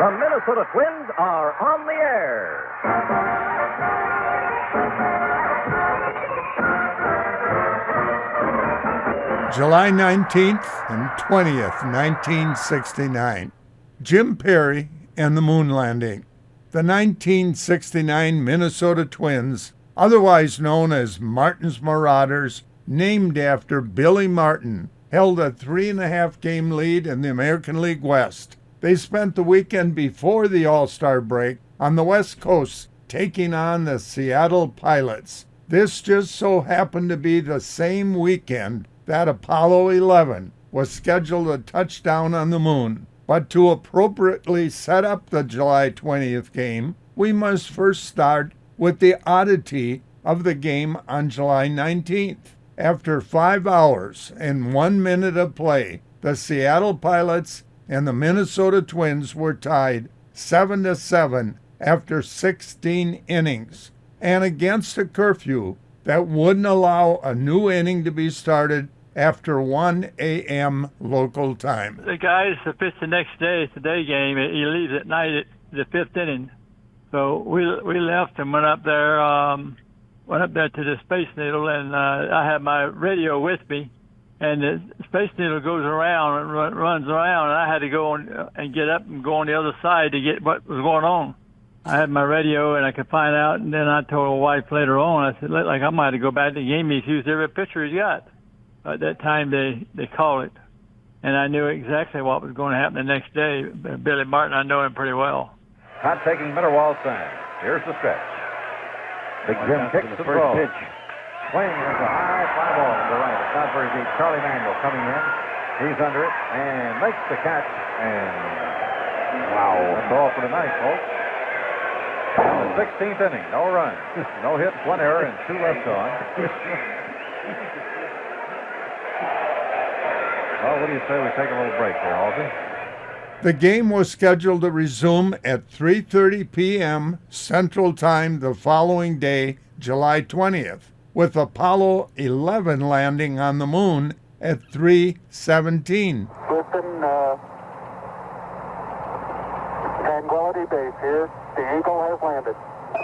The Minnesota Twins are on the air. July 19th and 20th, 1969. Jim Perry and the Moon Landing. The 1969 Minnesota Twins, otherwise known as Martin's Marauders, named after Billy Martin, held a 3.5-game lead in the American League West. They spent the weekend before the All-Star break on the West Coast, taking on the Seattle Pilots. This just so happened to be the same weekend that Apollo 11 was scheduled to touch down on the moon. But to appropriately set up the July 20th game, we must first start with the oddity of the game on July 19th. After 5 hours and 1 minute of play, the Seattle Pilots and the Minnesota Twins were tied 7-7 after 16 innings. And against a curfew that wouldn't allow a new inning to be started after 1 a.m. local time. The guys that pitch the next day, it's a day game. He leaves at night at the 5th inning. So we left and went up there to the Space Needle, and I had my radio with me, and the Space Needle goes around and runs around, and I had to go and get up and go on the other side to get what was going on. I had my radio, and I could find out, and then I told my wife later on, I said, I might have to go back to the game. He's used every pitcher he's got. At that time, they call it. And I knew exactly what was going to happen the next day. Billy Martin, I know him pretty well. Hot taking Mitterwald side. Here's the stretch. Big Jim kicks the throw. Pitch. Swing is a high fly ball to the right. It's not very deep. Charlie Mangle coming in. He's under it and makes the catch. And wow, that's all for tonight, folks. And the 16th inning, no runs, no hits, 1 error, and 2 left on. Well, what do you say we take a little break here, Halsey? The game was scheduled to resume at 3:30 p.m. Central Time the following day, July 20th, with Apollo 11 landing on the moon at 3:17. Listen, Tranquility Base here. The Eagle has landed.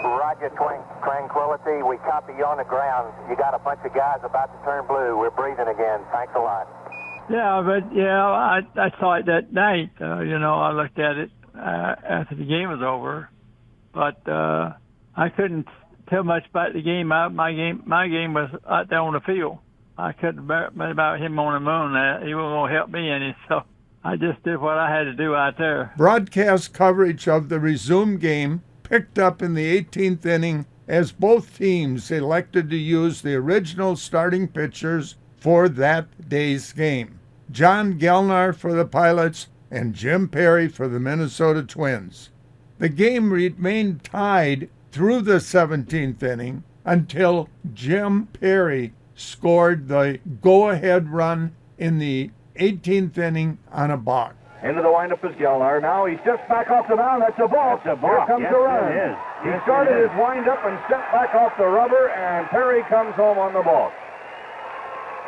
Roger, Tranquility. We copy you on the ground. You got a bunch of guys about to turn blue. We're breathing again. Thanks a lot. Yeah, but I saw it that night. I looked at it after the game was over, but I couldn't tell much about the game. My game was out there on the field. I couldn't about him on the moon. He wasn't going to help me any, so I just did what I had to do out there. Broadcast coverage of the resumed game picked up in the 18th inning as both teams elected to use the original starting pitchers for that day's game. John Gelnar for the Pilots and Jim Perry for the Minnesota Twins. The game remained tied through the 17th inning until Jim Perry scored the go-ahead run in the 18th inning on a balk. Into the windup is Gelnar. Now he's just back off the mound. That's a balk. Here comes the run. He started his windup and stepped back off the rubber, and Perry comes home on the balk.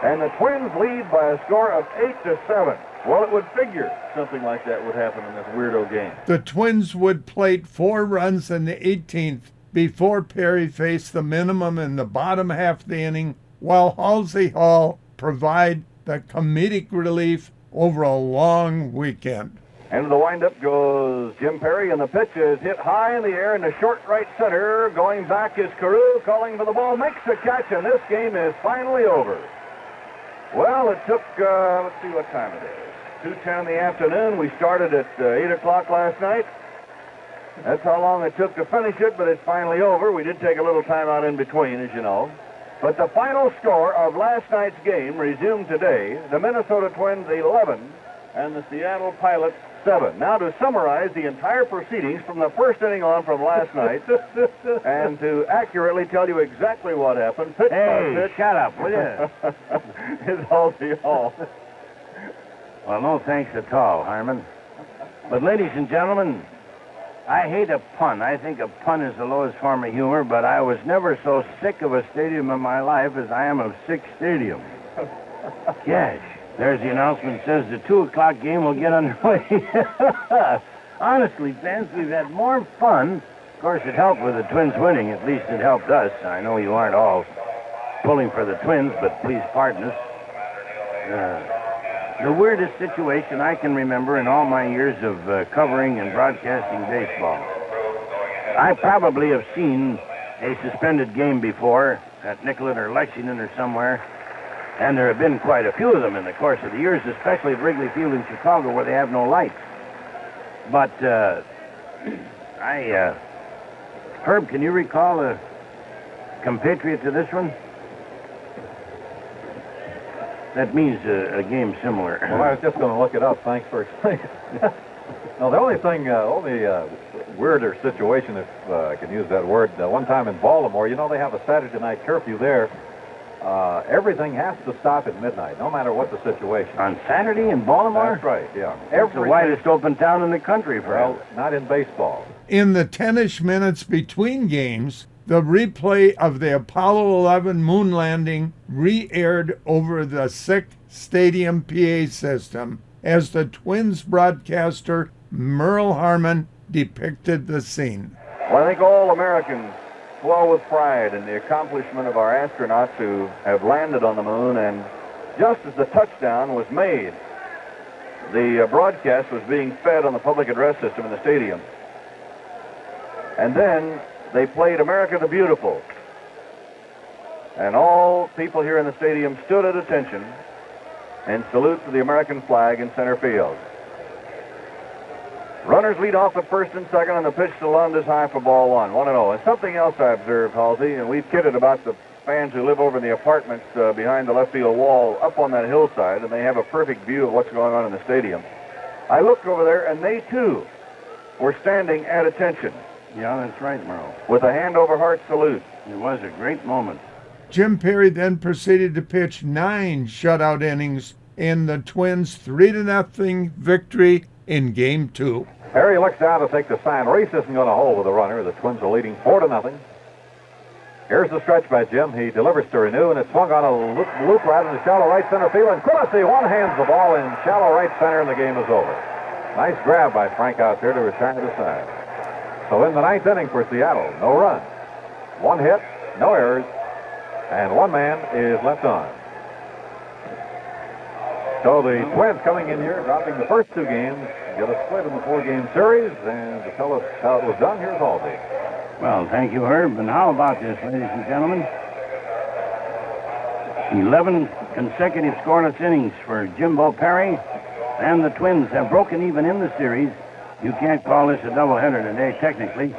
And the Twins lead by a score of 8-7. Well, it would figure something like that would happen in this weirdo game. The Twins would plate 4 runs in the 18th before Perry faced the minimum in the bottom half of the inning, while Halsey Hall provided the comedic relief over a long weekend. Into the windup goes Jim Perry, and the pitch is hit high in the air in the short right center. Going back is Carew, calling for the ball, makes the catch, and this game is finally over. Well, it took, let's see what time it is. 2:10 in the afternoon. We started at 8 o'clock last night. That's how long it took to finish it, but it's finally over. We did take a little time out in between, as you know. But the final score of last night's game resumed today. The Minnesota Twins 11 and the Seattle Pilots 7. Now to summarize the entire proceedings from the first inning on from last night, and to accurately tell you exactly what happened, pitch by pitch. Shut up, will you? Is Halsey Hall. Well, no thanks at all, Harmon. But ladies and gentlemen, I hate a pun. I think a pun is the lowest form of humor, but I was never so sick of a stadium in my life as I am of Sick Stadium. Gosh, there's the announcement says the 2 o'clock game will get underway. Honestly, fans, we've had more fun. Of course, it helped with the Twins winning. At least it helped us. I know you aren't all pulling for the Twins, but please pardon us. The weirdest situation I can remember in all my years of covering and broadcasting baseball. I probably have seen a suspended game before at Nicollet or Lexington or somewhere, and there have been quite a few of them in the course of the years, especially at Wrigley Field in Chicago where they have no lights. But Herb, can you recall a compatriot to this one? That means a game similar. Well, I was just going to look it up. Thanks for explaining. No, the only weirder situation, if I can use that word, one time in Baltimore, you know, they have a Saturday night curfew there. Everything has to stop at midnight, no matter what the situation. On Saturday in Baltimore? That's right, yeah. It's the widest open town in the country, Well, not in baseball. In the 10-ish minutes between games, the replay of the Apollo 11 moon landing re-aired over the SICK Stadium PA system as the Twins broadcaster Merle Harmon depicted the scene. Well, I think all Americans swell with pride in the accomplishment of our astronauts who have landed on the moon, and just as the touchdown was made, the broadcast was being fed on the public address system in the stadium. And then they played America the Beautiful. And all people here in the stadium stood at attention in salute to the American flag in center field. Runners lead off at first and second, and the pitch to Lund is high for ball one, 1-0. And something else I observed, Halsey, and we've kidded about the fans who live over in the apartments behind the left field wall up on that hillside, and they have a perfect view of what's going on in the stadium. I looked over there, and they, too, were standing at attention. Yeah, that's right, Merle. With a hand-over-heart salute. It was a great moment. Jim Perry then proceeded to pitch 9 shutout innings in the Twins' 3-0 victory in Game 2. Perry looks down to take the sign. Reese isn't going to hold with the runner. The Twins are leading 4-0. Here's the stretch by Jim. He delivers to Renew, and it's swung on a loop right in the shallow right center field. And Quillisi one-hands the ball in shallow right center, and the game is over. Nice grab by Frank out there to return to the side. So in the 9th inning for Seattle, no runs, 1 hit, no errors, and 1 man is left on. So the Twins coming in here, dropping the first 2 games, get a split in the 4-game series, and to tell us how it was done, here's Halsey. Well, thank you, Herb. And how about this, ladies and gentlemen? 11 consecutive scoreless innings for Jimbo Perry, and the Twins have broken even in the series. You can't call this a doubleheader today, technically.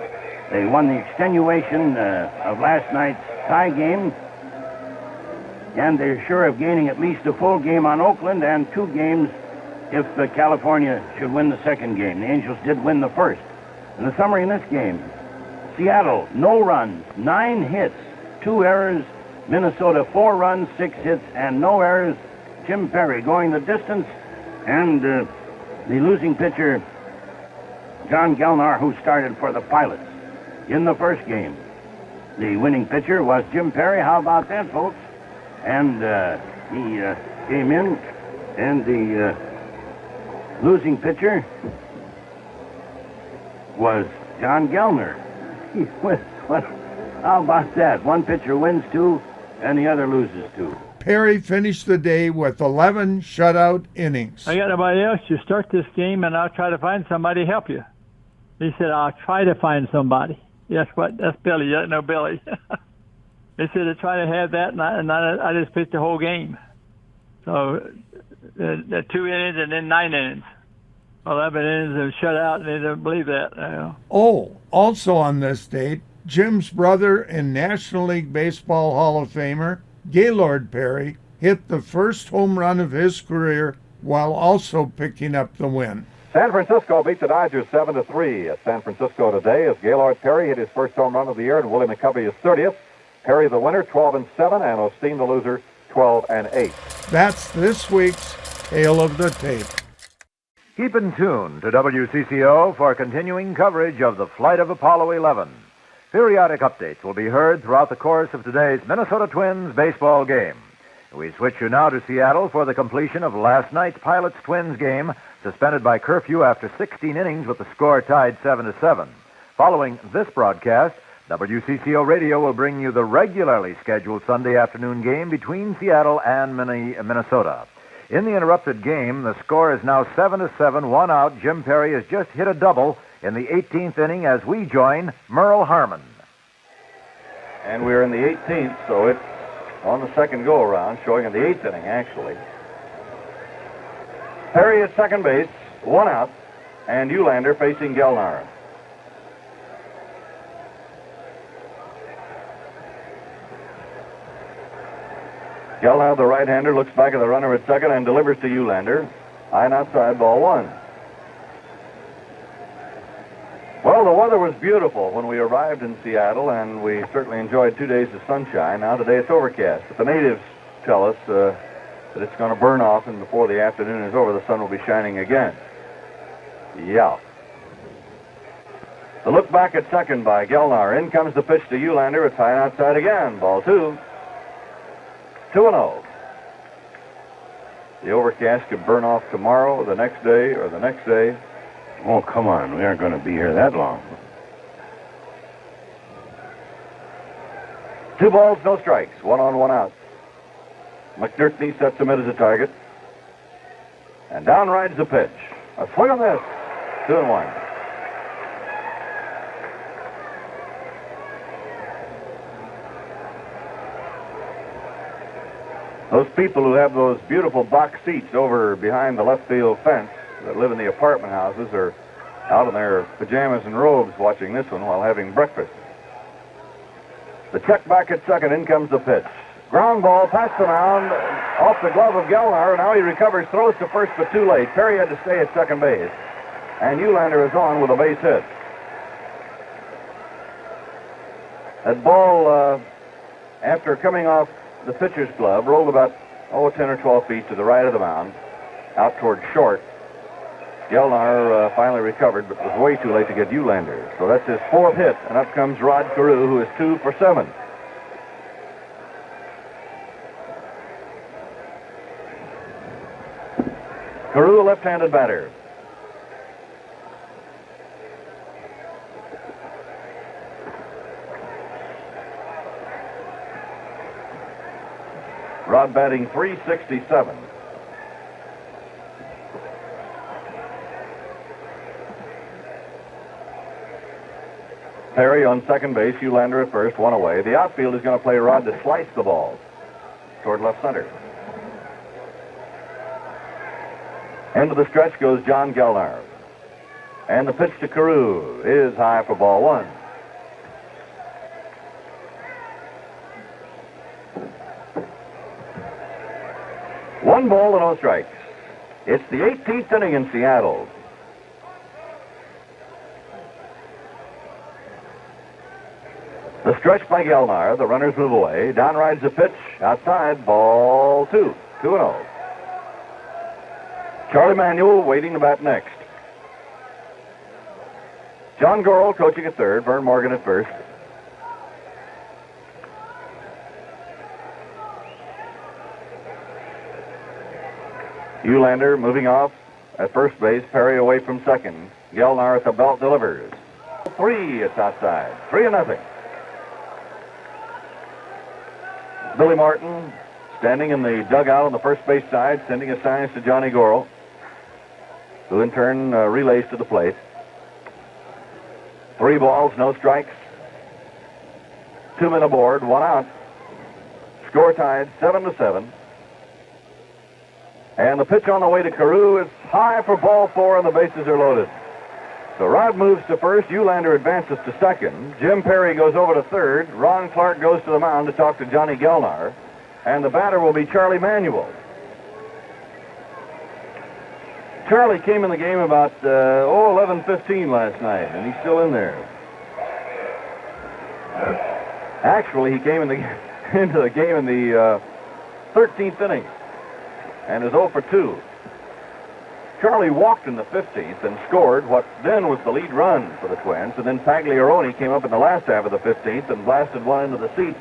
They won the extenuation of last night's tie game, and they're sure of gaining at least a full game on Oakland and 2 games if California should win the second game. The Angels did win the first. And the summary in this game: Seattle, no runs, 9 hits, 2 errors. Minnesota, 4 runs, 6 hits, and no errors. Jim Perry going the distance, and the losing pitcher, John Gelnar, who started for the Pilots in the first game. The winning pitcher was Jim Perry. How about that, folks? And he came in, and the losing pitcher was John Gelnar. How about that? One pitcher wins 2, and the other loses 2. Perry finished the day with 11 shutout innings. I got nobody else. You start this game, and I'll try to find somebody to help you. He said, I'll try to find somebody. Yes, what? That's Billy. You don't know Billy. They said to try to have that, and I just picked the whole game. So the 2 innings and then 9 innings. 11 innings of shutout, and they don't believe that. Oh, also on this date, Jim's brother and National League Baseball Hall of Famer, Gaylord Perry, hit the first home run of his career while also picking up the win. San Francisco beat the Dodgers 7-3 at San Francisco today as Gaylord Perry hit his first home run of the year and Willie McCovey his 30th. Perry the winner, 12-7, and Osteen the loser, 12-8. That's this week's Tale of the Tape. Keep in tune to WCCO for continuing coverage of the flight of Apollo 11. Periodic updates will be heard throughout the course of today's Minnesota Twins baseball game. We switch you now to Seattle for the completion of last night's Pilots-Twins game suspended by curfew after 16 innings with the score tied 7-7. Following this broadcast, WCCO Radio will bring you the regularly scheduled Sunday afternoon game between Seattle and Minnesota. In the interrupted game, the score is now 7-7, one out. Jim Perry has just hit a double in the 18th inning as we join Merle Harmon. And we're in the 18th, so it's on the second go-around, showing in the 8th inning, actually. Perry at second base, one out, and Eulander facing Gelnar. Gelnar, the right-hander, looks back at the runner at second and delivers to Eulander. High and outside, ball one. Well, the weather was beautiful when we arrived in Seattle, and we certainly enjoyed 2 days of sunshine. Now today it's overcast, but the natives tell us that it's going to burn off, and before the afternoon is over, the sun will be shining again. Yeah. The look back at second by Gelnar. In comes the pitch to Eulander. It's high and outside again. Ball two. 2-0. The overcast could burn off tomorrow, the next day, or the next day. Oh, come on. We aren't going to be here that long. 2 balls, no strikes. 1 on, 1 out. McNertney sets him as a target. And down rides the pitch. A swing on this. 2-1. Those people who have those beautiful box seats over behind the left field fence that live in the apartment houses are out in their pajamas and robes watching this one while having breakfast. The check back at second. In comes the pitch. Ground ball past the mound, off the glove of Gelnar. Now he recovers, throws to first, but too late. Perry had to stay at second base. And Eulander is on with a base hit. That ball, after coming off the pitcher's glove, rolled about 10 or 12 feet to the right of the mound, out toward short. Gelnar finally recovered, but was way too late to get Eulander. So that's his 4th hit, and up comes Rod Carew, who is 2 for 7. Carew, a left-handed batter. Rod batting .367. Perry on second base, Eulander at first, 1 away. The outfield is going to play Rod to slice the ball toward left center. Into the stretch goes John Gelnar. And the pitch to Carew is high for ball 1. One ball and no strikes. It's the 18th inning in Seattle. The stretch by Gelnar. The runners move away. Down rides the pitch. Outside, ball 2. 2-0. Charlie Manuel waiting to bat next. John Gorel coaching at third. Vern Morgan at first. Eulander moving off at first base. Perry away from second. Gelnar at the belt delivers. 3, it's outside. 3-0. Billy Martin standing in the dugout on the first base side, sending his signs to Johnny Gorel, who in turn relays to the plate. 3 balls, no strikes. 2 men aboard, 1 out. Score tied 7-7. And the pitch on the way to Carew is high for ball 4, and the bases are loaded. So Rod moves to first. Eulander advances to second. Jim Perry goes over to third. Ron Clark goes to the mound to talk to Johnny Gelnar. And the batter will be Charlie Manuel. Charlie came in the game about 11:15 last night, and he's still in there. Actually, he came into the game in the 13th inning and is 0 for 2. Charlie walked in the 15th and scored what then was the lead run for the Twins, and then Pagliarone came up in the last half of the 15th and blasted one into the seats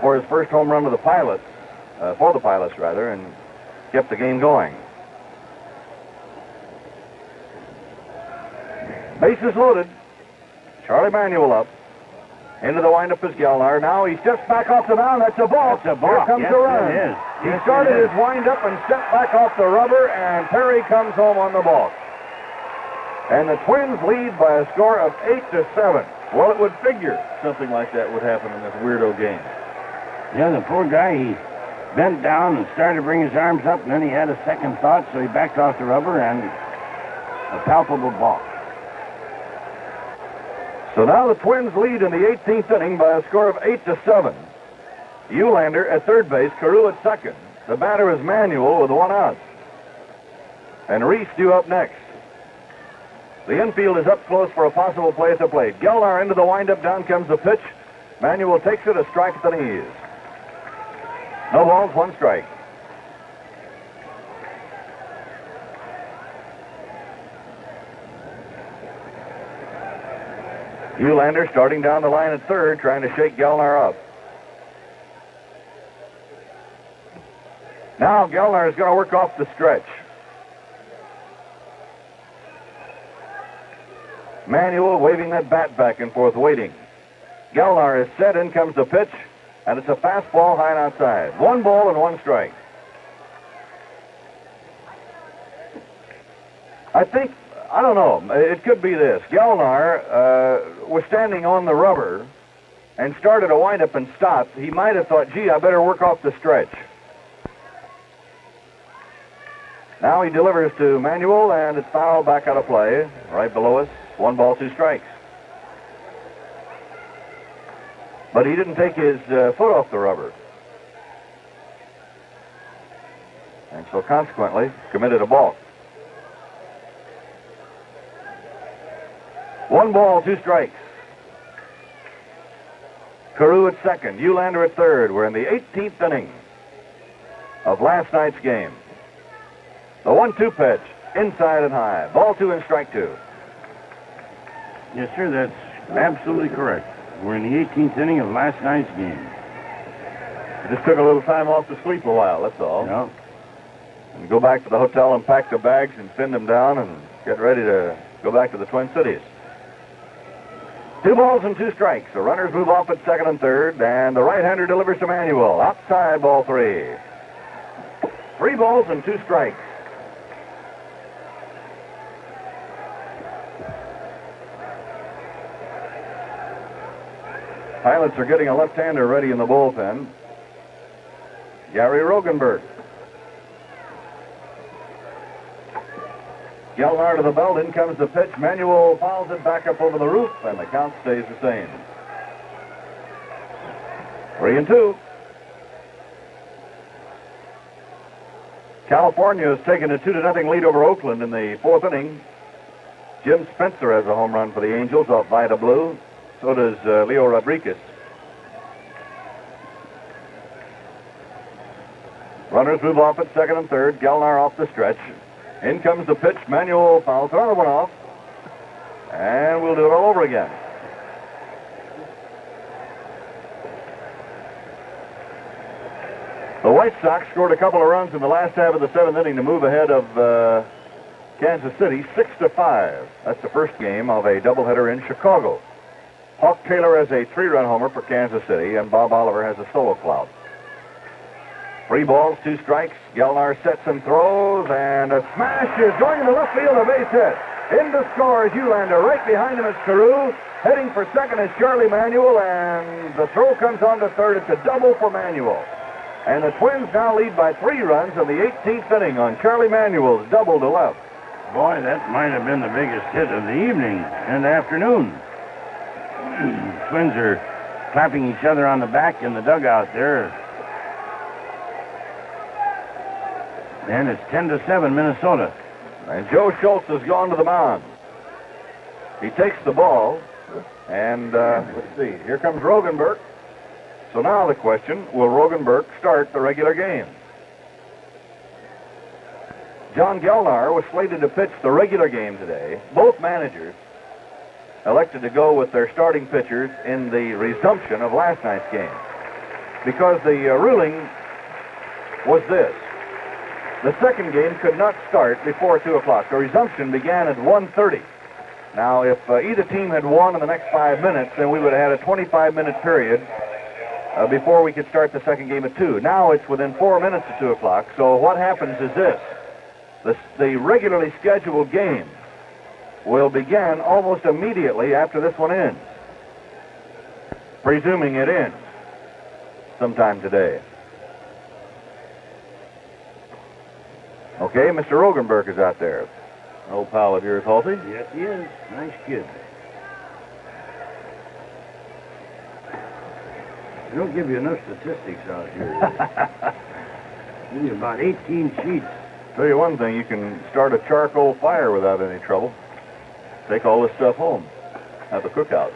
for his first home run to the Pilots, and kept the game going. Bases loaded. Charlie Manuel up. Into the windup is Gelnar. Now he steps back off the mound. That's a balk. That's a balk. Here comes Yes, the run. it is. He Yes, started it is. his windup and stepped back off the rubber, and Perry comes home on the balk. And the Twins lead by a score of 8-7. Well, it would figure something like that would happen in this weirdo game. Yeah, the poor guy, he bent down and started to bring his arms up, and then he had a second thought, so he backed off the rubber, and a palpable balk. So now the Twins lead in the 18th inning by a score of 8-7. Eulander at third base, Carew at second. The batter is Manuel with 1 out. And Reese due up next. The infield is up close for a possible play at the plate. Gelnar into the windup, down comes the pitch. Manuel takes it, a strike at the knees. No balls, 1 strike. Eulander starting down the line at third, trying to shake Gelnar up. Now Gelnar is going to work off the stretch. Manuel waving that bat back and forth, waiting. Gelnar is set, in comes the pitch, and it's a fastball high and outside. 1 ball and 1 strike. I don't know, it could be this. Gelnar was standing on the rubber and started a windup and stopped. He might have thought, gee, I better work off the stretch. Now he delivers to Manuel, and it's fouled back out of play. Right below us, 1 ball, 2 strikes. But he didn't take his foot off the rubber. And so consequently, committed a balk. 1 ball, 2 strikes. Carew at second, Eulander at third. We're in the 18th inning of last night's game. The 1-2 pitch, inside and high. Ball 2 and strike 2. Yes, sir, that's absolutely correct. We're in the 18th inning of last night's game. Just took a little time off to sleep a while, that's all. Yeah. And go back to the hotel and pack the bags and send them down and get ready to go back to the Twin Cities. 2 balls and 2 strikes. The runners move off at second and third, and the right-hander delivers to Manuel. Outside, ball 3. 3 balls and 2 strikes. Pilots are getting a left-hander ready in the bullpen. Gary Rogenberg. Gelnar to the belt, in comes the pitch. Manuel fouls it back up over the roof, and the count stays the same. 3-2. California has taken a 2-0 lead over Oakland in the 4th inning. Jim Spencer has a home run for the Angels off Vida Blue. So does Leo Rodriguez. Runners move off at second and third. Gelnar off the stretch. In comes the pitch. Manuel fouls another one off. And we'll do it all over again. The White Sox scored a couple of runs in the last half of the 7th inning to move ahead of Kansas City 6-5. That's the first game of a doubleheader in Chicago. Hawk Taylor has a 3-run homer for Kansas City, and Bob Oliver has a solo clout. 3 balls, 2 strikes. Gelnar sets and throws, and a smash is going to left field, a base hit. In to score is Eulander. Right behind him is Carew. Heading for second is Charlie Manuel, and the throw comes on to third. It's a double for Manuel. And the Twins now lead by 3 runs in the 18th inning on Charlie Manuel's double to left. Boy, that might have been the biggest hit of the evening and afternoon. Twins are clapping each other on the back in the dugout there. And it's 10-7 Minnesota. And Joe Schultz has gone to the mound. He takes the ball, and let's see, here comes Rogenberg. So now the question, will Rogenberg start the regular game? John Gelnar was slated to pitch the regular game today. Both managers elected to go with their starting pitchers in the resumption of last night's game, because the ruling was this. The second game could not start before 2 o'clock. The resumption began at 1:30. Now, if either team had won in the next 5 minutes, then we would have had a 25-minute period before we could start the second game at 2. Now it's within 4 minutes of 2 o'clock. So what happens is this. The regularly scheduled game will begin almost immediately after this one ends, presuming it ends sometime today. Okay, Mr. Rogenberg is out there. An old pal of yours, Halsey? Yes, he is. Nice kid. They don't give you enough statistics out here. Give you about 18 sheets. Tell you one thing, you can start a charcoal fire without any trouble. Take all this stuff home at the cookout.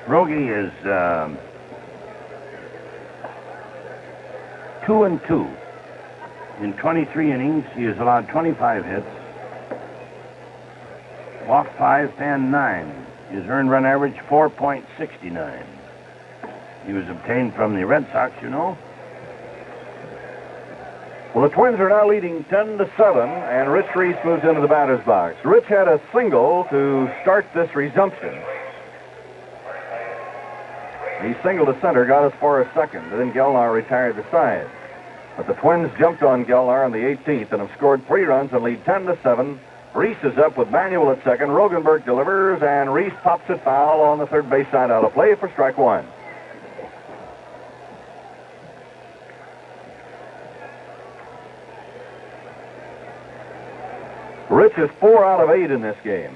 Rogie is 2-2. In 23 innings, he has allowed 25 hits, walked 5, fanned 9. His earned run average 4.69. He was obtained from the Red Sox, you know. Well, the Twins are now leading 10-7, and Rich Reese moves into the batter's box. Rich had a single to start this resumption. He singled to center, got as far as second, and then Gelnar retired the side. But the Twins jumped on Gelnar in the 18th and have scored 3 runs and lead 10-7. Reese is up with Manuel at second. Rogenberg delivers, and Reese pops it foul on the third base side out of play for strike 1. Rich is 4 out of 8 in this game.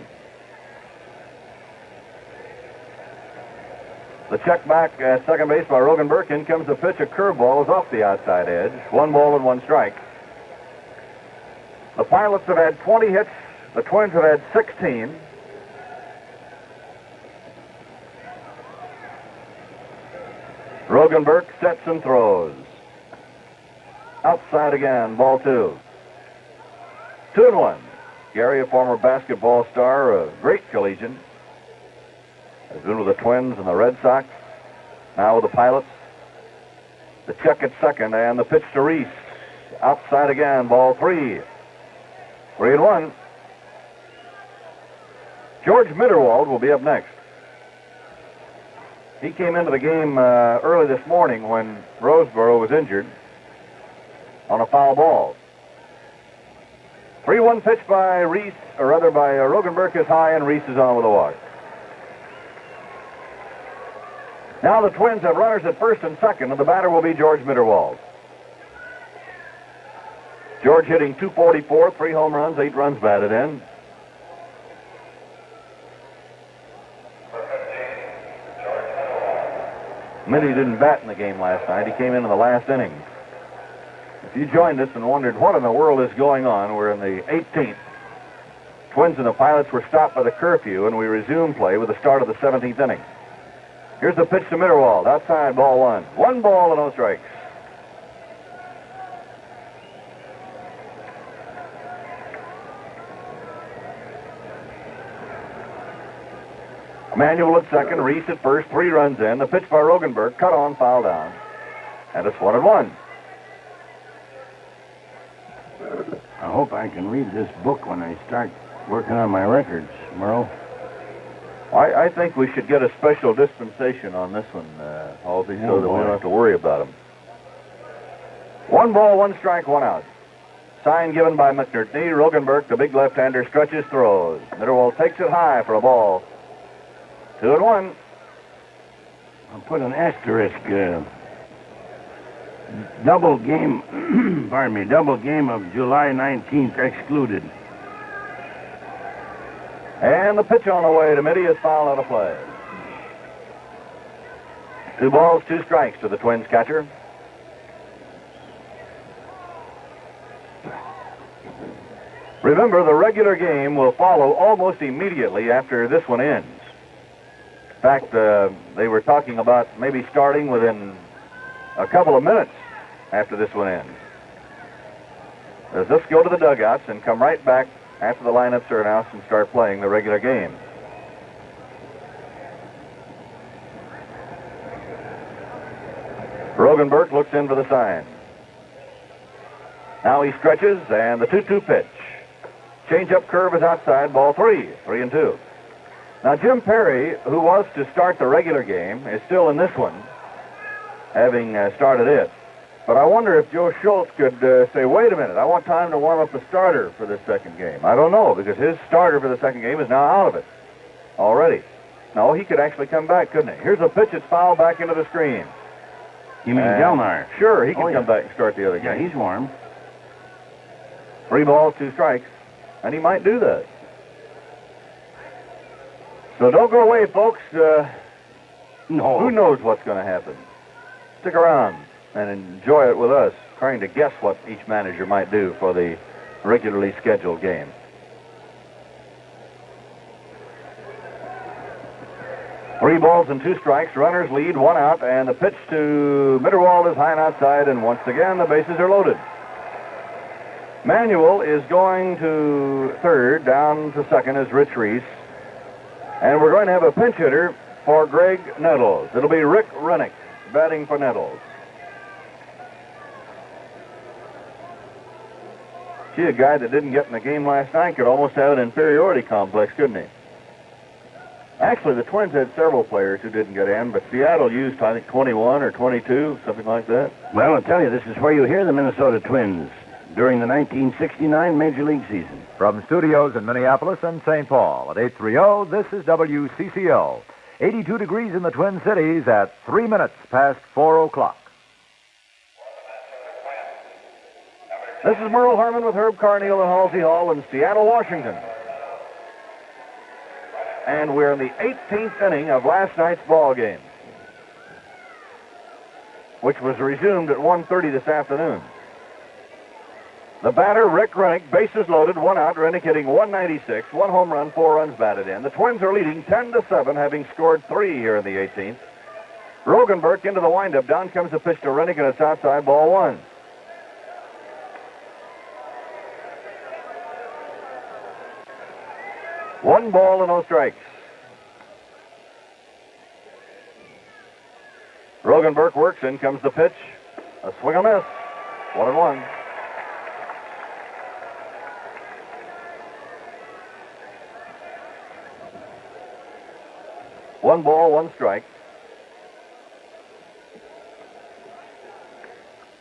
The check back at second base by Rogenberg. In comes the pitch. A curveball is off the outside edge. 1 ball and 1 strike. The Pilots have had 20 hits. The Twins have had 16. Rogenberg sets and throws. Outside again, ball 2. 2-1. Gary, a former basketball star, a great collegian, has been with the Twins and the Red Sox, now with the Pilots. The check at second, and the pitch to Reese. Outside again, ball 3. 3-1. George Mitterwald will be up next. He came into the game early this morning when Roseboro was injured on a foul ball. 3-1 pitch by Reese, or rather by Rogenberg is high, and Reese is on with a walk. Now the Twins have runners at first and second, and the batter will be George Mitterwald. George hitting .244, 3 home runs, 8 runs batted in. Mitty didn't bat in the game last night. He came in the last inning. If you joined us and wondered what in the world is going on, we're in the 18th. Twins and the Pilots were stopped by the curfew, and we resumed play with the start of the 17th inning. Here's the pitch to Mitterwald. Outside, ball 1. 1 ball and no strikes. Manuel at second, Reese at first, 3 runs in. The pitch by Rogenberg, cut on, foul down. And it's 1-1. I hope I can read this book when I start working on my records, Merle. I think we should get a special dispensation on this one, Halsey, so that we don't have to worry about them. 1 ball, 1 strike, 1 out. Sign given by McNerney. Rogenberg, the big left-hander, stretches, throws. Mitterwald takes it high for a ball. 2-1. I'll put an asterisk. Double game, pardon me, double game of July 19th excluded. And the pitch on the way to Mitty is foul out of play. 2 balls, 2 strikes to the Twins catcher. Remember, the regular game will follow almost immediately after this one ends. In fact, they were talking about maybe starting within a couple of minutes after this one ends. Let's just go to the dugouts and come right back after the lineups are announced and start playing the regular game. Rogenberg looks in for the sign. Now he stretches, and the 2-2 pitch. Change-up curve is outside, ball 3, 3-2. Now, Jim Perry, who was to start the regular game, is still in this one, having started it. But I wonder if Joe Schultz could say, wait a minute, I want time to warm up the starter for this second game. I don't know, because his starter for the second game is now out of it already. No, he could actually come back, couldn't he? Here's a pitch that's fouled back into the screen. You mean Gelnar? Sure, he can come back and start the other game. Yeah, he's warm. 3 balls, 2 strikes, and he might do that. So don't go away, folks. No. Who knows what's going to happen? Stick around and enjoy it with us, trying to guess what each manager might do for the regularly scheduled game. Three balls and 2 strikes. Runners lead, 1 out, and the pitch to Mitterwald is high and outside, and once again the bases are loaded. Manuel is going to third. Down to second is Rich Reese. And we're going to have a pinch hitter for Greg Nettles. It'll be Rick Rennick batting for Nettles. Gee, a guy that didn't get in the game last night could almost have an inferiority complex, couldn't he? Actually, the Twins had several players who didn't get in, but Seattle used, I think, 21 or 22, something like that. Well, I'll tell you, this is where you hear the Minnesota Twins during the 1969 Major League season. From studios in Minneapolis and St. Paul at 830, this is WCCO. 82 degrees in the Twin Cities at 3 minutes past 4 o'clock. This is Merle Harmon with Herb Carneal and Halsey Hall in Seattle, Washington. And we're in the 18th inning of last night's ball game, which was resumed at 1:30 this afternoon. The batter, Rick Rennick, bases loaded, 1 out. Rennick hitting .196, 1 home run, 4 runs batted in. The Twins are leading 10-7, having scored 3 here in the 18th. Rogenberg into the windup. Down comes the pitch to Rennick, and it's outside, ball 1. One ball and no strikes. Rogenberg works. In comes the pitch. A swing and a miss. 1-1. One ball, 1 strike.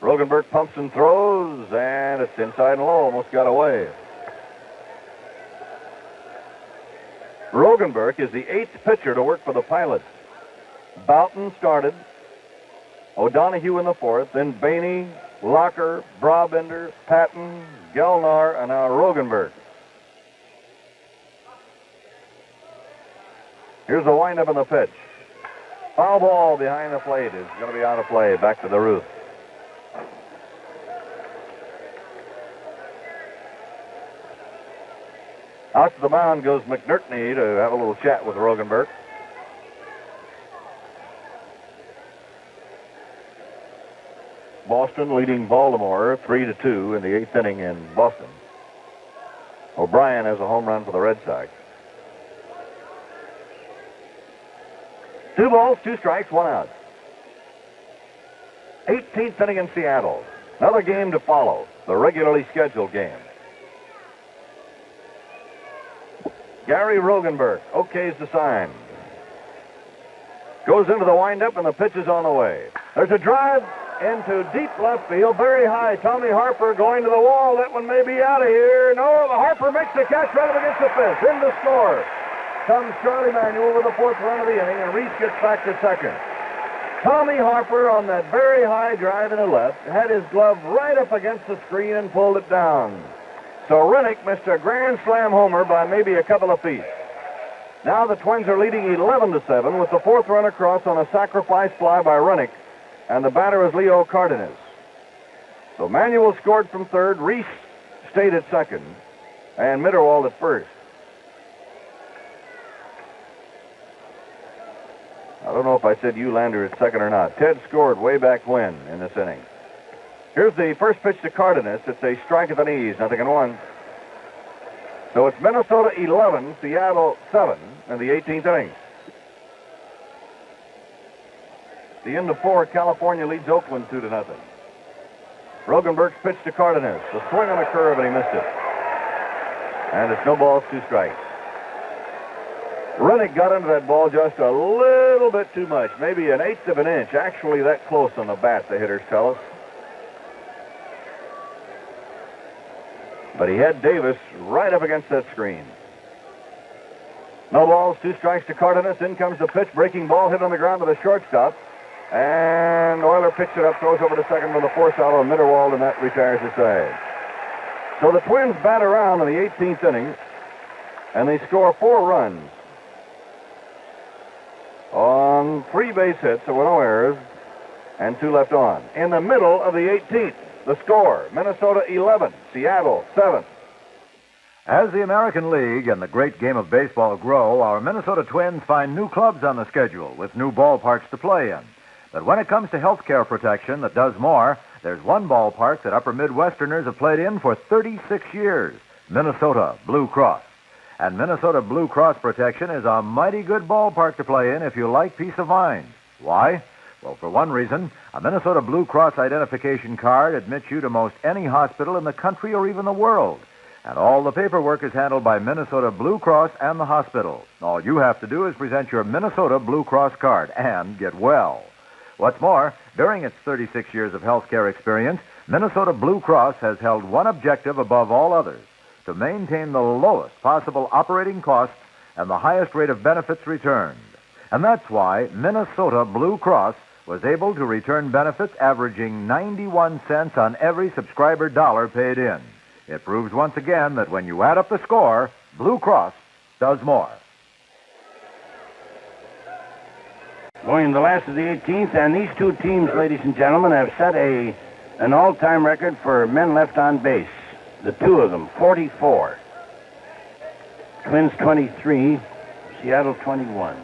Rogenberg pumps and throws, and it's inside and low. Almost got away. Rogenberg is the 8th pitcher to work for the Pilots. Boughton started. O'Donohue in the 4th. Then Bainey, Locker, Brabender, Patton, Gelnar, and now Rogenberg. Here's the windup and the pitch. Foul ball behind the plate is going to be out of play. Back to the roof. Out to the mound goes McNertney to have a little chat with Rogenberg. Boston leading Baltimore 3-2 in the 8th inning in Boston. O'Brien has a home run for the Red Sox. 2 balls, 2 strikes, 1 out. 18th inning in Seattle. Another game to follow, the regularly scheduled game. Gary Rogenberg okays the sign. Goes into the windup, and the pitch is on the way. There's a drive into deep left field, very high. Tommy Harper going to the wall. That one may be out of here. No, Harper makes the catch right up against the fence. In to score comes Charlie Manuel with the 4th run of the inning, and Reese gets back to second. Tommy Harper on that very high drive in the left had his glove right up against the screen and pulled it down. So Rennick missed a grand slam homer by maybe a couple of feet. Now the Twins are leading 11-7 with the 4th run across on a sacrifice fly by Rennick, and the batter is Leo Cardenas. So Manuel scored from third, Reese stayed at second, and Mitterwald at first. I don't know if I said Eulander at second or not. Ted scored way back when in this inning. Here's the first pitch to Cardenas. It's a strike at the knees, 0-1. So it's Minnesota 11, Seattle 7 in the 18th inning. The end of 4, California leads Oakland 2-0. Rogenberg's pitch to Cardenas. The swing on a curve, and he missed it. And it's no balls, 2 strikes. Rennick got into that ball just a little bit too much, maybe 1/8 of an inch. Actually, that close on the bat, the hitters tell us. But he had Davis right up against that screen. No balls, 2 strikes to Cardenas. In comes the pitch. Breaking ball hit on the ground to the shortstop. And Euler picks it up, throws over to second with a force out on Mitterwald, and that retires the side. So the Twins bat around in the 18th inning, and they score 4 runs on 3 base hits. There were no errors, and 2 left on. In the middle of the 18th, the score, Minnesota 11, Seattle 7. As the American League and the great game of baseball grow, our Minnesota Twins find new clubs on the schedule with new ballparks to play in. But when it comes to health care protection that does more, there's one ballpark that upper Midwesterners have played in for 36 years, Minnesota Blue Cross. And Minnesota Blue Cross Protection is a mighty good ballpark to play in if you like peace of mind. Why? Well, for one reason, a Minnesota Blue Cross identification card admits you to most any hospital in the country or even the world. And all the paperwork is handled by Minnesota Blue Cross and the hospital. All you have to do is present your Minnesota Blue Cross card and get well. What's more, during its 36 years of health care experience, Minnesota Blue Cross has held one objective above all others: to maintain the lowest possible operating costs and the highest rate of benefits returned. And that's why Minnesota Blue Cross was able to return benefits averaging 91 cents on every subscriber dollar paid in. It proves once again that when you add up the score, Blue Cross does more. Going the last of the 18th, and these 2 teams, ladies and gentlemen, have set an all-time record for men left on base. The 2 of them, 44. Twins 23, Seattle 21.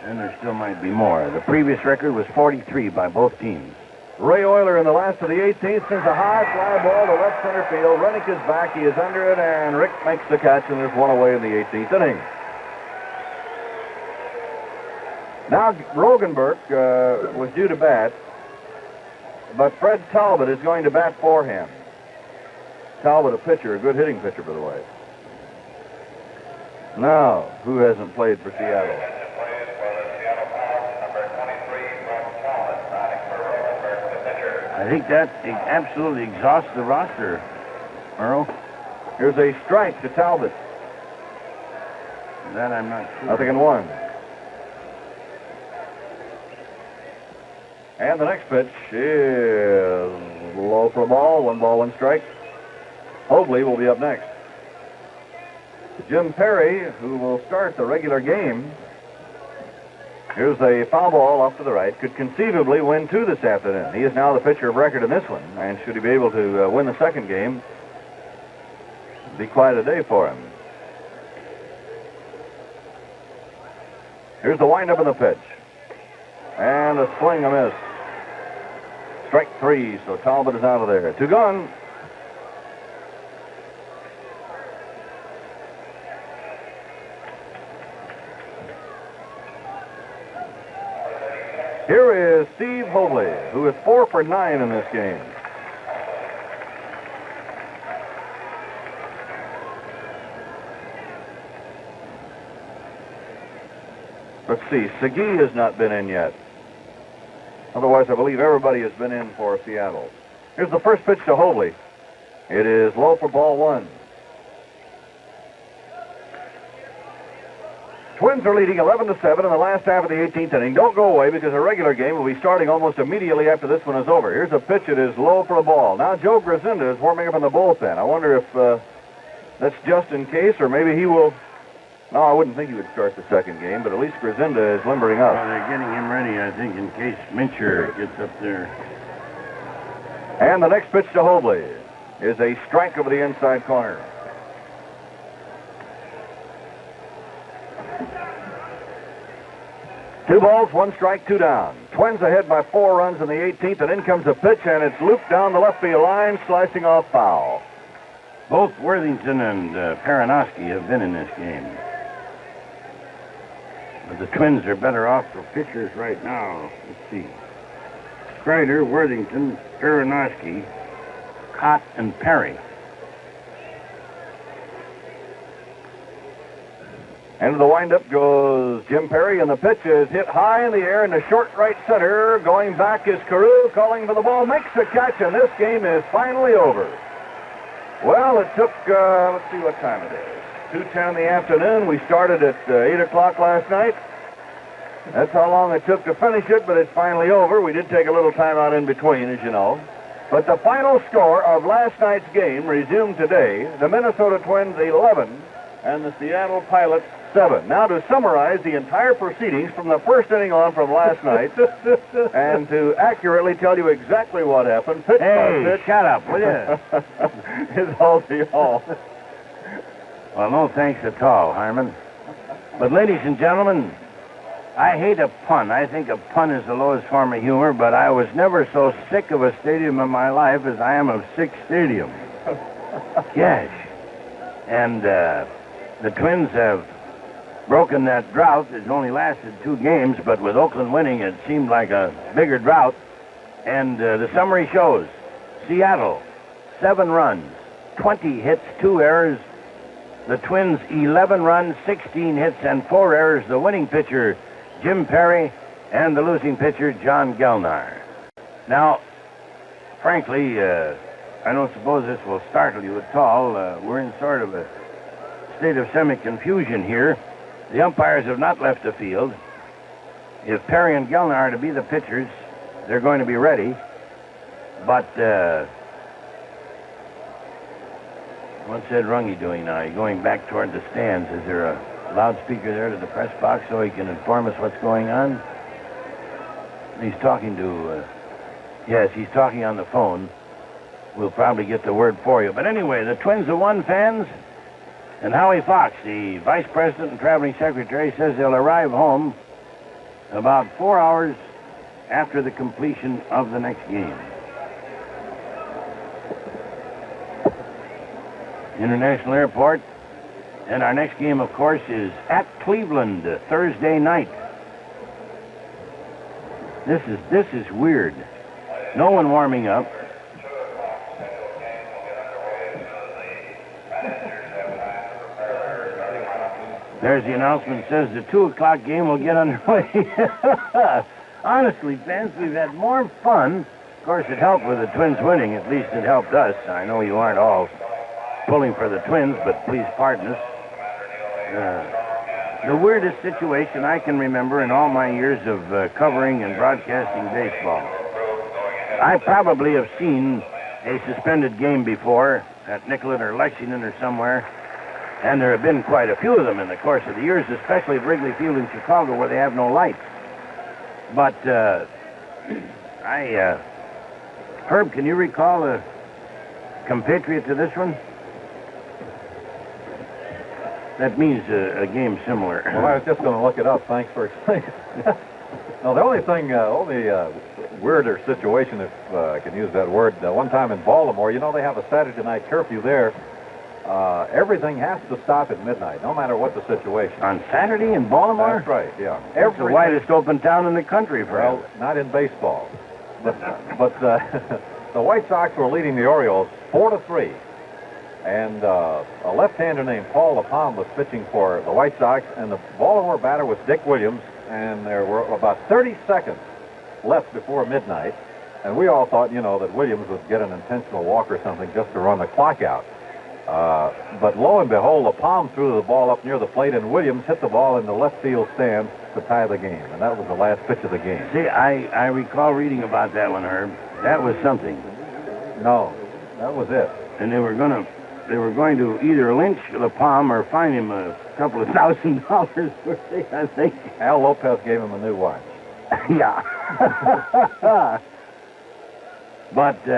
And there still might be more. The previous record was 43 by both teams. Ray Euler in the last of the 18th sends a high fly ball to left center field. Rennick is back. He is under it, and Rick makes the catch, and there's 1 away in the 18th inning. Now, Rogenberg was due to bat, but Fred Talbot is going to bat for him. Talbot, a pitcher, a good hitting pitcher, by the way. Now, who hasn't played for Seattle? I think that absolutely exhausts the roster, Earl. Here's a strike to Talbot. That I'm not sure. 0-1. And the next pitch is low for a ball. 1 ball, 1 strike. Hobley will be up next. Jim Perry, who will start the regular game. Here's a foul ball off to the right. Could conceivably win 2 this afternoon. He is now the pitcher of record in this one. And should he be able to win the second game, it'll be quite a day for him. Here's the windup and the pitch. And a swing, a miss. Strike 3, so Talbot is out of there. 2 gone. Here is Steve Hobley, who is 4 for 9 in this game. Let's see, Segui has not been in yet. Otherwise, I believe everybody has been in for Seattle. Here's the first pitch to Hobley. It is low for ball 1. Twins are leading 11-7 in the last half of the 18th inning. Don't go away because a regular game will be starting almost immediately after this one is over. Here's a pitch. It is low for a ball. Now Joe Grisinda is warming up in the bullpen. I wonder if that's just in case, or maybe he will... No, I wouldn't think he would start the second game, but at least Grisinda is limbering up. Well, they're getting him ready, I think, in case Mincher gets up there. And the next pitch to Hobley is a strike over the inside corner. Two balls, 1 strike, 2 down. Twins ahead by 4 runs in the 18th, and in comes a pitch, and it's looped down the left field line, slicing off foul. Both Worthington and Peranowski have been in this game. But the Twins are better off for pitchers right now. Let's see. Kreider, Worthington, Aronofsky, Cott, and Perry. And to the windup goes Jim Perry, and the pitch is hit high in the air in the short right center. Going back is Carew, calling for the ball, makes the catch, and this game is finally over. Well, it took, let's see what time it is. 2:10 in the afternoon. We started at 8 o'clock last night. That's how long it took to finish it, but it's finally over. We did take a little time out in between, as you know. But the final score of last night's game resumed today. The Minnesota Twins 11 and the Seattle Pilots 7. Now to summarize the entire proceedings from the first inning on from last night and to accurately tell you exactly what happened, pitch by pitch. Shut up, will you? Is all the all. Well, no thanks at all, Harmon. But ladies and gentlemen, I hate a pun. I think a pun is the lowest form of humor, but I was never so sick of a stadium in my life as I am of Sick Stadium. Yes. And the Twins have broken that drought. It's only lasted 2 games, but with Oakland winning, it seemed like a bigger drought. And the summary shows Seattle, 7 runs, 20 hits, 2 errors. The Twins, 11 runs, 16 hits, and 4 errors. The winning pitcher, Jim Perry, and the losing pitcher, John Gelnar. Now, frankly, I don't suppose this will startle you at all. We're in sort of a state of semi-confusion here. The umpires have not left the field. If Perry and Gelnar are to be the pitchers, they're going to be ready. But what's Ed Runge doing now? He's going back toward the stands. Is there a loudspeaker there to the press box so he can inform us what's going on? He's talking to... yes, he's talking on the phone. We'll probably get the word for you. But anyway, the Twins have won, fans. And Howie Fox, the vice president and traveling secretary, says they'll arrive home about 4 hours after the completion of the next game. International Airport. And our next game, of course, is at Cleveland, Thursday night. This is weird. No one warming up. There's the announcement says the 2 o'clock game will get underway. Honestly, fans, we've had more fun. Of course, it helped with the Twins winning. At least it helped us. I know you aren't all pulling for the Twins, but please pardon us. The weirdest situation I can remember in all my years of covering and broadcasting baseball. I probably have seen a suspended game before at Nicollet or Lexington or somewhere. And there have been quite a few of them in the course of the years, especially at Wrigley Field in Chicago, where they have no lights. But Herb, can you recall a compatriot to this one? That means a game similar. Well, I was just going to look it up. Thanks for explaining. No, the only weirder situation, if I can use that word, one time in Baltimore, you know, they have a Saturday night curfew there. Everything has to stop at midnight, no matter what the situation. On Saturday in Baltimore? That's right, yeah. It's the widest open town in the country, Well, not in baseball. But the White Sox were leading the Orioles 4-3. And a left-hander named Paul LaPalme was pitching for the White Sox, and the Baltimore batter was Dick Williams, and there were about 30 seconds left before midnight, and we all thought, you know, that Williams would get an intentional walk or something just to run the clock out. But lo and behold, LaPalme threw the ball up near the plate, and Williams hit the ball in the left field stand to tie the game, and that was the last pitch of the game. See, I recall reading about that one, Herb. That was something. No, that was it. And they were going to either lynch LaPalme or fine him a couple of $1,000 for it, I think. Al Lopez gave him a new watch. Yeah. But,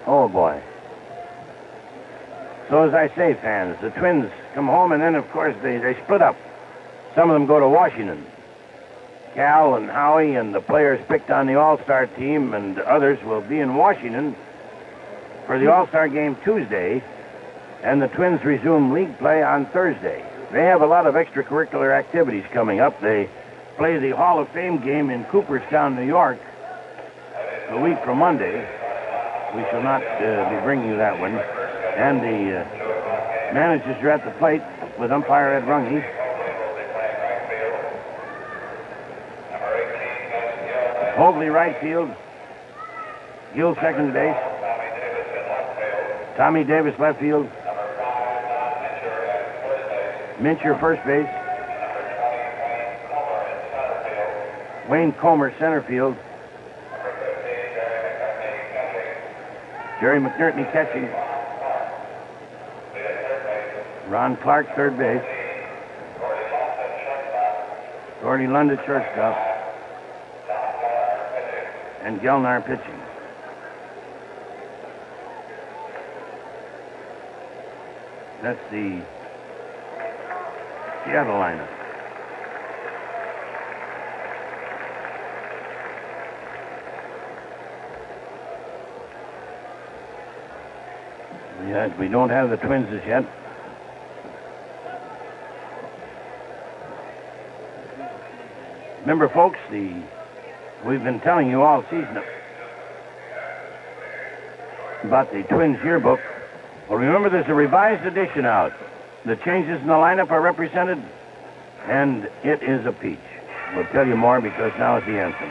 oh, boy. So, as I say, fans, the Twins come home, and then, of course, they split up. Some of them go to Washington. Cal and Howie and the players picked on the All-Star team and others will be in Washington for the All-Star game Tuesday, and the Twins resume league play on Thursday. They have a lot of extracurricular activities coming up. They play the Hall of Fame game in Cooperstown, New York, a week from Monday. We shall not be bringing you that one. And the managers are at the plate with umpire Ed Runge. Hobley right field. Gill second base. Tommy Davis left field. Mincher first base. Wayne Comer center field. Jerry McNertney catching. Ron Clark third base. Gordy Lund at shortstop. And Gelnar pitching. That's the Seattle lineup. Yes, we don't have the Twins as yet. Remember, folks, we've been telling you all season about the Twins yearbook. Well, remember, there's a revised edition out. The changes in the lineup are represented, and it is a peach. We'll tell you more because now is the anthem.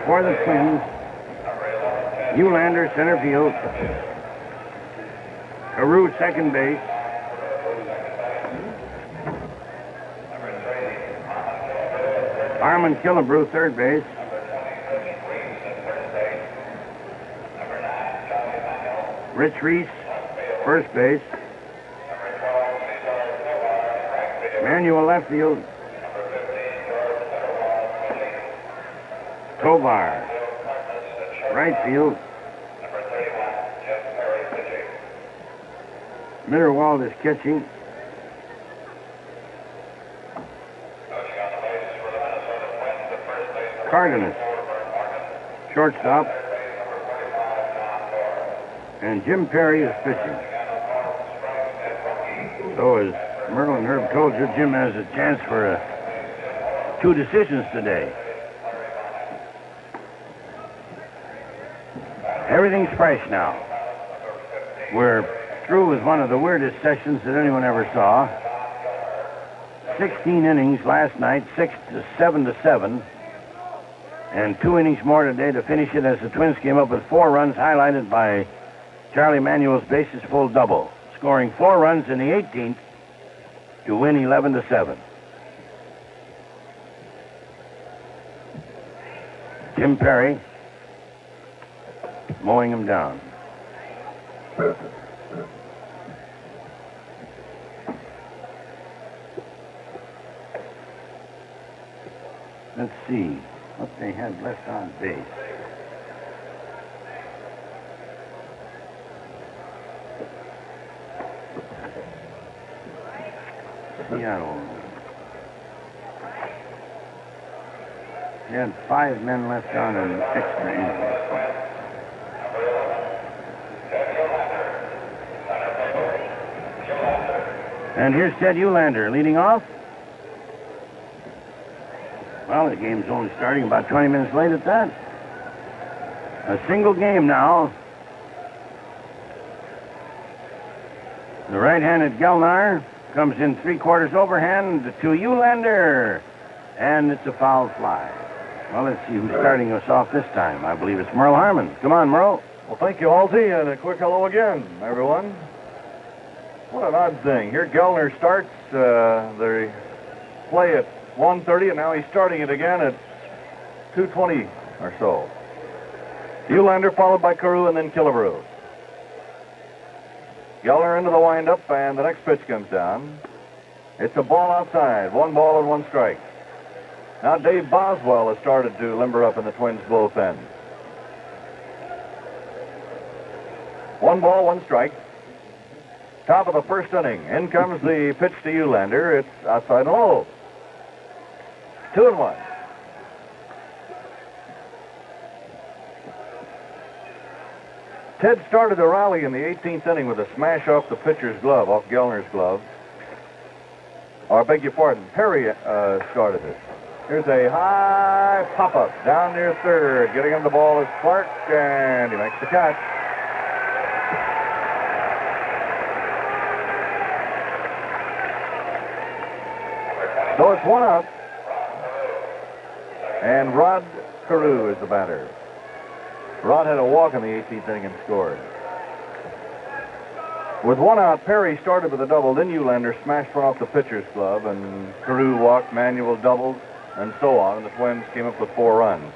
For the Twins, Eulander center field. Carew second base. Armand Killebrew third base. Rich Reese first base. Manuel left field. Tovar, right field. Mitterwald is catching. Cardenas, shortstop. And Jim Perry is pitching. So as Merle and Herb told you, Jim has a chance for 2 decisions today. Everything's fresh now. We're through with one of the weirdest sessions that anyone ever saw. 16 innings last night, 7-7, and 2 innings more today to finish it as the Twins came up with 4 runs, highlighted by Charlie Manuel's bases full double, scoring 4 runs in the 18th to win 11-7. Jim Perry mowing him down. Let's see what they had left on base. Seattle. He had 5 men left on an extra inning. And here's Ted Eulander leading off. Well, the game's only starting about 20 minutes late at that. A single game now. The right-handed Gelnar comes in 3/4 overhand to Eulander. And it's a foul fly. Well, let's see who's starting us off this time. I believe it's Merle Harmon. Come on, Merle. Well, thank you, Halsey, and a quick hello again, everyone. What an odd thing. Here Gelnar starts. They play at 1:30, and now he's starting it again at 2:20 or so. Eulander followed by Carew and then Killebrew. Gelnar into the windup, and the next pitch comes down. It's a ball outside. 1 ball and 1 strike. Now Dave Boswell has started to limber up in the Twins' bullpen. 1 ball, 1 strike. Top of the first inning. In comes the pitch to Eulander. It's outside and low. 2-1. Ted started the rally in the 18th inning with a smash off the pitcher's glove, off Gelnar's glove. Or, I beg your pardon, Perry started it. Here's a high pop-up down near third. Getting him the ball is Clark, and he makes the catch. So it's 1 out. And Rod Carew is the batter. Rod had a walk in the 18th inning and scored. With 1 out, Perry started with a double, then Eulander smashed one off the pitcher's glove, and Carew walked, manual doubled, and so on, and the Twins came up with 4 runs.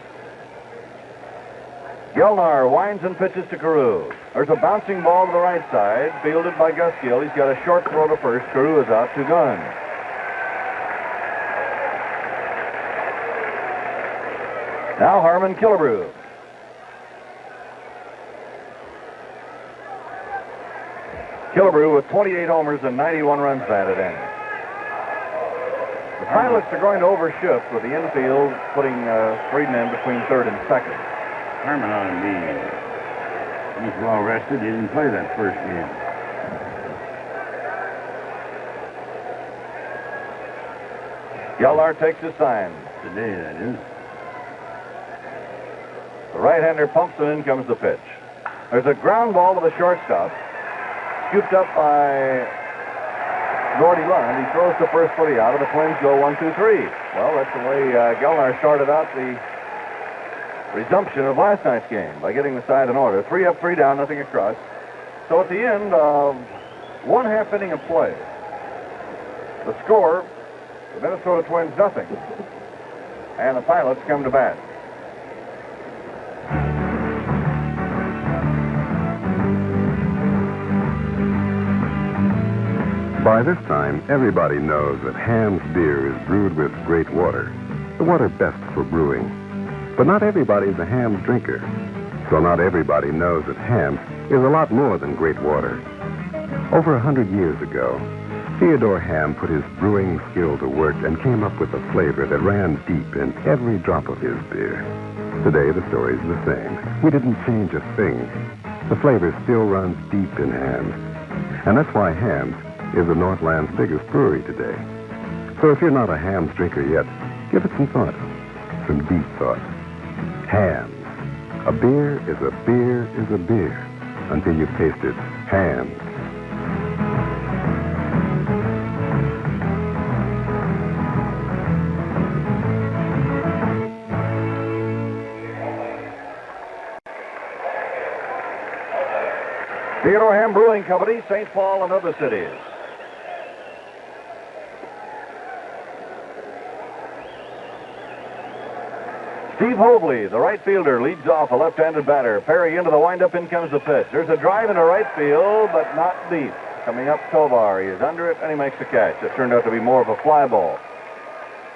Gelnar winds and pitches to Carew. There's a bouncing ball to the right side, fielded by Gus Gill. He's got a short throw to first. Carew is out, 2 gone. Now Harmon Killebrew. Killebrew with 28 homers and 91 runs batted in. The pilots are going to overshift with the infield putting Frieden in between third and second. Harmon ought to be. He's well rested. He didn't play that first game. Gelnar takes his sign. Today, that is. The right-hander pumps and in comes the pitch. There's a ground ball to the shortstop. Scooped up by Gordy Lund. He throws to first for the out, and the Twins go 1-2-3. Well, that's the way Gelnar started out the resumption of last night's game by getting the side in order. 3 up, 3 down, nothing across. So at the end of 1/2 inning of play, the score, the Minnesota Twins nothing. And the Pilots come to bat. By this time, everybody knows that Hamm's beer is brewed with great water, the water best for brewing. But not everybody is a Hamm's drinker, so not everybody knows that Hamm's is a lot more than great water. Over 100 years ago, Theodore Hamm put his brewing skill to work and came up with a flavor that ran deep in every drop of his beer. Today, the story's the same. We didn't change a thing. The flavor still runs deep in Hamm's. And that's why Hamm's is the Northland's biggest brewery today. So if you're not a Hamm's drinker yet, give it some thought. Some deep thought. Hamm's. A beer is a beer is a beer until you've tasted Hamm's. Theodore Hamm Brewing Company, St. Paul and other cities. Steve Hobley, the right fielder, leads off a left-handed batter. Perry into the windup, in comes the pitch. There's a drive into right field, but not deep. Coming up, Tovar. He is under it, and he makes the catch. It turned out to be more of a fly ball.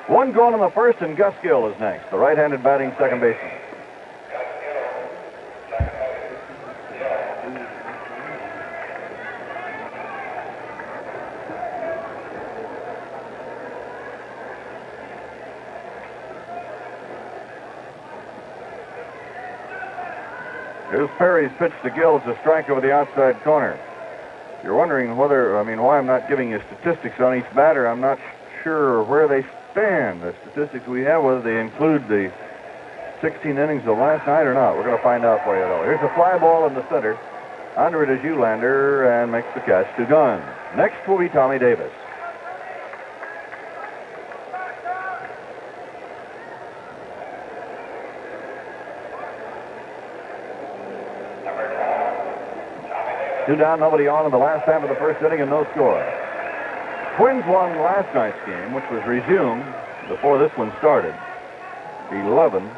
1 gone in the first, and Gus Gill is next, the right-handed batting second baseman. Here's Perry's pitch to Gill. It's a strike over the outside corner. You're wondering why I'm not giving you statistics on each batter. I'm not sure where they stand. The statistics we have, whether they include the 16 innings of last night or not. We're going to find out for you, though. Here's a fly ball in the center. Under it is Eulander and makes the catch. 2 gone. Next will be Tommy Davis. Two down, nobody on in the last half of the first inning and no score. Twins won last night's game, which was resumed before this one started, 11-7.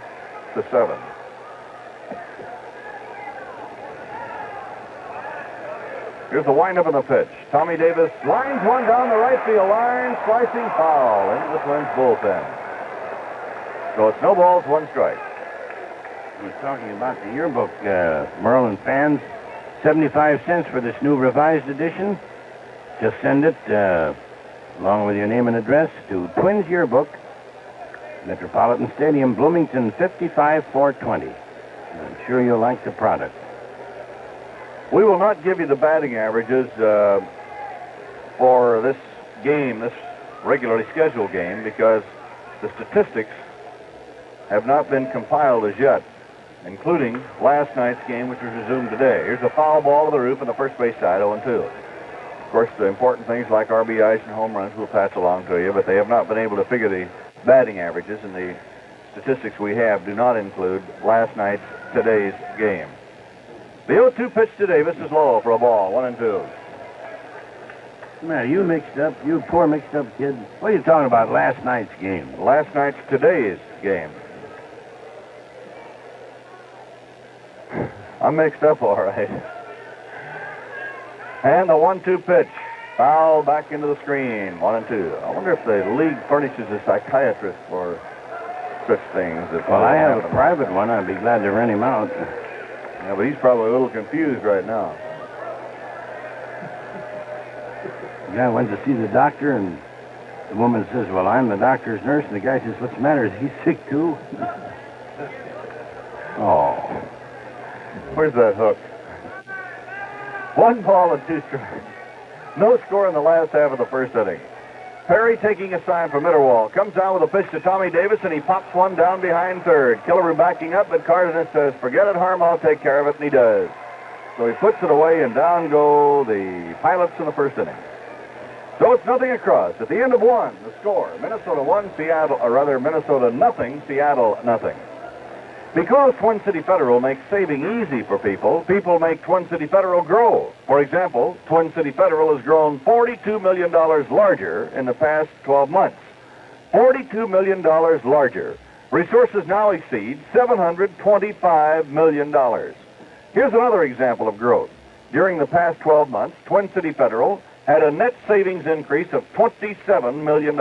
Here's the windup and the pitch. Tommy Davis lines one down the right field line, slicing foul into the Twins bullpen. So it's no balls, 1 strike. We're talking about the yearbook, Merlin fans. 75 cents for this new revised edition. Just send it, along with your name and address, to Twins Yearbook, Metropolitan Stadium, Bloomington, 55420. I'm sure you'll like the product. We will not give you the batting averages for this game, this regularly scheduled game, because the statistics have not been compiled as yet, including last night's game, which was resumed today. Here's a foul ball to the roof on the first base side, 0-2. Of course, the important things like RBIs and home runs will pass along to you, but they have not been able to figure the batting averages, and the statistics we have do not include last night's, today's game. The 0-2 pitch to Davis is low for a ball, 1-2. Man, you mixed up, you poor mixed up kid. What are you talking about, last night's game? Last night's, today's game. I'm mixed up, all right. And the 1-2 pitch. Foul back into the screen. 1-2. I wonder if the league furnishes a psychiatrist for such things. Well, I have a private one. I'd be glad to rent him out. Yeah, but he's probably a little confused right now. The guy went to see the doctor, and the woman says, well, I'm the doctor's nurse. And the guy says, what's the matter? Is he sick, too? Oh. Where's that hook? 1 ball and 2 strikes. No score in the last half of the first inning. Perry taking a sign from Mitterwald. Comes down with a pitch to Tommy Davis, and he pops one down behind third. Killebrew backing up, but Cardenas says, forget it, Harm, I'll take care of it, and he does. So he puts it away, and down go the Pilots in the first inning. So it's nothing across. At the end of 1, the score, Minnesota 1, Minnesota nothing, Seattle nothing. Because Twin City Federal makes saving easy for people, people make Twin City Federal grow. For example, Twin City Federal has grown $42 million larger in the past 12 months. $42 million larger. Resources now exceed $725 million. Here's another example of growth. During the past 12 months, Twin City Federal had a net savings increase of $27 million.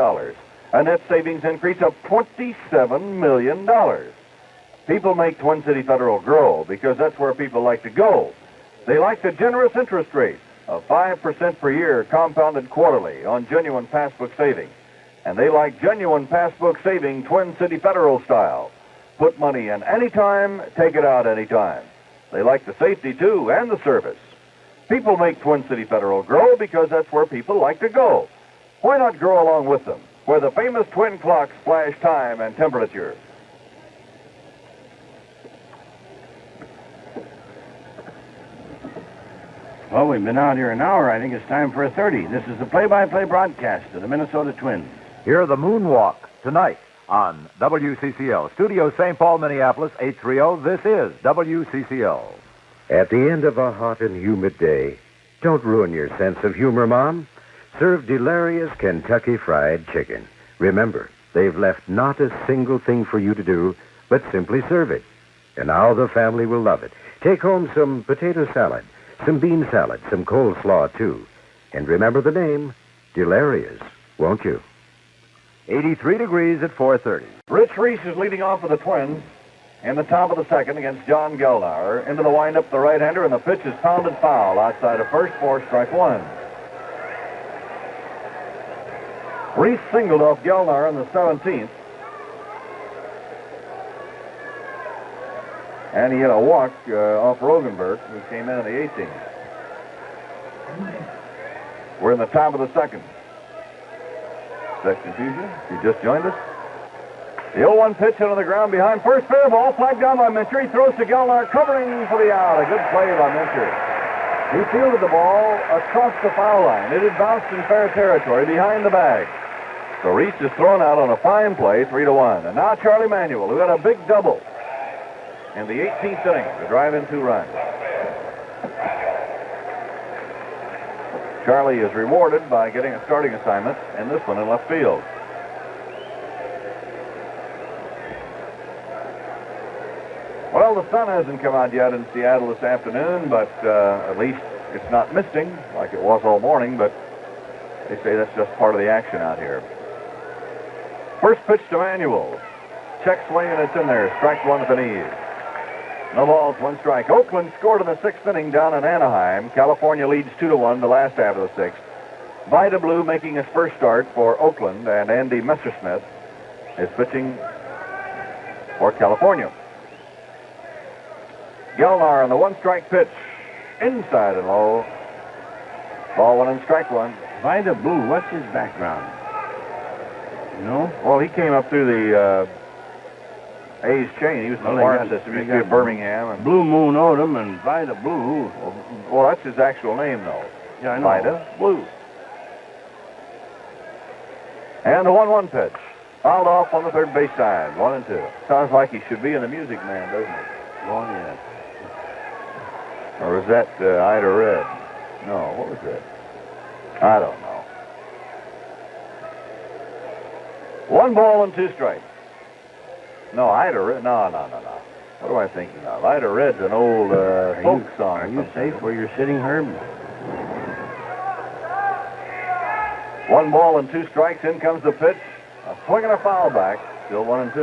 A net savings increase of $27 million. People make Twin City Federal grow because that's where people like to go. They like the generous interest rate of 5% per year compounded quarterly on genuine passbook saving. And they like genuine passbook saving Twin City Federal style. Put money in anytime, take it out anytime. They like the safety, too, and the service. People make Twin City Federal grow because that's where people like to go. Why not grow along with them, where the famous twin clocks flash time and temperature? Well, we've been out here an hour. I think it's time for a 30. This is the play-by-play broadcast of the Minnesota Twins. Hear the Moonwalk tonight on WCCL. Studio St. Paul, Minneapolis, 830. This is WCCL. At the end of a hot and humid day, don't ruin your sense of humor, Mom. Serve delirious Kentucky Fried Chicken. Remember, they've left not a single thing for you to do, but simply serve it. And now the family will love it. Take home some potato salad, some bean salad, some coleslaw, too. And remember the name, Delirious, won't you? 83 degrees at 4:30. Rich Reese is leading off for the Twins in the top of the second against John Gelnauer. Into the windup, the right-hander, and the pitch is pounded foul outside of first for strike 1. Reese singled off Gelnauer in the 17th. And he hit a walk off Rogenberg, who came in the 18th. We're in the top of the second. Section Fusion, if you just joined us. The 0-1 pitch hit on the ground behind first. Fair ball, flagged down by Mincher. He throws to Gelnar, covering for the out. A good play by Mincher. He fielded the ball across the foul line. It had bounced in fair territory behind the bag. So Reese is thrown out on a fine play, 3-1. And now Charlie Manuel, who had a big double in the 18th inning to drive in 2 runs. Charlie is rewarded by getting a starting assignment in this one in left field. Well, the sun hasn't come out yet in Seattle this afternoon, but at least it's not misting like it was all morning, but they say that's just part of the action out here. First pitch to Manuel. Check swing, and it's in there. Strike one at the knees. No balls, 1 strike. Oakland scored in the 6th inning down in Anaheim. California leads 2-1 the last half of the 6th. Vida Blue making his first start for Oakland, and Andy Messersmith is pitching for California. Gelnar on the 1-strike pitch. Inside and low. Ball 1 and strike 1. Vida Blue, what's his background? You know? Well, he came up through the A's chain. He was in the farm system. He used to be at Birmingham. And Blue Moon Odom and Vida Blue. Well, that's his actual name, though. Yeah, I know. Vida Blue. And the 1-1 pitch. Fouled off on the third base side. 1-2. Sounds like he should be in the Music Man, doesn't it? Oh, yeah. Or was that Ida Red? No, what was that? I don't know. 1 ball and 2 strikes. No, Ida Red. No. What am I thinking of? Ida Red's an old folk song. Are you safe where you're sitting, Herb? 1 ball and 2 strikes. In comes the pitch. A swing and a foul back. Still 1-2.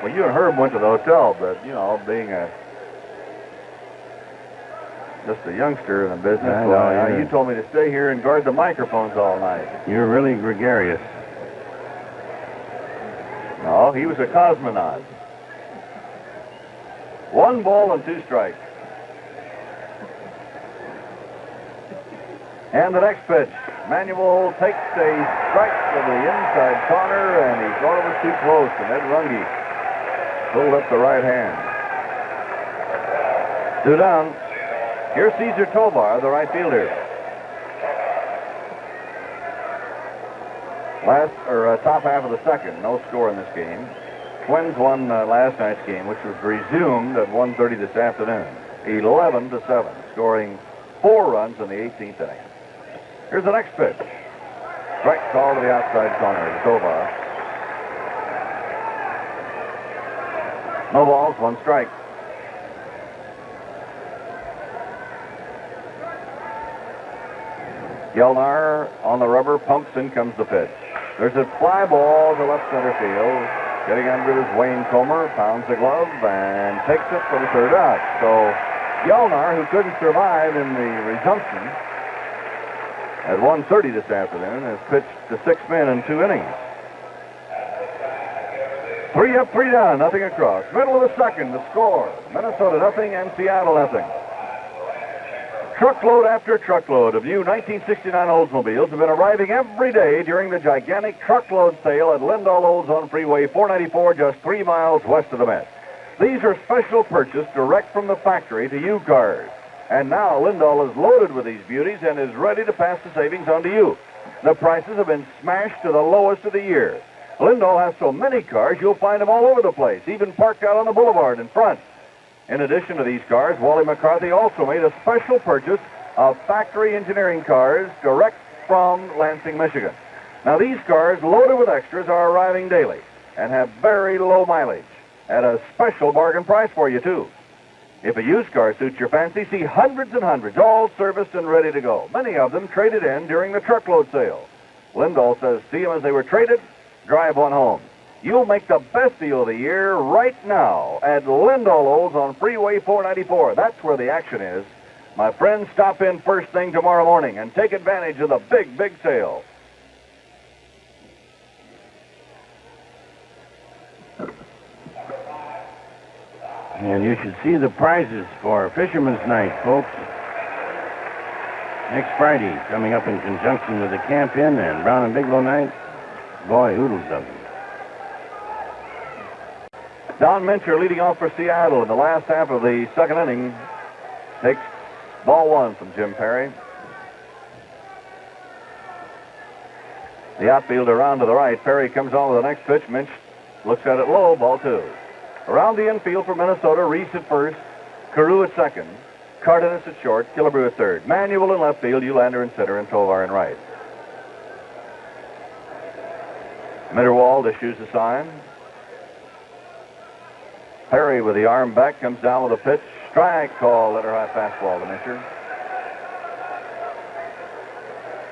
Well, you and Herb went to the hotel, but, you know, being just a youngster in the business, you told me to stay here and guard the microphones all night. You're really gregarious. No, he was a cosmonaut. 1 ball and 2 strikes. And the next pitch. Manuel takes a strike to the inside corner, and he thought it was too close, and Ed Runge pulled up the right hand. 2 down. Here's Cesar Tovar, the right fielder. Top half of the second, no score in this game. Twins won last night's game, which was resumed at 1:30 this afternoon. 11-7, scoring 4 runs in the 18th inning. Here's the next pitch. Strike call to the outside corner to Tovar. No balls, 1 strike. Gelnar on the rubber, pumps, in comes the pitch. There's a fly ball to left center field. Getting under is Wayne Comer, pounds the glove, and takes it for the 3rd out. So Gelnar, who couldn't survive in the resumption at 1:30 this afternoon, has pitched to 6 men in 2 innings. 3 up, 3 down, nothing across. Middle of the second, the score. Minnesota nothing and Seattle nothing. Truckload after truckload of new 1969 Oldsmobiles have been arriving every day during the gigantic truckload sale at Lindahl Olds on Freeway 494, just 3 miles west of the Met. These are special purchased direct from the factory to you cars. And now Lindahl is loaded with these beauties and is ready to pass the savings on to you. The prices have been smashed to the lowest of the year. Lindahl has so many cars, you'll find them all over the place, even parked out on the boulevard in front. In addition to these cars, Wally McCarthy also made a special purchase of factory engineering cars direct from Lansing, Michigan. Now, these cars, loaded with extras, are arriving daily and have very low mileage at a special bargain price for you, too. If a used car suits your fancy, see hundreds and hundreds, all serviced and ready to go. Many of them traded in during the truckload sale. Lindahl says, see them as they were traded, drive one home. You'll make the best deal of the year right now at Lindahl Olds on Freeway 494. That's where the action is. My friends, stop in first thing tomorrow morning and take advantage of the big, big sale. And you should see the prizes for Fisherman's Night, folks. Next Friday, coming up in conjunction with the Camp-In and Brown and Bigelow Night. Boy, oodles of them. Don Mincher leading off for Seattle in the last half of the second inning. Takes ball one from Jim Perry. The outfielder around to the right. Perry comes on with the next pitch. Minch looks at it low, ball two. Around the infield for Minnesota, Reese at first, Carew at second, Cardenas at short, Killebrew at third. Manuel in left field, Eulander in center, and Tovar in right. Mitterwald issues a sign. Perry with the arm back comes down with a pitch. Strike call, letter high fastball to Mincher.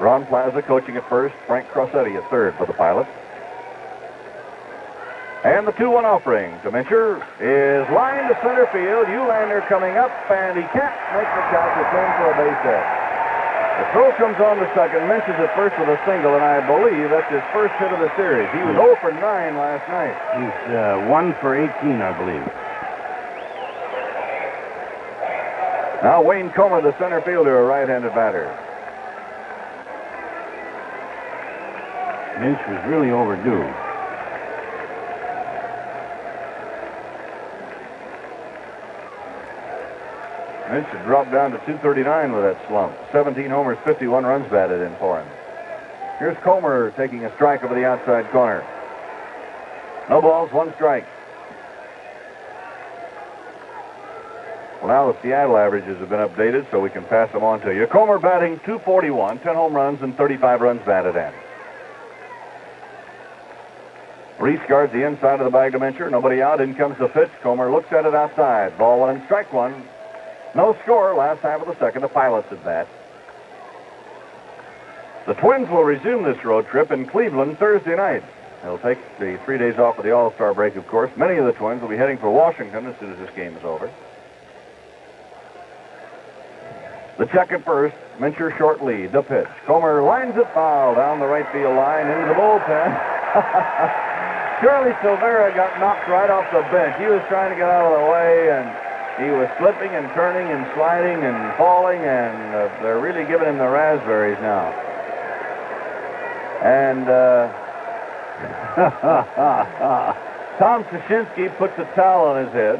Ron Plaza coaching at first, Frank Crossetti at third for the Pilots. And the 2-1 offering to Mincher is lined to center field. Eulander coming up, and he can't make the catch. It's in for a base hit. The throw comes on to second. Minch is at first with a single, and I believe that's his first hit of the series. He was 0 for 9 last night. He's 1 for 18, I believe. Now Wayne Comer, the center fielder, a right-handed batter. Minch was really overdue. Minch had dropped down to 239 with that slump. 17 homers, 51 runs batted in for him. Here's Comer taking a strike over the outside corner. No balls, 1 strike. Well, now the Seattle averages have been updated, so we can pass them on to you. Comer batting .241, 10 home runs and 35 runs batted in. Reese guards the inside of the bag to Mincher. Nobody out. In comes the pitch. Comer looks at it outside. Ball 1 and strike 1. No score. Last half of the second. The Pilots at bat. The Twins will resume this road trip in Cleveland Thursday night. They'll take the 3 days off of the All-Star break, of course. Many of the Twins will be heading for Washington as soon as this game is over. The check at first. Mincher short lead. The pitch. Comer lines it foul down the right field line into the bullpen. Shirley Silvera got knocked right off the bench. He was trying to get out of the way, and he was slipping and turning and sliding and falling, and they're really giving him the raspberries now. And Tom Sashinsky puts a towel on his head.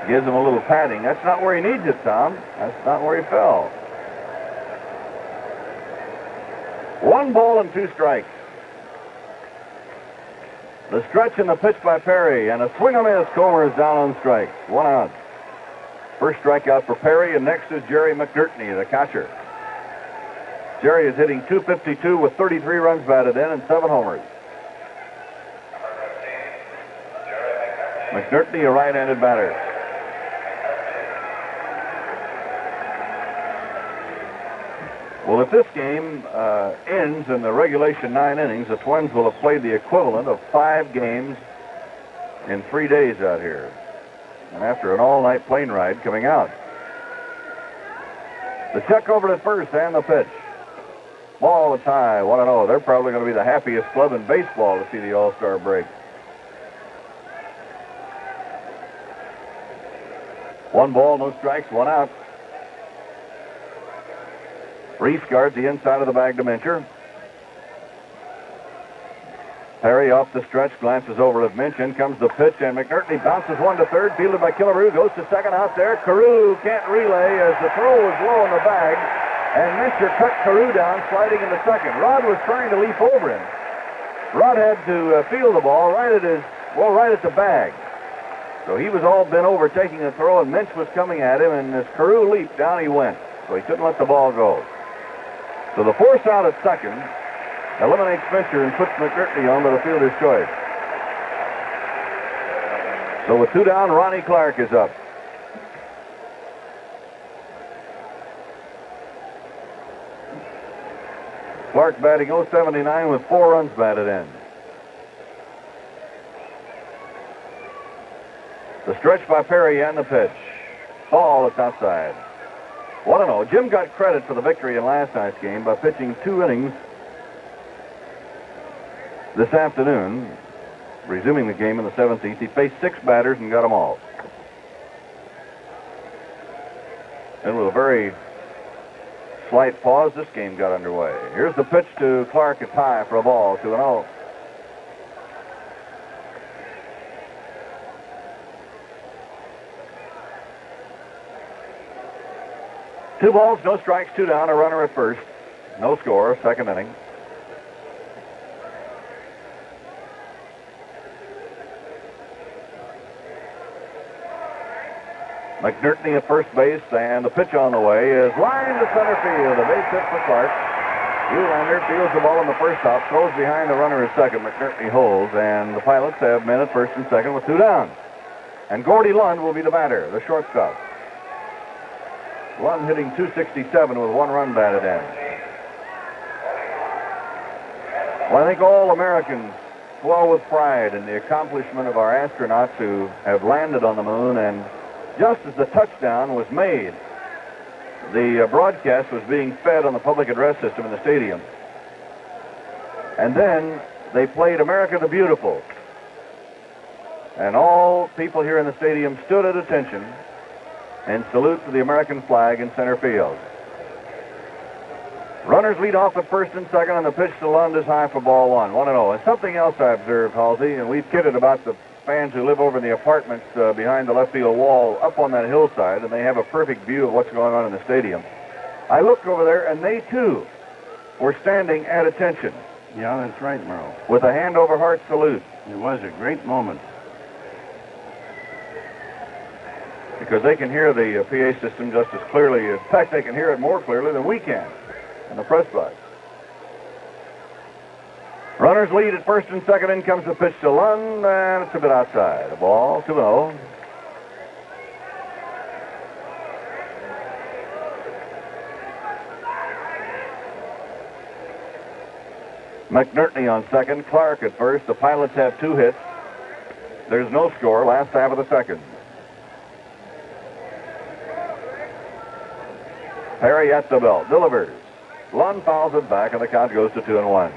Gives him a little patting. That's not where he needs it, Tom. That's not where he fell. 1 ball and 2 strikes. The stretch and the pitch by Perry, and a swing and a miss. Comer is down on strikes. 1 out. First strikeout for Perry, and next is Jerry McNertney, the catcher. Jerry is hitting .252 with 33 runs batted in and 7 homers. McNertney, a right-handed batter. Well, if this game ends in the regulation 9 innings, the Twins will have played the equivalent of 5 games in 3 days out here. And after an all-night plane ride coming out. The check over to first and the pitch. Ball a tie, 1-0. They're probably going to be the happiest club in baseball to see the All-Star break. 1 ball, no strikes, 1 out. Reese guards the inside of the bag to Mincher. Perry off the stretch, glances over at Minch. In comes the pitch, and McNertney bounces 1 to third, fielded by Killebrew, goes to second out there. Carew can't relay as the throw was low in the bag, and Mincher cut Carew down, sliding into second. Rod was trying to leap over him. Rod had to field the ball right at the bag. So he was all bent over taking the throw, and Minch was coming at him, and as Carew leaped, down he went. So he couldn't let the ball go. So the force out at second eliminates Mincher and puts McNertney on to the fielder's choice. So with 2 down, Ronnie Clark is up. Clark batting .079 with 4 runs batted in. The stretch by Perry and the pitch. Ball, it's outside. 1-0. Jim got credit for the victory in last night's game by pitching 2 innings this afternoon. resuming the game in the 17th. He faced 6 batters and got them all. And with a very slight pause, this game got underway. Here's the pitch to Clark. It's high for a ball, 2-0. Two balls, no strikes, 2 down, a runner at first. No score, second inning. McNertney at first base, and the pitch on the way is lined to center field. A base hit for Clark. Uhlaender fields the ball in the first hop, throws behind the runner at second. McNertney holds, and the Pilots have men at first and second with 2 down. And Gordy Lund will be the batter, the shortstop. Lund hitting .267 with 1 run batted in. Well, I think all Americans swell with pride in the accomplishment of our astronauts who have landed on the moon, and just as the touchdown was made, the broadcast was being fed on the public address system in the stadium. And then they played America the Beautiful. And all people here in the stadium stood at attention in salute to the American flag in center field. Runners lead off at first and second, and the pitch to Lund is high for ball 1, 1-0. And something else I observed, Halsey, and we've kidded about the fans who live over in the apartments behind the left field wall up on that hillside, and they have a perfect view of what's going on in the stadium. I looked over there, and they, too, were standing at attention. Yeah, that's right, Merle. With a hand-over-heart salute. It was a great moment. Because they can hear the PA system just as clearly. In fact, they can hear it more clearly than we can in the press box. Runners lead at first and second. In comes the pitch to Lund, and it's a bit outside. A ball, 2-0. McNertney on second, Clark at first. The Pilots have 2 hits. There's no score, last half of the second. Perry at the belt, delivers. Lund fouls it back, and the count goes to 2-1.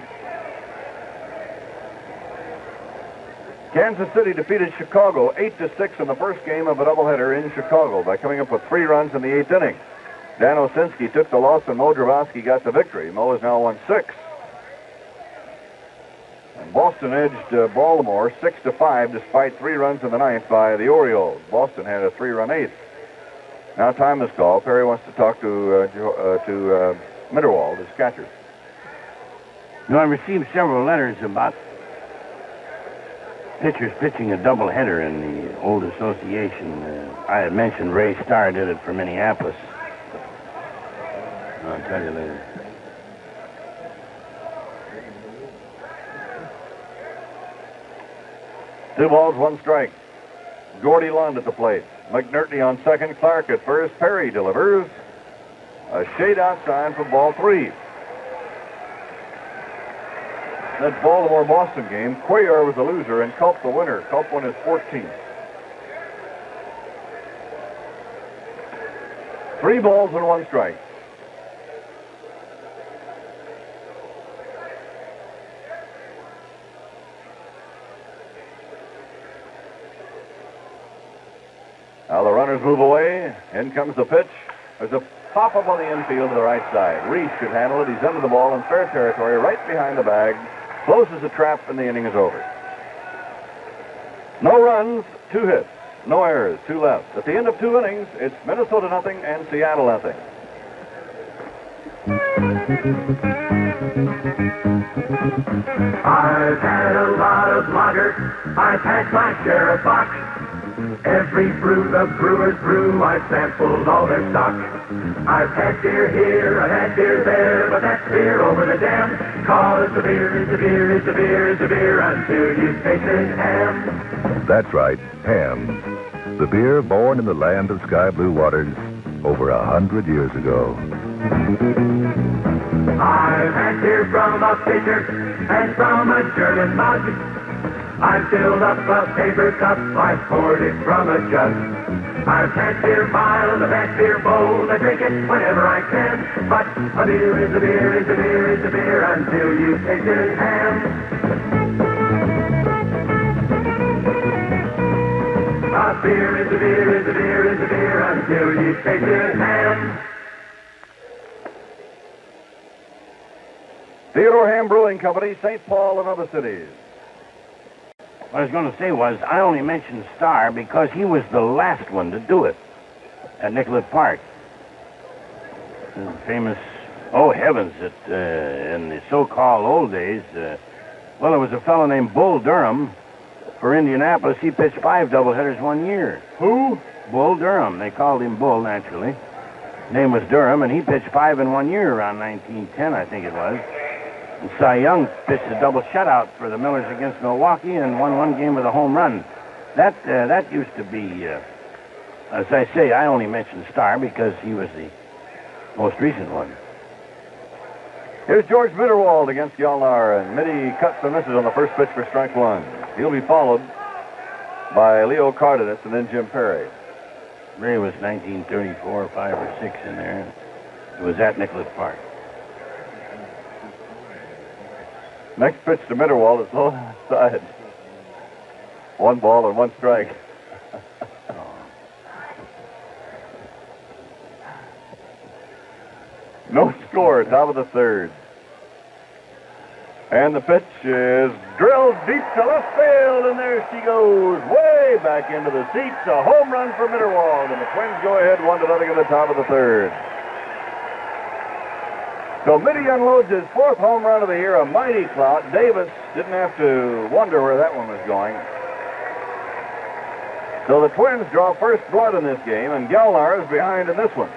Kansas City defeated Chicago 8-6 in the first game of a doubleheader in Chicago by coming up with 3 runs in the 8th inning. Dan Osinski took the loss, and Mo Dravosky got the victory. Mo has now won 6. And Boston edged Baltimore 6-5 despite 3 runs in the 9th by the Orioles. Boston had a 3-run 8th. Now time is called. Perry wants to talk to Mitterwald, his catcher. You know, I received several letters about pitchers pitching a doubleheader in the old association. I had mentioned Ray Starr did it for Minneapolis. I'll tell you later. Two balls, 1 strike. Gordy Lund at the plate. McNertney on second, Clark at first. Perry delivers. A shade outside for ball 3. That Baltimore-Boston game, Cuellar was the loser and Culp the winner. Culp won his 14th. 3 balls and 1 strike. Now the runners move away. In comes the pitch. There's a pop-up on the infield to the right side. Reese should handle it. He's under the ball in fair territory, right behind the bag. Closes the trap, and the inning is over. No runs, 2 hits. No errors, 2 left. At the end of 2 innings, it's Minnesota nothing and Seattle nothing. I've had a lot of lager. I've had my share of bock. Every brew the brewers brew, I've sampled all their stock. I've had beer here, I've had beer there, but that's beer over the dam. Cause the beer is the beer is the beer is the beer until you taste it ham. That's right, Ham. The beer born in the land of sky blue waters over 100 years ago. I've had beer from a pitcher and from a German mug. I've filled up a paper cup, I've poured it from a jug. I've had beer mild, I've had beer bold, I drink it whenever I can. But a beer is a beer is a beer is a beer until you taste it ham. till you tasted ham. Theodore Ham Brewing Company, St. Paul and other cities. What I was going to say was, I only mentioned Starr because he was the last one to do it at Nicollet Park. The famous, oh heavens, in the so-called old days, well, there was a fellow named Bull Durham for Indianapolis. He pitched 5 doubleheaders one year. Who? Bull Durham. They called him Bull, naturally. His name was Durham, and he pitched 5 in 1 year around 1910, I think it was. And Cy Young pitched a double shutout for the Millers against Milwaukee and won 1 game with a home run. That used to be, as I say, I only mentioned Starr because he was the most recent one. Here's George Mitterwald against Gjalnar, and Mitty cuts and misses on the first pitch for strike 1. He'll be followed by Leo Cardenas and then Jim Perry. Ray was 1934, 5 or 6 in there. It was at Nicollet Park. Next pitch to Mitterwald is low outside. 1 ball and 1 strike. No score, top of the 3rd. And the pitch is drilled deep to left field, and there she goes, way back into the seats. A home run for Mitterwald, and the Twins go ahead 1-0 at the top of the 3rd. So Mitty unloads his 4th home run of the year, a mighty clout. Davis didn't have to wonder where that one was going. So the Twins draw first blood in this game, and Gjalnar is behind in this one.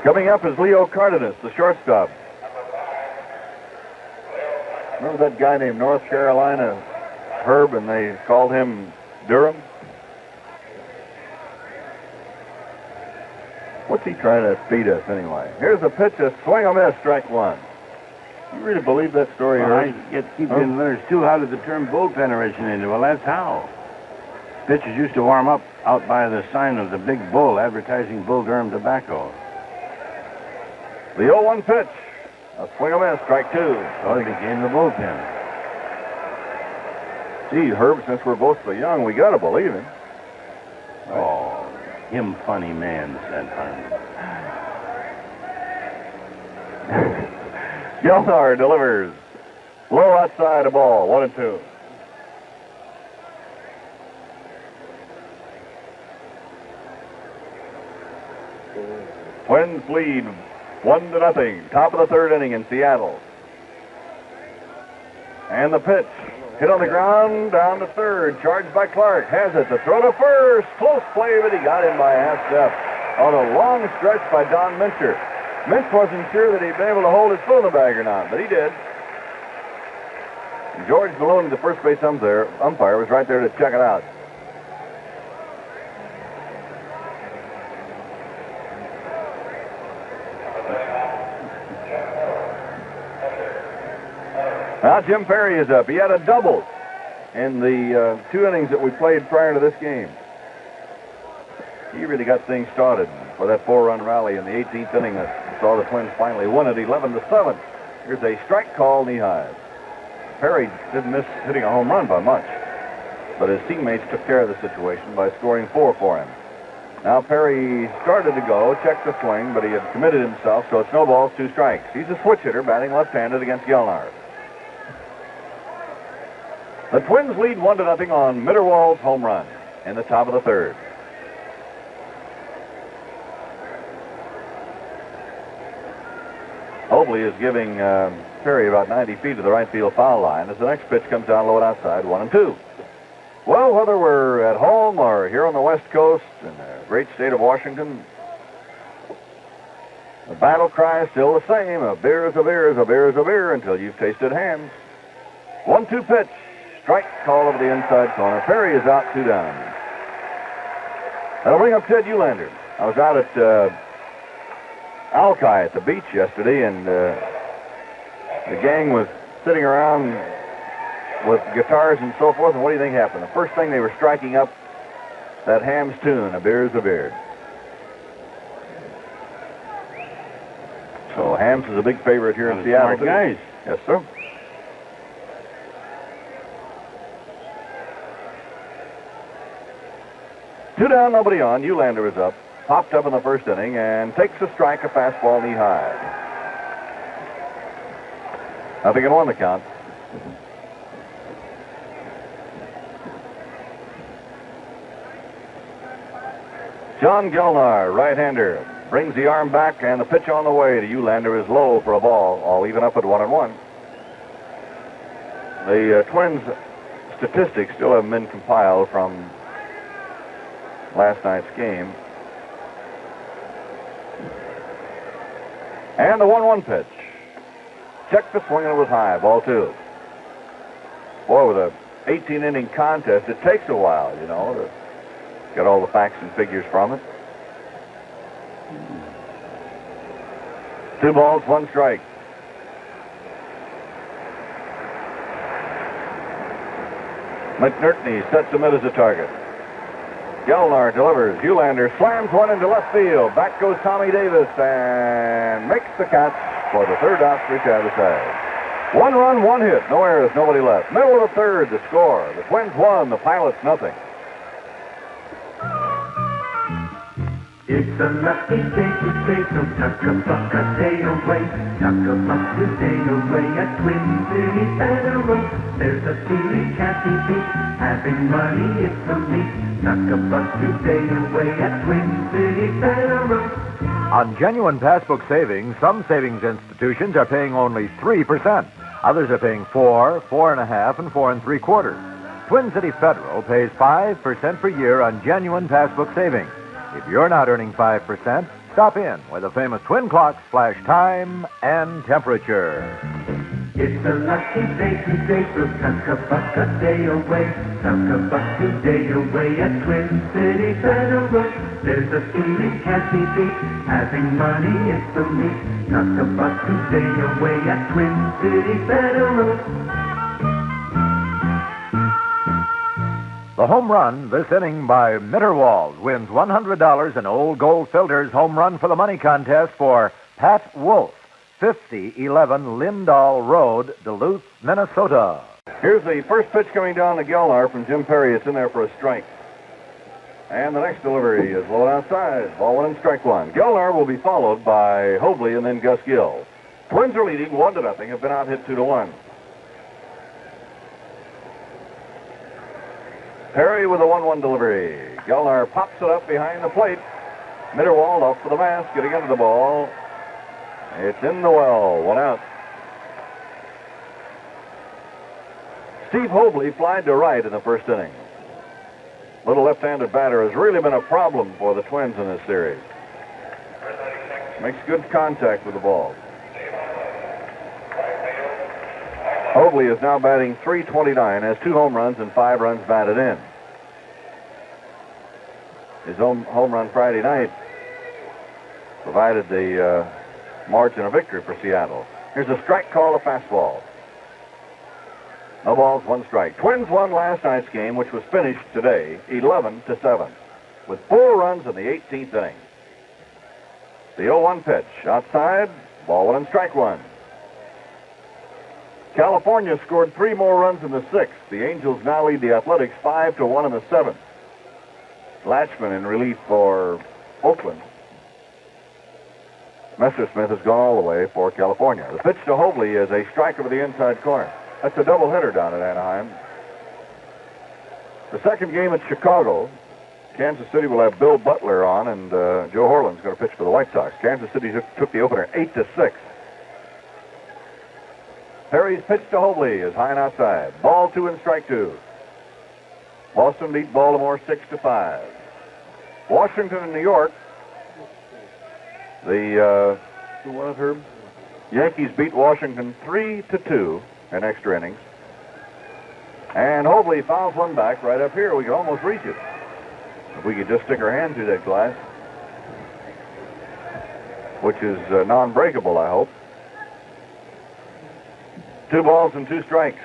Coming up is Leo Cardenas, the shortstop. Remember that guy named North Carolina Herb, and they called him Durham? What's he trying to feed us anyway? Here's a pitch, a swing, a miss, strike 1. You really believe that story, Well, Herb? I keep getting letters, too. How did the term bullpen originate? Well, that's how. Pitchers used to warm up out by the sign of the Big Bull advertising Bull Durham tobacco. The 0-1 pitch. A swing, a miss, strike 2. So it became the bullpen. Gee, Herb, since we're both so young, we got to believe him. Oh, him funny man, said Harmon. Gjalnar delivers. Low outside a ball, 1-2. Twins lead 1-0. Top of the 3rd inning in Seattle. And the pitch. Hit on the ground, down to 3rd. Charged by Clark. Has it to throw to 1st. Close play, but he got in by a half step. On a long stretch by Don Mincher. Minch wasn't sure that he'd been able to hold his foot in the bag or not, but he did. George Malone, the first base umpire, was right there to check it out. Now Jim Perry is up. He had a double in the 2 innings that we played prior to this game. He really got things started for that 4-run rally in the 18th inning that saw the Twins finally win it 11-7. Here's a strike call, knee high. Perry didn't miss hitting a home run by much, but his teammates took care of the situation by scoring 4 for him. Now Perry started to go, checked the swing, but he had committed himself, so it's no balls, 2 strikes. He's a switch hitter, batting left-handed against Gjalnar. The Twins lead 1-0 on Mitterwald's home run in the top of the 3rd. Hobley is giving Perry about 90 feet to the right field foul line as the next pitch comes down low and outside, 1-2. Well, whether we're at home or here on the West Coast in the great state of Washington, the battle cry is still the same. A beer is a beer is a beer is a beer until you've tasted hams. 1-2 pitch. Strike call over the inside corner. Perry is out, 2 down. That'll bring up Ted Eulander. I was out at Alki at the beach yesterday, and the gang was sitting around with guitars and so forth, and what do you think happened? The first thing they were striking up that Ham's tune, A Beer is a Beer. So Hams is a big favorite here in Seattle. Smart guys. Yes, sir. 2 down, nobody on. Eulander is up. Popped up in the first inning and takes a strike, a fastball knee high. 0-1 the count. John Gilnar, right-hander, brings the arm back, and the pitch on the way to Eulander is low for a ball, all even up at 1-1. The Twins' statistics still haven't been compiled from last night's game. And the 1-1 pitch. Check the swing, and it was high, ball 2. Boy, with a 18-inning contest, it takes a while, you know, to get all the facts and figures from it. 2 balls, 1 strike. McNertney sets the mid as a target. Gilnar delivers. Eulander slams one into left field. Back goes Tommy Davis and makes the catch for the third out for Travis side. 1 run, 1 hit. No errors, nobody left. Middle of the third, the score. The Twins won, the Pilots nothing. It's a lucky day today, so tuck a buck a day away. Tuck a buck today away at Twin City Federal. There's a feeling can't be beat. Having money is the meat. Tuck a buck today away at Twin City Federal. On genuine passbook savings, some savings institutions are paying only 3%. Others are paying 4, 4.5, and 4 3/4. Twin City Federal pays 5% per year on genuine passbook savings. If you're not earning 5%, stop in where the famous twin clocks flash time and temperature. It's a lucky day today, so tuck a buck a day away. Tuck a buck today away at Twin City Federal. There's a feeling can't be beat. Having money is the meat. Tuck a buck today away at Twin City Federal. The home run this inning by Mitterwald wins $100 in Old Gold Filters Home Run for the Money contest for Pat Wolf, 5011 Lindahl Road, Duluth, Minnesota. Here's the first pitch coming down to Gilnar from Jim Perry. It's in there for a strike. And the next delivery is low outside. Ball 1 and strike 1. Gilnar will be followed by Hobley and then Gus Gill. Twins are leading 1-0. Have been out hit 2-1. Perry with a 1-1 delivery. Gilnar pops it up behind the plate. Mitterwald off for the mask, getting into the ball. It's in the well, 1 out. Steve Hobley flied to right in the first inning. Little left-handed batter has really been a problem for the Twins in this series. Makes good contact with the ball. Hobley is now batting .329, has 2 home runs and 5 runs batted in. His home run Friday night provided the margin of victory for Seattle. Here's a strike call, a fastball. No balls, 1 strike. Twins won last night's game, which was finished today, 11-7, with 4 runs in the 18th inning. The 0-1 pitch, outside, ball 1 and strike 1. California scored 3 more runs in the 6th. The Angels now lead the Athletics 5-1 in the 7th. Latchman in relief for Oakland. Messersmith has gone all the way for California. The pitch to Hobley is a strike over the inside corner. That's a doubleheader down at Anaheim. The second game at Chicago, Kansas City will have Bill Butler on, and Joe Horland's going to pitch for the White Sox. Kansas City took the opener 8-6. Perry's pitch to Hobley is high and outside. Ball 2 and strike 2. Boston beat Baltimore 6-5. Washington and New York. The Yankees beat Washington 3-2 in extra innings. And Hobley fouls one back right up here. We can almost reach it. If we could just stick our hand through that glass, which is non-breakable, I hope. 2 balls and 2 strikes.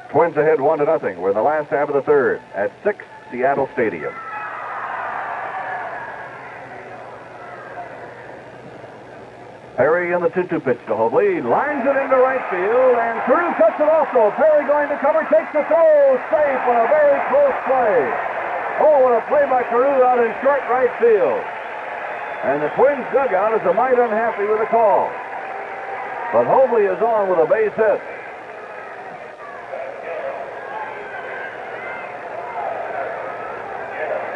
Twins ahead 1-0. We're in the last half of the third at 6 Seattle Stadium. Perry in the 2-2 pitch to Hobley. Lines it into right field, and Carew cuts it off, though. Perry going to cover, takes the throw, safe on a very close play. Oh, what a play by Carew out in short right field. And the Twins dugout is a mite unhappy with the call. But Hobley is on with a base hit.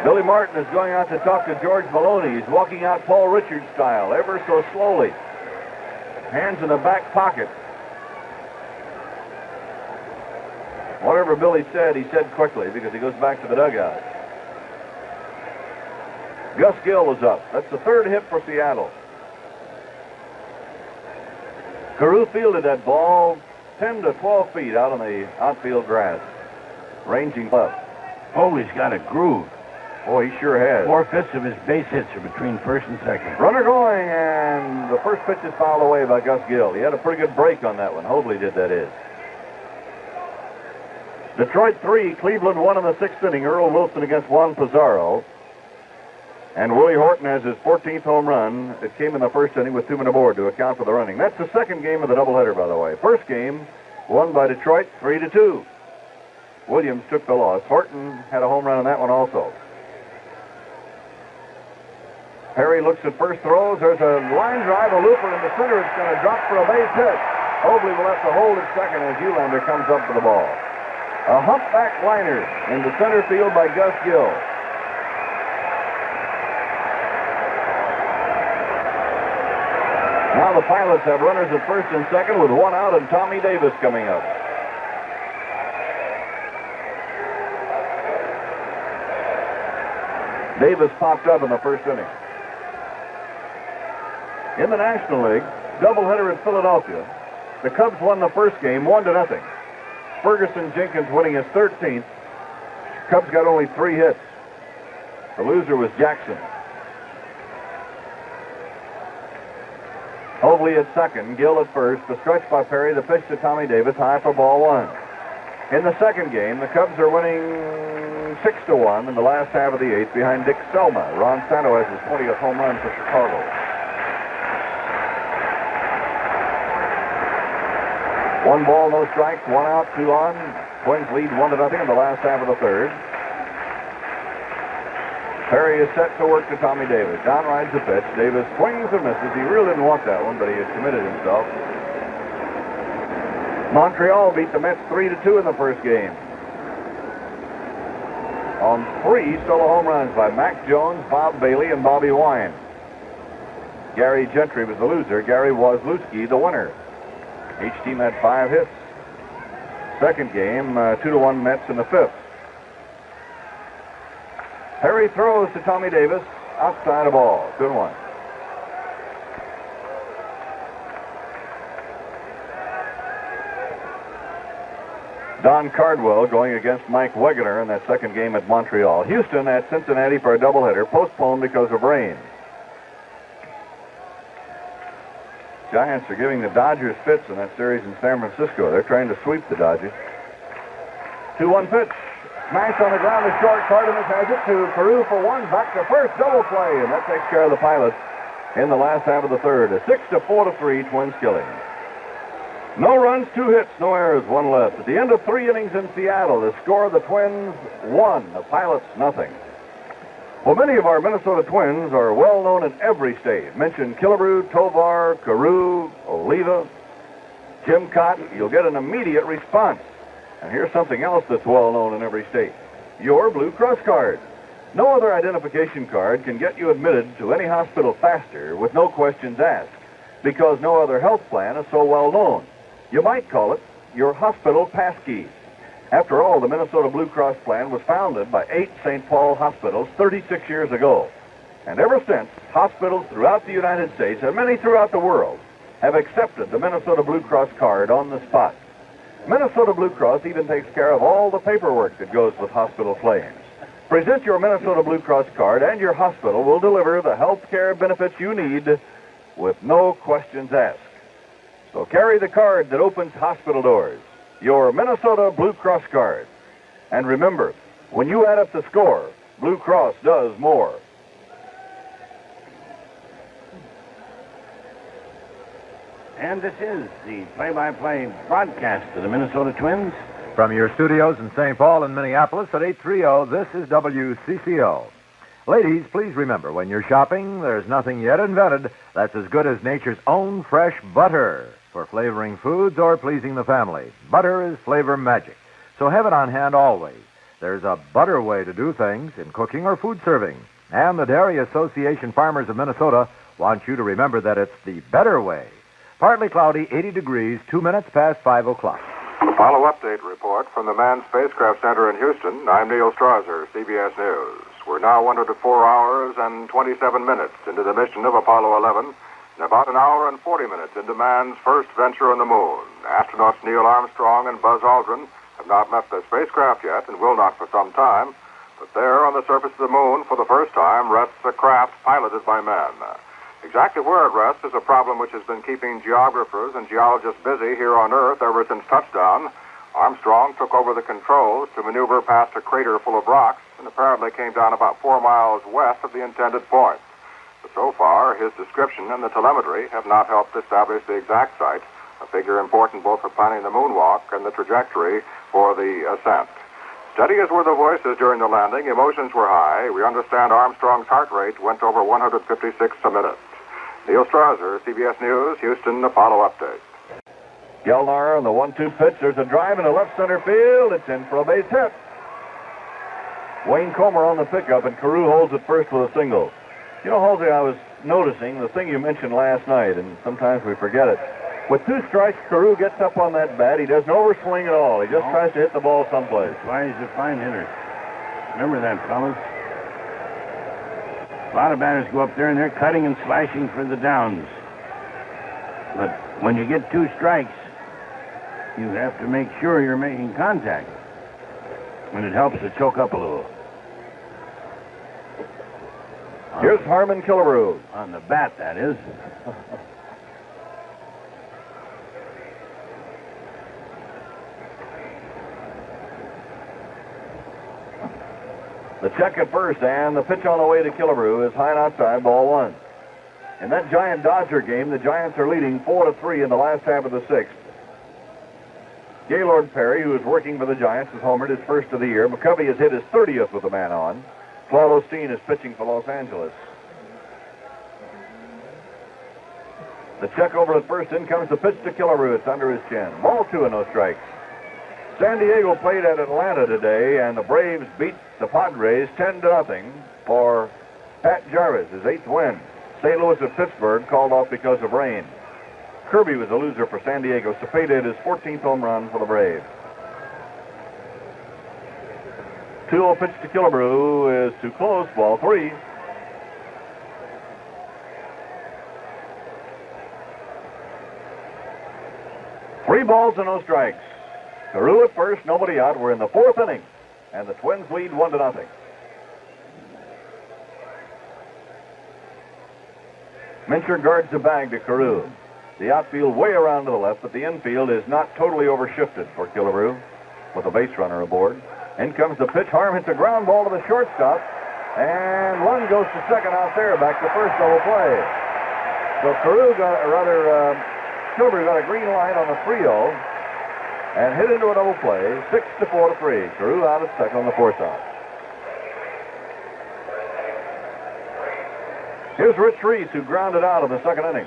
Billy Martin is going out to talk to George Maloney. He's walking out Paul Richards style, ever so slowly. Hands in the back pocket. Whatever Billy said, he said quickly because he goes back to the dugout. Gus Gill is up. That's the third hit for Seattle. Carew fielded that ball 10 to 12 feet out on the outfield grass. Ranging left. Hobley's got a groove. Boy, he sure has. 4/5 of his base hits are between first and second. Runner going, and the first pitch is fouled away by Gus Gill. He had a pretty good break on that one. Hobley did, that is. Detroit 3, Cleveland 1 in the sixth inning. Earl Wilson against Juan Pizarro. And Willie Horton has his 14th home run. It came in the first inning with 2 men aboard to account for the running. That's the second game of the doubleheader, by the way. First game won by Detroit 3-2. Williams took the loss. Horton had a home run on that one also. Perry looks at first, throws. There's a line drive, a looper in the center. It's going to drop for a base hit. Hobley will have to hold at second as Ulander comes up for the ball. A humpback liner into center field by Gus Gill. Now the Pilots have runners at first and second with 1 out and Tommy Davis coming up. Davis popped up in the first inning. In the National League, doubleheader at Philadelphia, the Cubs won the first game 1-0. Ferguson Jenkins winning his 13th. Cubs got only 3 hits. The loser was Jackson. Hobley at second, Gill at first. The stretch by Perry, the pitch to Tommy Davis, high for ball 1. In the second game, the Cubs are winning 6-1 in the last half of the 8th behind Dick Selma. Ron Santo has his 20th home run for Chicago. 1 ball, no strikes, 1 out, 2 on. Twins lead 1-0 in the last half of the third. Perry is set to work to Tommy Davis. Down rides the pitch. Davis swings and misses. He really didn't want that one, but he had committed himself. Montreal beat the Mets 3-2 in the first game. On 3 solo home runs by Mac Jones, Bob Bailey, and Bobby Wine. Gary Gentry was the loser. Gary Wozlewski the winner. Each team had 5 hits. Second game, 2-1 Mets in the 5th. Perry throws to Tommy Davis, outside a ball, 2-1. Don Cardwell going against Mike Wegener in that second game at Montreal. Houston at Cincinnati for a doubleheader, postponed because of rain. Giants are giving the Dodgers fits in that series in San Francisco. They're trying to sweep the Dodgers. 2-1 pitch. Smash on the ground to short. Cardenas has it to Carew for 1. Back to first. Double play. And that takes care of the Pilots in the last half of the third. A 6-4-3 Twins killing. No runs, 2 hits, no errors, 1 left. At the end of 3 innings in Seattle, the score of the Twins 1, the Pilots nothing. Well, many of our Minnesota Twins are well known in every state. Mention Killebrew, Tovar, Carew, Oliva, Jim Cott. You'll get an immediate response. And here's something else that's well known in every state. Your Blue Cross card. No other identification card can get you admitted to any hospital faster with no questions asked, because no other health plan is so well known. You might call it your hospital passkey. After all, the Minnesota Blue Cross plan was founded by 8 St. Paul hospitals 36 years ago. And ever since, hospitals throughout the United States, and many throughout the world, have accepted the Minnesota Blue Cross card on the spot. Minnesota Blue Cross even takes care of all the paperwork that goes with hospital claims. Present your Minnesota Blue Cross card and your hospital will deliver the health care benefits you need with no questions asked. So carry the card that opens hospital doors, your Minnesota Blue Cross card. And remember, when you add up the score, Blue Cross does more. And this is the play-by-play broadcast of the Minnesota Twins From your studios in St. Paul and Minneapolis at 830, this is WCCO. Ladies, please remember, when you're shopping, there's nothing yet invented that's as good as nature's own fresh butter for flavoring foods or pleasing the family. Butter is flavor magic, so have it on hand always. There's a butter way to do things in cooking or food serving. And the Dairy Association Farmers of Minnesota want you to remember that it's the better way. Partly cloudy, 80 degrees, 2 minutes past 5 o'clock. Apollo update report from the Manned Spacecraft Center in Houston. I'm Neil Strasser, CBS News. We're now 104 hours and 27 minutes into the mission of Apollo 11, and about an hour and 40 minutes into man's first venture on the moon. Astronauts Neil Armstrong and Buzz Aldrin have not left their spacecraft yet and will not for some time, but there on the surface of the moon for the first time rests a craft piloted by man. Exactly where it rests is a problem which has been keeping geographers and geologists busy here on Earth ever since touchdown. Armstrong took over the controls to maneuver past a crater full of rocks and apparently came down about 4 miles west of the intended point. But so far, his description and the telemetry have not helped establish the exact site, a figure important both for planning the moonwalk and the trajectory for the ascent. Steady as were the voices during the landing, emotions were high. We understand Armstrong's heart rate went over 156 a minute. Neil Strasser, CBS News, Houston, Apollo update. Gelnar on the 1-2 pitch. There's a drive into left center field. It's in for a base hit. Wayne Comer on the pickup, and Carew holds it first with a single. You know, Halsey, I was noticing the thing you mentioned last night, and sometimes we forget it. With 2 strikes, Carew gets up on that bat. He doesn't overswing at all. He just tries to hit the ball someplace. That's why he's a fine hitter. Remember that, fellas. A lot of batters go up there and they're cutting and slashing for the downs. But when you get 2 strikes, you have to make sure you're making contact. And it helps to choke up a little. Here's Harmon Killebrew. On the bat, that is. The check at first, and the pitch on the way to Killebrew is high and outside, ball 1. In that Giant-Dodger game, the Giants are leading 4-3 in the last half of the 6th. Gaylord Perry, who is working for the Giants, has homered his first of the year. McCovey has hit his 30th with a man on. Claude Osteen is pitching for Los Angeles. The check over at first, in comes the pitch to Killebrew. It's under his chin. Ball 2 and no strikes. San Diego played at Atlanta today, and the Braves beat the Padres 10-0 for Pat Jarvis, his 8th win. St. Louis at Pittsburgh called off because of rain. Kirby was a loser for San Diego. Cepeda hit his 14th home run for the Braves. 2-0 pitch to Killebrew is too close, ball 3. Three balls and no strikes. Carew at first, nobody out. We're in the 4th inning, and the Twins lead 1-0. Mincher guards the bag to Carew. The outfield way around to the left, but the infield is not totally overshifted for Killebrew with a base runner aboard. In comes the pitch. Harm hits a ground ball to the shortstop, and one goes to second out there, back to first, double play. So Killebrew got a green light on the 3-0 and hit into a double play, 6-4-3. Carew out at second on the 4th out. Here's Rich Reese, who grounded out in the 2nd inning.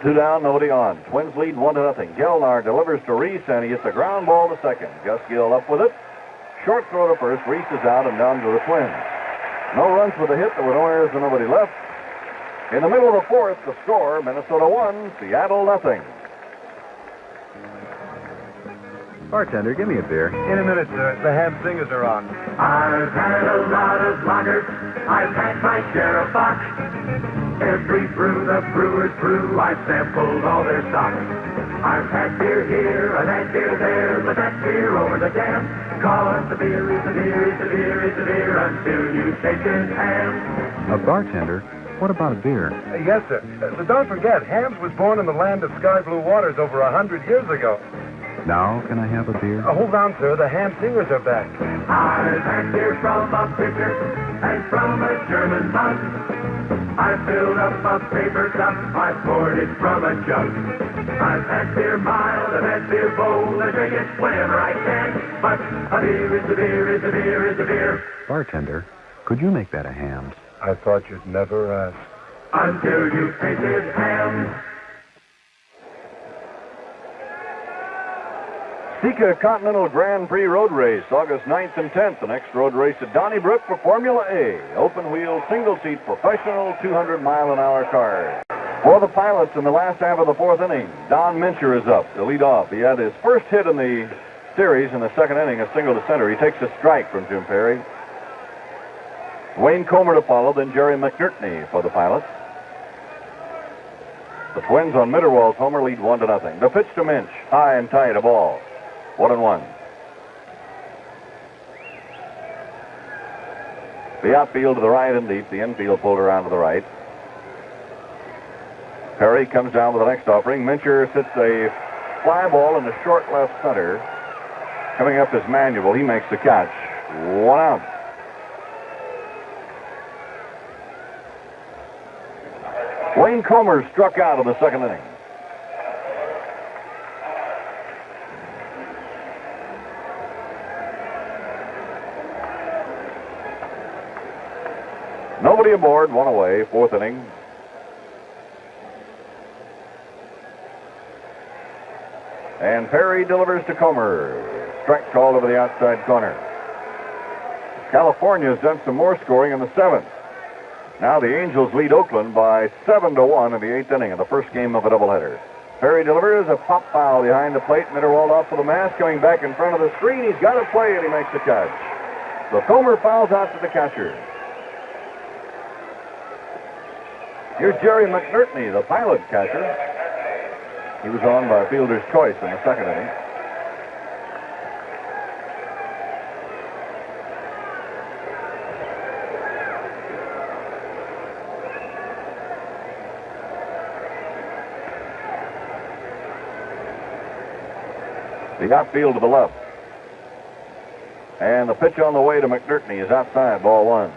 Two down, nobody on. Twins lead 1-0. Gelnar delivers to Reese, and he hits a ground ball to second. Gus Gill up with it. Short throw to first. Reese is out and down to the Twins. No runs with a hit. There were no errors and nobody left. In the middle of the 4th, the score, Minnesota 1, Seattle 0. Bartender, give me a beer. In a minute, sir. The ham singers are on. I've had a lot of lagers. I've had my share of bock. Every brew the brewers brew, I've sampled all their stock. I've had beer here, I've had beer there, but that beer over the dam. Cause the beer is the beer is the beer is the beer until you taste it ham. A bartender? What about a beer? Yes, sir. But don't forget, Hams was born in the land of sky blue waters over 100 years ago. Now can I have a beer? Hold on, sir. The ham singers are back. I've had beer from a pitcher and from a German mug. I filled up a paper cup, I poured it from a jug. I've had beer mild, I've had beer bold, I drink it whenever I can. But a beer is a beer is a beer is a beer. Bartender, could you make that a Hams? I thought you'd never ask. Until you tasted Hams. Sika Continental Grand Prix Road Race, August 9th and 10th. The next road race at Donnybrook for Formula A. Open wheel, single seat, professional 200-mile-an-hour cars. For the pilots in the last half of the fourth inning, Don Mincher is up to lead off. He had his first hit in the series in the second inning, a single to center. He takes a strike from Jim Perry. Wayne Comer to follow, then Jerry McNertney for the pilots. The Twins on Mitterwald's homer lead 1-0. The pitch to Minch, high and tight, a ball. 1-1. The outfield to the right and deep. The infield pulled around to the right. Perry comes down with the next offering. Mincher sits a fly ball in the short left center. Coming up is Manuel. He makes the catch. 1 out. Wayne Comer struck out in the second inning. Nobody aboard, 1 away, fourth inning. And Perry delivers to Comer. Strike called over the outside corner. California has done some more scoring in the seventh. Now the Angels lead Oakland by 7-1 in the eighth inning of the first game of a doubleheader. Perry delivers a pop foul behind the plate. Mitterwald off for the mask, coming back in front of the screen. He's got to play, and he makes the catch. So Comer fouls out to the catcher. Here's Jerry McNertney, the pilot catcher. He was on by fielder's choice in the second inning. The outfield to the left. And the pitch on the way to McNertney is outside, ball 1.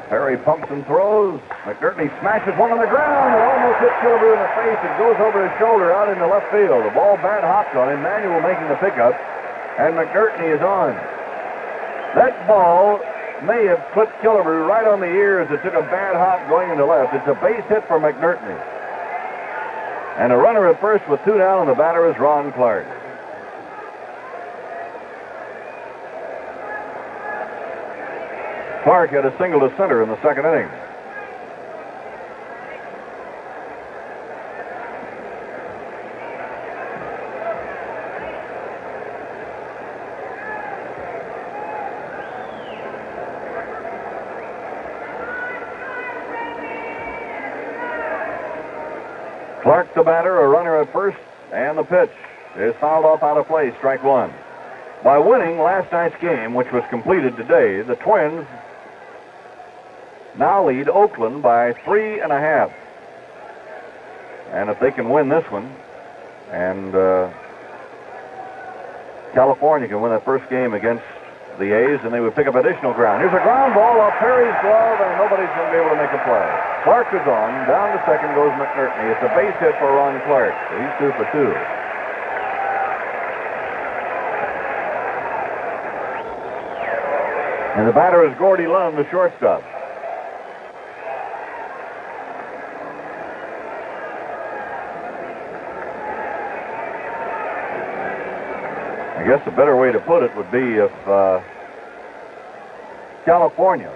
Perry pumps and throws. McNertney smashes one on the ground. It almost hits Killebrew in the face. It goes over his shoulder out into left field. The ball bat hopped on him. Manuel making the pickup. And McNertney is on. That ball may have clipped Killebrew right on the ear as it took a bad hop going into left. It's a base hit for McNertney. And a runner at first with 2 down, and the batter is Ron Clark. Clark had a single to center in the second inning. Clark the batter, a runner at first, and the pitch is fouled off out of play, strike 1. By winning last night's game, which was completed today, the Twins now lead Oakland by 3.5. And if they can win this one, and California can win that first game against the A's, and they would pick up additional ground. Here's a ground ball off Perry's glove, and nobody's going to be able to make a play. Clark is on. Down to second goes McNertney. It's a base hit for Ron Clark. So he's 2 for 2. And the batter is Gordy Lund, the shortstop. I guess a better way to put it would be if California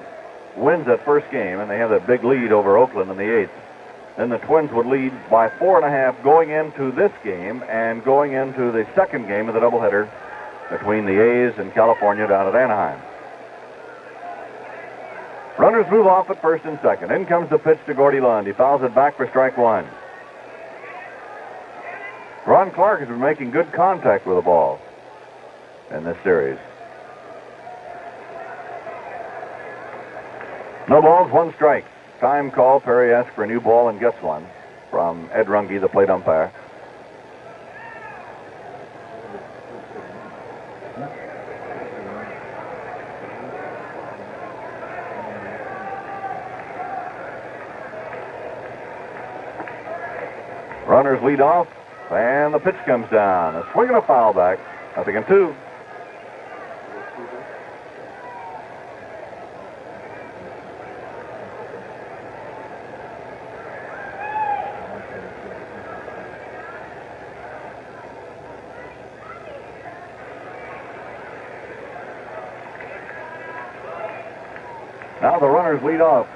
wins that first game and they have that big lead over Oakland in the 8th, then the Twins would lead by 4.5 going into this game and going into the second game of the doubleheader between the A's and California down at Anaheim. Runners move off at first and second. In comes the pitch to Gordy Lund. He fouls it back for strike 1. Ron Clark has been making good contact with the ball. in this series. No balls, one strike. Time call. Perry asks for a new ball and gets one from Ed Runge, the plate umpire. Runners lead off, and the pitch comes down. A swing and a foul back. 0-2. Now the runners lead off.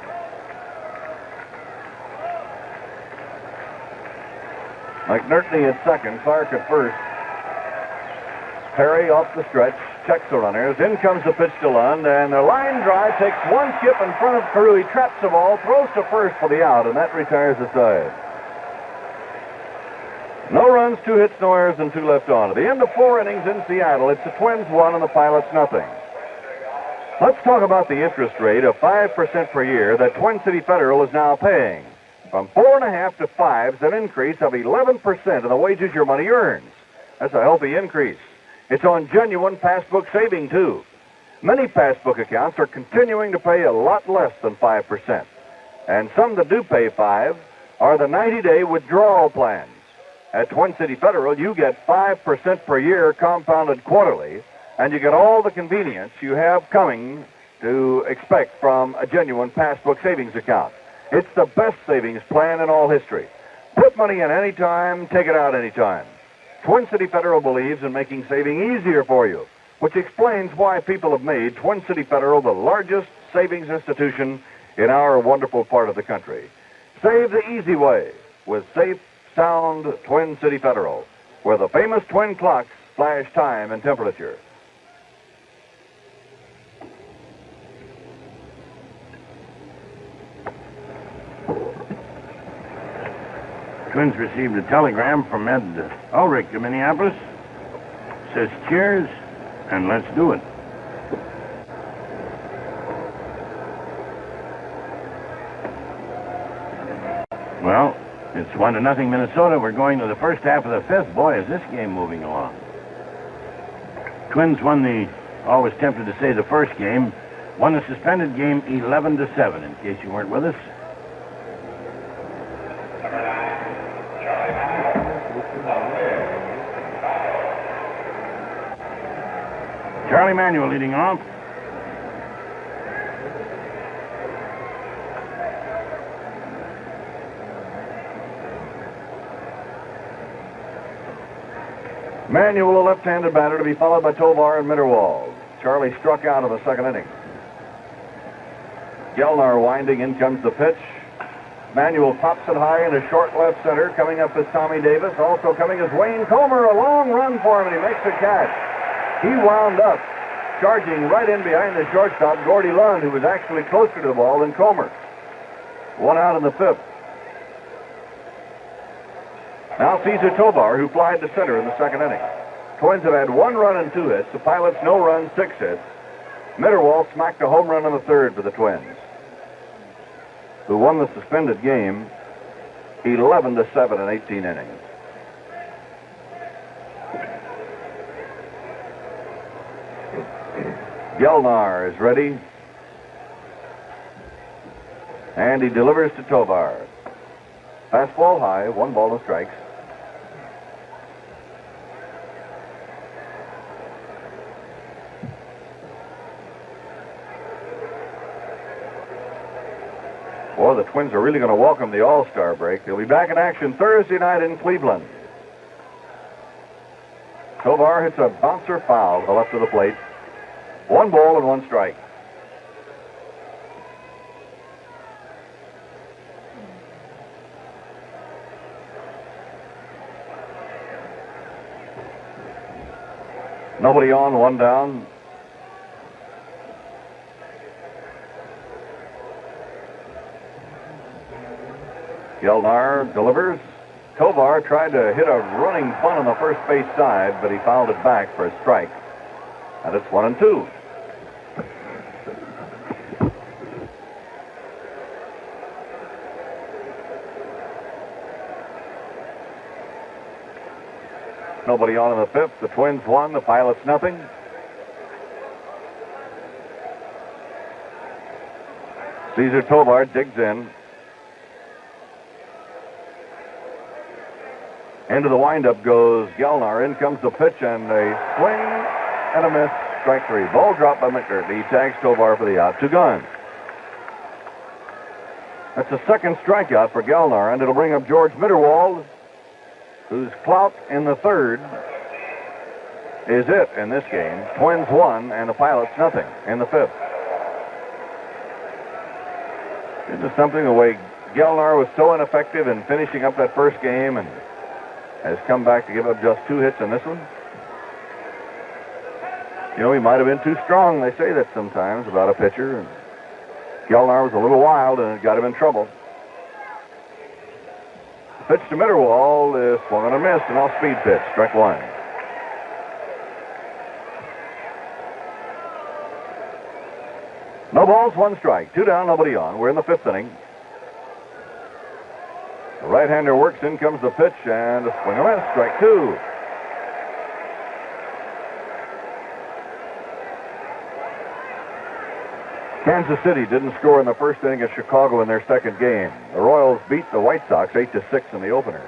McNertney at second, Clark at first. Perry off the stretch, checks the runners. In comes the pitch to Lund, and the line drive takes one skip in front of Carew. He traps the ball, throws to first for the out, and that retires the side. No runs, 2 hits, no errors, and 2 left on. At the end of 4 innings in Seattle, it's the Twins 1 and the Pilots nothing. Let's talk about the interest rate of 5% per year that Twin City Federal is now paying. From 4.5 to 5 is an increase of 11% in the wages your money earns. That's a healthy increase. It's on genuine passbook saving, too. Many passbook accounts are continuing to pay a lot less than 5%. And some that do pay 5 are the 90-day withdrawal plans. At Twin City Federal, you get 5% per year compounded quarterly, and you get all the convenience you have coming to expect from a genuine passbook savings account. It's the best savings plan in all history. Put money in any time, take it out any time. Twin City Federal believes in making saving easier for you, which explains why people have made Twin City Federal the largest savings institution in our wonderful part of the country. Save the easy way with safe, sound Twin City Federal, where the famous twin clocks flash time and temperature. Twins received a telegram from Ed Ulrich of Minneapolis. Says cheers, and let's do it. Well, it's 1-0 Minnesota. We're going to the first half of the 5th. Boy, is this game moving along. Twins won the, always tempted to say the first game, won the suspended game 11-7, in case you weren't with us. Charlie Manuel leading off. Manuel, a left-handed batter, to be followed by Tovar and Mitterwald. Charlie struck out in the 2nd inning. Gelnar winding, in comes the pitch. Manuel pops it high into short left center. Coming up is Tommy Davis. Also coming is Wayne Comer. A long run for him, and he makes a catch. He wound up charging right in behind the shortstop, Gordy Lund, who was actually closer to the ball than Comer. 1 out in the 5th. Now Cesar Tovar, who flied to center in the 2nd inning. Twins have had 1 run and 2 hits. The Pilots, no runs, 6 hits. Mitterwald smacked a home run in the 3rd for the Twins, who won the suspended game 11-7 in 18 innings. Gelnar is ready, and he delivers to Tovar. Fastball high, 1 ball, no strikes. Boy, the Twins are really going to welcome the All-Star break. They'll be back in action Thursday night in Cleveland. Tovar hits a bouncer foul to the left of the plate. 1 ball and 1 strike. Nobody on, 1 down. Gelnar delivers. Tovar tried to hit a running bunt on the first base side, but he fouled it back for a strike. And it's 1-2. Nobody on in the fifth. The Twins won. The Pilots nothing. Cesar Tovar digs in. Into the windup goes Gelnar. In comes the pitch and a swing and a miss. Strike three. Ball dropped by McCurdy. He tags Tovar for the out. 2 gone. That's the second strikeout for Gelnar, and it'll bring up George Mitterwald, whose clout in the third is it in this game. Twins won and the Pilots nothing in the fifth. This is something, the way Gelnar was so ineffective in finishing up that first game and has come back to give up just 2 hits in this one. You know, he might have been too strong. They say that sometimes about a pitcher. And Gelnar was a little wild and it got him in trouble. The pitch to Mitterwald is swung on a miss, and off-speed pitch, strike 1. No balls, 1 strike. 2 down, nobody on. We're in the fifth inning. The right-hander works. In comes the pitch, and a swing and a miss, strike 2. Kansas City didn't score in the first inning at Chicago in their second game. The Royals beat the White Sox 8-6 in the opener.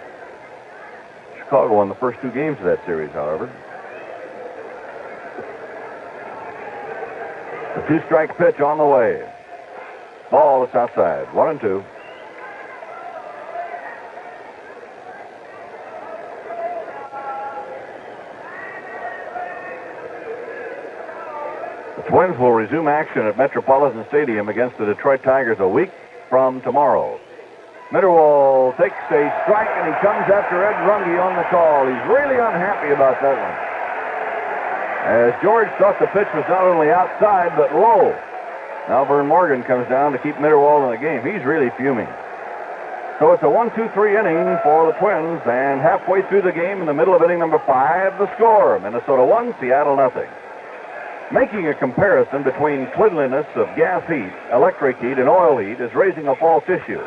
Chicago won the first 2 games of that series, however. The 2-strike pitch on the way. Ball is outside. 1-2. The Twins will resume action at Metropolitan Stadium against the Detroit Tigers a week from tomorrow. Mitterwald takes a strike, and he comes after Ed Runge on the call. He's really unhappy about that one, as George thought the pitch was not only outside, but low. Now Vern Morgan comes down to keep Mitterwald in the game. He's really fuming. So it's a 1-2-3 inning for the Twins, and halfway through the game, in the middle of inning number 5, the score: Minnesota 1, Seattle nothing. Making a comparison between cleanliness of gas heat, electric heat, and oil heat is raising a false issue.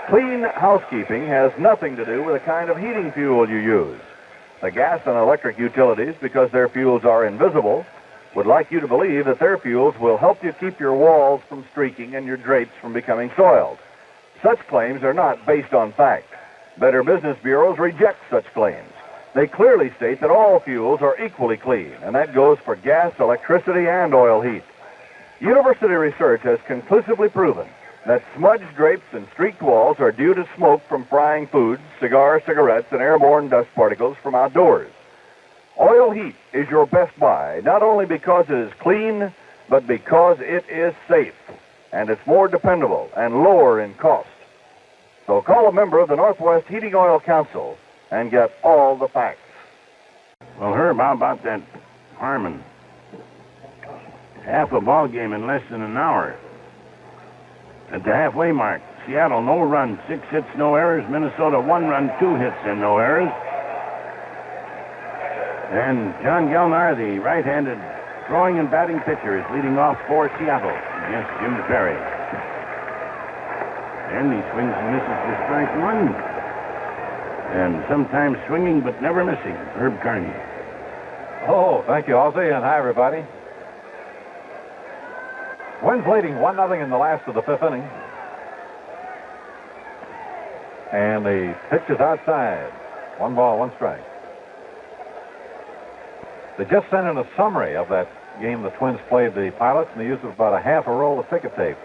Clean housekeeping has nothing to do with the kind of heating fuel you use. The gas and electric utilities, because their fuels are invisible, would like you to believe that their fuels will help you keep your walls from streaking and your drapes from becoming soiled. Such claims are not based on fact. Better Business Bureaus reject such claims. They clearly state that all fuels are equally clean, and that goes for gas, electricity, and oil heat. University research has conclusively proven that smudged drapes and streaked walls are due to smoke from frying foods, cigars, cigarettes, and airborne dust particles from outdoors. Oil heat is your best buy, not only because it is clean, but because it is safe, and it's more dependable and lower in cost. So call a member of the Northwest Heating Oil Council and get all the facts. Well, Herb, how about that Harmon? Half a ball game in less than an hour. At the halfway mark, Seattle, no run, 6 hits, no errors. Minnesota, 1 run, 2 hits, and no errors. And John Gelnar, the right-handed throwing and batting pitcher, is leading off for Seattle against Jim Perry. And he swings and misses for strike 1. And sometimes swinging but never missing, Herb Carney. Oh, thank you, Ozzie, and hi, everybody. Twins leading 1-0 in the last of the fifth inning. And the pitch is outside. 1 ball, 1 strike. They just sent in a summary of that game the Twins played the Pilots, and they used about a half a roll of ticket tape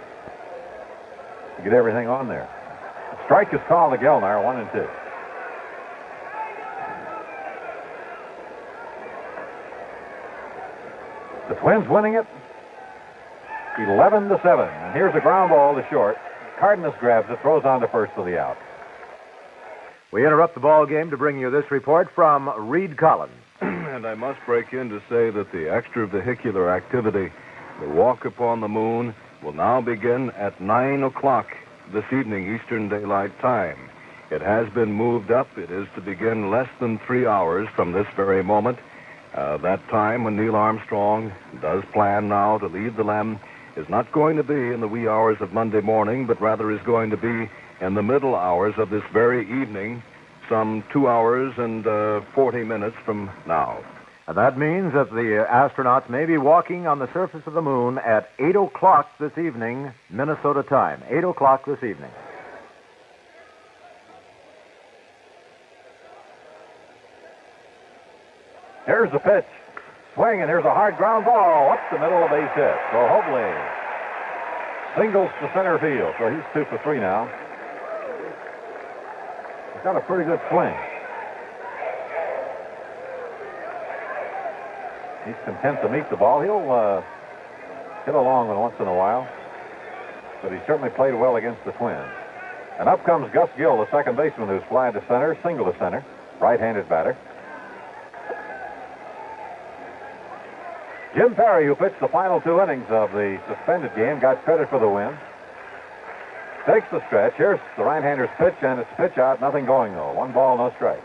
to get everything on there. The strike is called to Gelnar, 1-2. The Twins winning it 11-7. And here's a ground ball to short. Cardenas grabs it, throws on to first for the out. We interrupt the ball game to bring you this report from Reed Collins. And I must break in to say that the extravehicular activity, the Walk Upon the Moon, will now begin at 9 o'clock this evening, Eastern Daylight Time. It has been moved up. It is to begin less than 3 hours from this very moment. That time when Neil Armstrong does plan now to lead the Lem is not going to be in the wee hours of Monday morning, but rather is going to be in the middle hours of this very evening, some 2 hours and 40 minutes from now. And that means that the astronauts may be walking on the surface of the moon at 8 o'clock this evening, Minnesota time. 8 o'clock this evening. Here's the pitch. Swing, and here's a hard ground ball up the middle of base hit. So Hobley singles to center field. So he's 2 for 3 now. He's got a pretty good swing. He's content to meet the ball. He'll hit a long one once in a while. But he certainly played well against the Twins. And up comes Gus Gill, the second baseman, who's fly to center, single to center, right-handed batter. Jim Perry, who pitched the final 2 innings of the suspended game, got credit for the win. Takes the stretch. Here's the right-hander's pitch, and it's pitch out. Nothing going, though. 1 ball, no strikes.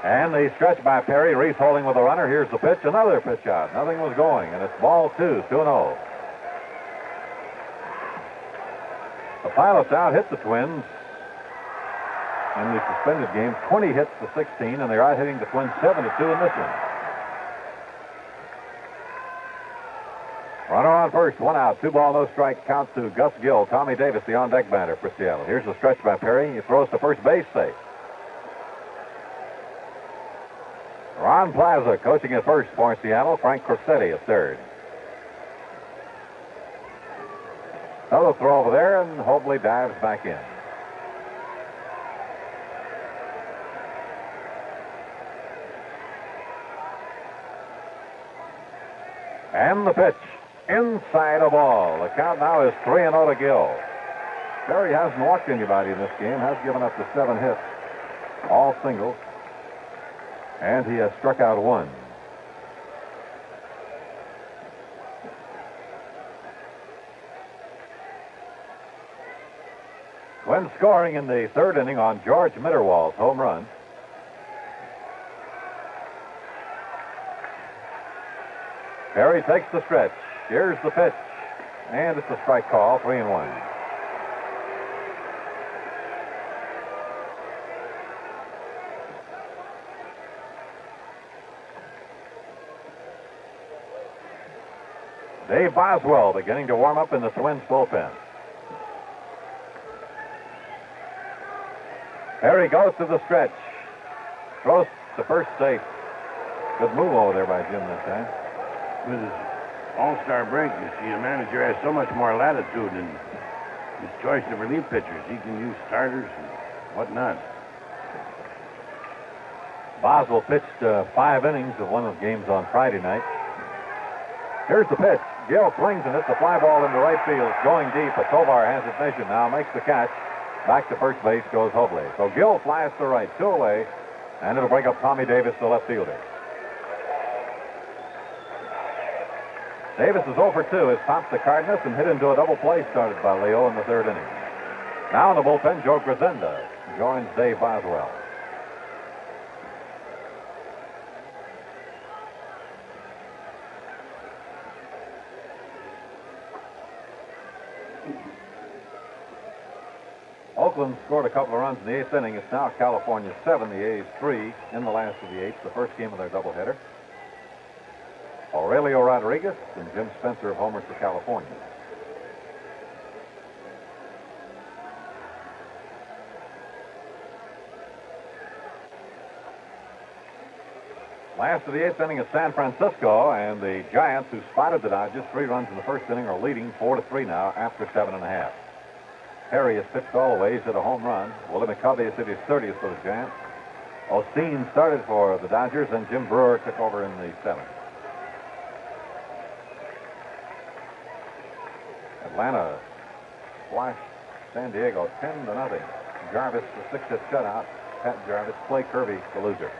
And the stretch by Perry. Reese holding with the runner. Here's the pitch. Another pitch out. Nothing was going, and it's ball 2, 2-0. The pilots out hit the Twins in the suspended game, 20 hits to 16, and they're out hitting the Twins 7-2 in this one. Runner on first, 1 out, 2 ball, no strike. Count to Gus Gill. Tommy Davis, the on-deck batter for Seattle. Here's the stretch by Perry. He throws to first base, safe. Ron Plaza coaching at first for Seattle. Frank Corsetti at third. Another throw over there, and Hobley dives back in. And the pitch. Inside a ball. The count now is 3-0 to Gill. Perry hasn't walked anybody in this game, has given up the 7 hits. All singles. And he has struck out 1. When scoring in the 3rd inning on George Mitterwald's home run. Perry takes the stretch. Here's the pitch. And it's a strike call, 3-1. Dave Boswell beginning to warm up in the Twins bullpen. Perry goes to the stretch. Throws to first safe. Good move over there by Jim this time. With his all-star break, you see, a manager has so much more latitude in his choice of relief pitchers. He can use starters and whatnot. Boswell pitched 5 innings of one of the games on Friday night. Here's the pitch. Gill swings and hits the fly ball into right field. Going deep, but Tovar has it measured now. Makes the catch. Back to first base goes Hobley. So Gill flies to right, 2 away, and it'll bring up Tommy Davis, the left fielder. Davis is 0 for 2. Has topped the Cardenas and hit into a double play started by Leo in the 3rd inning. Now in the bullpen, Joe Grisenda joins Dave Boswell. Oakland scored a couple of runs in the 8th inning. It's now California 7, the A's 3 in the last of the 8th, the first game of their doubleheader. Aurelio Rodriguez and Jim Spencer have homered for California. Last of the 8th inning is San Francisco, and the Giants, who spotted the Dodgers 3 runs in the 1st inning, are leading 4-3 now after 7.5. Perry has pitched all the way. He's hit a home run. Willie McCovey has hit his 30th for the Giants. Osteen started for the Dodgers, and Jim Brewer took over in the 7th. Atlanta squashed San Diego 10-0. Jarvis, the 6-hit shutout. Pat Jarvis, Clay Kirby, the loser.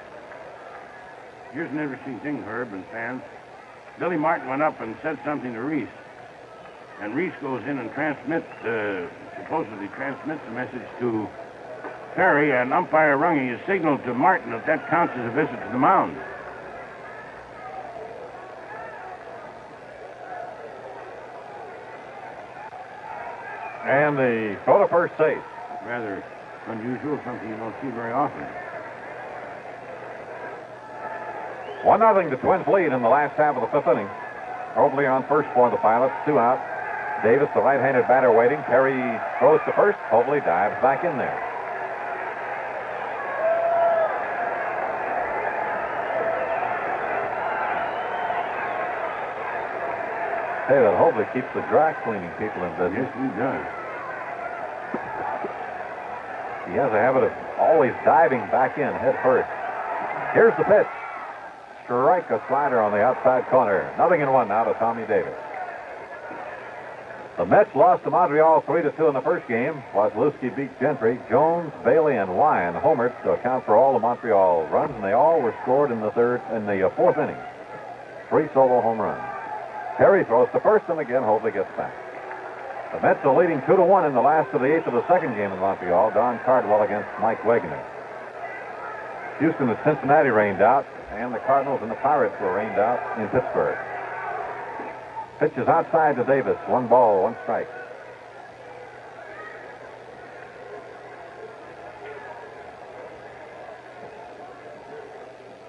Here's an interesting thing, Herb and fans. Billy Martin went up and said something to Reese. And Reese goes in and supposedly transmits a message to Perry, and umpire Runge has signaled to Martin that counts as a visit to the mound. And the throw to first safe. Rather unusual, something you don't see very often. 1-0 the Twins lead in the last half of the fifth inning. Mobley on first for the Pilots, 2 out. Davis, the right-handed batter, waiting. Perry throws to first. Mobley dives back in there. Hey, that Mobley keeps the dry cleaning people in business. Yes, he does. He has a habit of always diving back in head first. Here's the pitch. Strike a slider on the outside corner. 0-1 now to Tommy Davis. The Mets lost to Montreal 3-2 in the first game. Wasilewski beat Gentry. Jones, Bailey, and Wyan homered to account for all the Montreal runs, and they all were scored in the fourth inning. 3 solo home runs. Perry throws to first, and again Hobley gets back. The Mets are leading 2-1 in the last of the eighth of the second game in Montreal. Don Cardwell against Mike Wagner. Houston and Cincinnati rained out, and the Cardinals and the Pirates were rained out in Pittsburgh. Pitch is outside to Davis. 1 ball, 1 strike.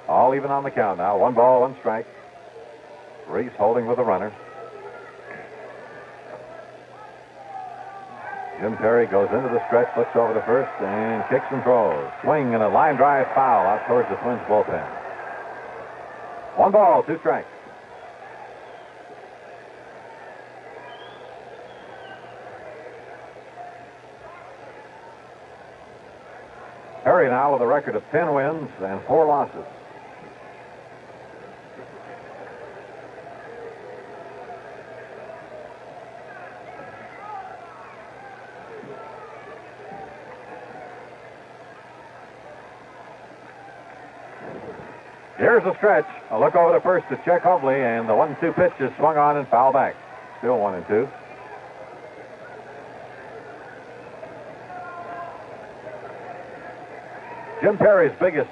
All even on the count now. 1 ball, 1 strike. Reese holding with the runner. Jim Perry goes into the stretch, looks over to first, and kicks and throws. Swing and a line drive foul out towards the Twins bullpen. 1 ball, 2 strikes. Perry now with a record of 10 wins and 4 losses. Here's the stretch. A look over to first to check Hobley, and the 1-2 pitch is swung on and foul back. Still 1-2. Jim Perry's biggest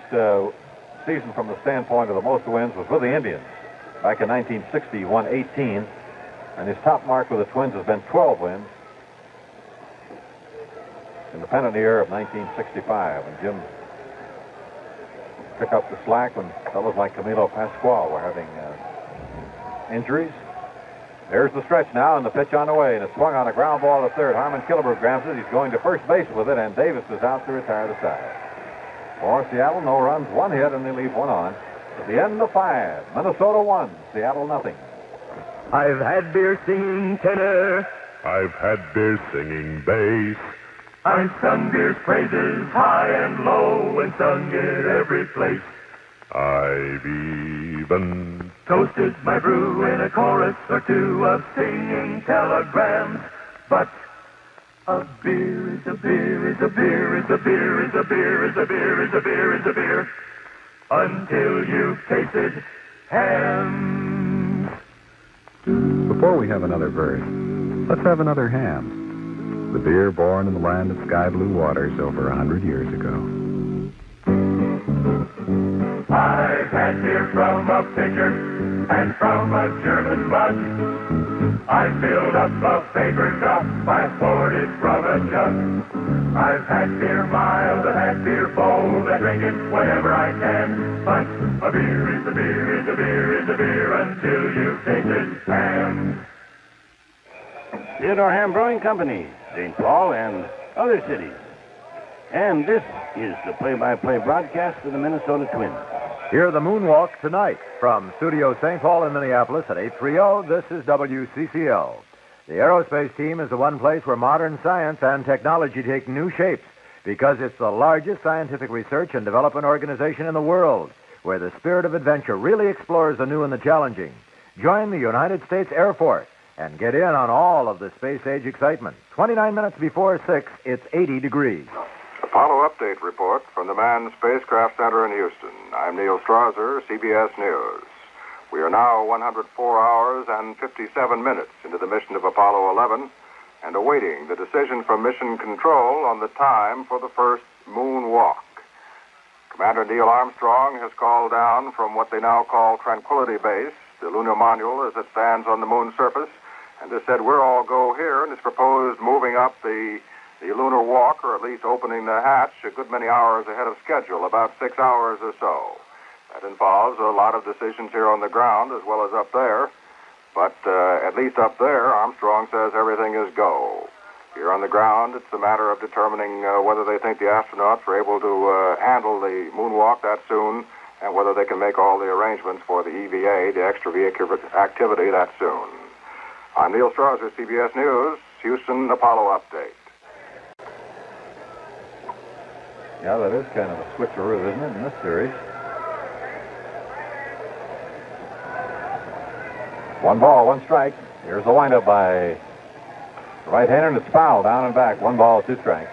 season from the standpoint of the most wins was with the Indians. Back in 1960, he won 18, and his top mark with the Twins has been 12 wins in the pennant year of 1965, and Jim pick up the slack when fellows like Camilo Pascual were having injuries. There's the stretch now, and the pitch on the way, and it's swung on a ground ball to third. Harmon Killebrew grabs it. He's going to first base with it, and Davis is out to retire the side. For Seattle, no runs, 1 hit, and they leave 1 on. At the end of 5, Minnesota 1, Seattle nothing. I've had beer singing tenor. I've had beer singing bass. I've sung beer's praises high and low and sung it every place. I've even toasted my brew in a chorus or 2 of singing telegrams. But a beer is a beer is a beer is a beer is a beer is a beer is a beer is a beer until you've tasted hams. Before we have another verse, let's have another ham. The beer born in the land of sky blue waters over 100 years ago. I've had beer from a pitcher and from a German mug. I filled up a paper cup, I poured it from a jug. I've had beer mild, I've had beer bold, I drink it whenever I can. But a beer is a beer is a beer is a beer until you've tasted ham. Theodore Ham Brewing Company, St. Paul, and other cities. And this is the play-by-play broadcast of the Minnesota Twins. Hear the moonwalk tonight from Studio St. Paul in Minneapolis at 8:30. This is WCCL. The aerospace team is the one place where modern science and technology take new shapes because it's the largest scientific research and development organization in the world, where the spirit of adventure really explores the new and the challenging. Join the United States Air Force and get in on all of the space age excitement. 29 minutes before 6, it's 80 degrees. Apollo Update Report from the Manned Spacecraft Center in Houston. I'm Neil Strasser, CBS News. We are now 104 hours and 57 minutes into the mission of Apollo 11 and awaiting the decision from Mission Control on the time for the first moonwalk. Commander Neil Armstrong has called down from what they now call Tranquility Base, the lunar module as it stands on the moon's surface, and has said we're all go here and has proposed moving up the lunar walk, or at least opening the hatch a good many hours ahead of schedule, about 6 hours or so. That involves a lot of decisions here on the ground as well as up there. But at least up there, Armstrong says everything is go. Here on the ground, it's a matter of determining whether they think the astronauts are able to handle the moonwalk that soon and whether they can make all the arrangements for the EVA, the extravehicular activity, that soon. I'm Neil Strasser, CBS News, Houston Apollo Update. Yeah, that is kind of a switcheroo, isn't it, in this series? 1 ball, 1 strike. Here's the windup by the right-hander, and it's foul down and back. 1 ball, 2 strikes.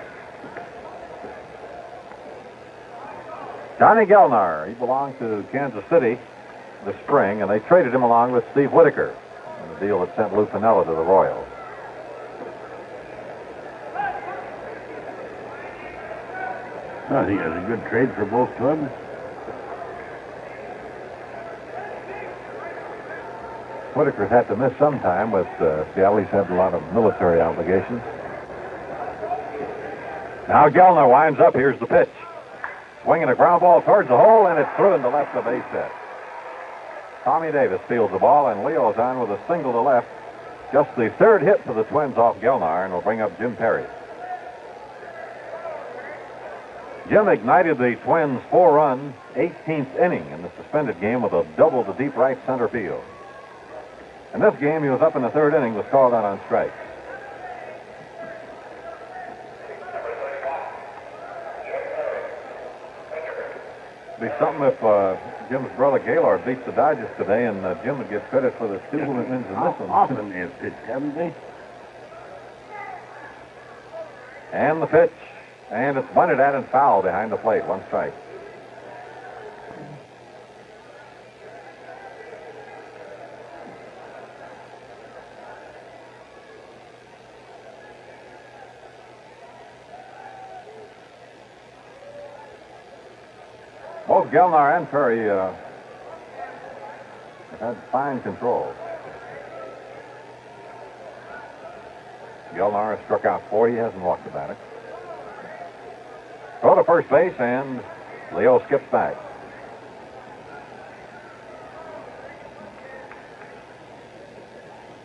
Johnny Gelnar, he belonged to Kansas City this spring, and they traded him along with Steve Whitaker in the deal that sent Lou Piniella to the Royals. I think that's a good trade for both clubs. Whitaker's had to miss some time with Seattle. He's had a lot of military obligations. Now Gelnar winds up. Here's the pitch. Swinging a ground ball towards the hole, and it's through into left of base hit. Tommy Davis fields the ball, and Leo's on with a single to left. Just the 3rd hit for the Twins off Gelnar, and will bring up Jim Perry. Jim ignited the Twins' 4-run 18th inning in the suspended game with a double to deep right center field. In this game, he was up in the 3rd inning, was called out on strikes. Be something if Jim's brother Gaylord beats the Dodgers today, and Jim would get credit for the 2 wins in this one. Often they have pitched, haven't they? And the pitch. And it's bunted at and foul behind the plate. 1 strike. Both Gelnar and Perry have had fine control. Gelnar has struck out 4. He hasn't walked the batter. Throw to first base, and Leo skips back.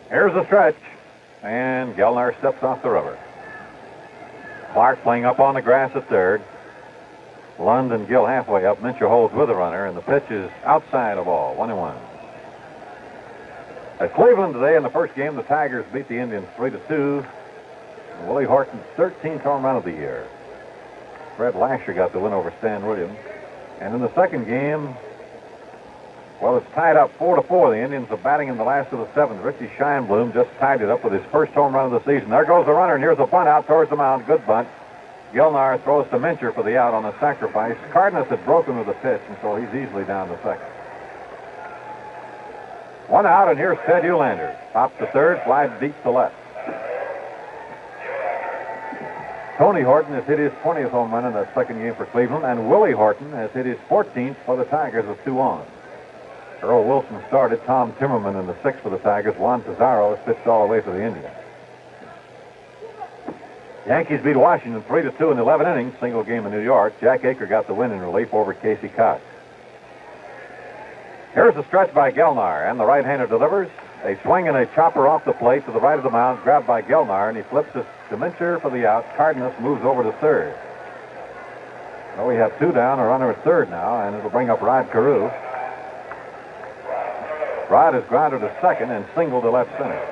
Here's the stretch, and Gelnar steps off the rubber. Clark playing up on the grass at 3rd. Lund and Gill halfway up. Mincher holds with the runner, and the pitch is outside of ball. 1-1. At Cleveland today in the first game, the Tigers beat the Indians 3-2. Willie Horton's 13th home run of the year. Fred Lasher got the win over Stan Williams. And in the second game, well, it's tied up 4-4. The Indians are batting in the last of the 7th. Richie Scheinblum just tied it up with his first home run of the season. There goes the runner, and here's a bunt out towards the mound. Good bunt. Gilnar throws to Mincher for the out on a sacrifice. Cardenas had broken with the pitch, and so he's easily down to second. 1 out, and here's Ted Eulander. Pops to 3rd, flies deep to left. Tony Horton has hit his 20th home run in that second game for Cleveland, and Willie Horton has hit his 14th for the Tigers with 2 on. Earl Wilson started. Tom Timmerman in the 6th for the Tigers. Juan Pizarro has pitched all the way for the Indians. Yankees beat Washington 3-2 in 11 innings, single game in New York. Jack Aker got the win in relief over Casey Cox. Here's the stretch by Gelnar, and the right-hander delivers. A swing and a chopper off the plate to the right of the mound, grabbed by Gelnar, and he flips it to Mincher for the out. Cardenas moves over to 3rd. So we have 2 down, a runner at 3rd now, and it'll bring up Rod Carew. Rod is grounded to 2nd and singled to left center.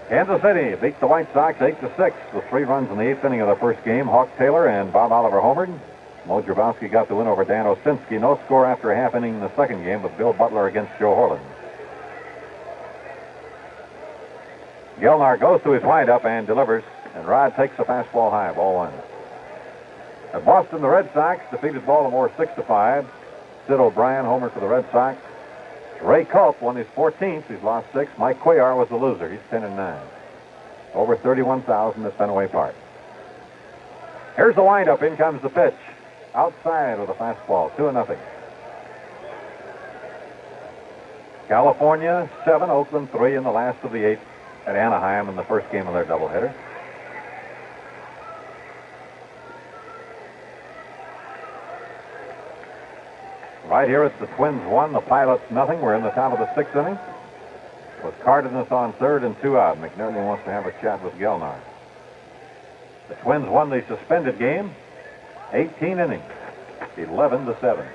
Kansas City beats the White Sox 8-6 with 3 runs in the 8th inning of the first game. Hawk Taylor and Bob Oliver homered. Mo Grabowski got the win over Dan Osinski. No score after a half inning in the second game with Bill Butler against Joe Horland. Gilnar goes to his windup and delivers, and Rod takes the fastball high, ball 1. At Boston, the Red Sox defeated Baltimore 6-5. Sid O'Brien homered for the Red Sox. Ray Culp won his 14th. He's lost 6. Mike Cuellar was the loser. He's 10-9. Over 31,000 at Fenway Park. Here's the windup. In comes the pitch. Outside with a fastball. 2-0. California 7, Oakland 3 in the last of the 8 at Anaheim in the first game of their doubleheader. Right here, it's the Twins 1, the Pilots nothing. We're in the top of the 6th inning. With Cardenas on third and 2 out. McNerney wants to have a chat with Gelnar. The Twins won the suspended game, 18 innings, 11-7.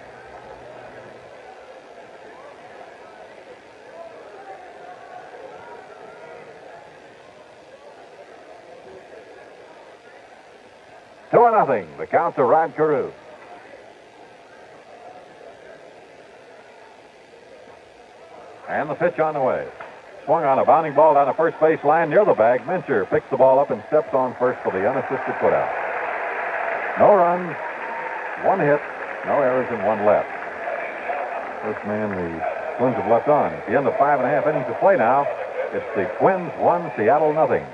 Two or nothing. The count to Rod Carew. And the pitch on the way. Swung on a bounding ball down the first base line near the bag. Mincher picks the ball up and steps on first for the unassisted putout. No runs, 1 hit, no errors, and 1 left. First man the Twins have left on. At the end of 5.5 innings of play now, it's the Twins 1, Seattle nothing.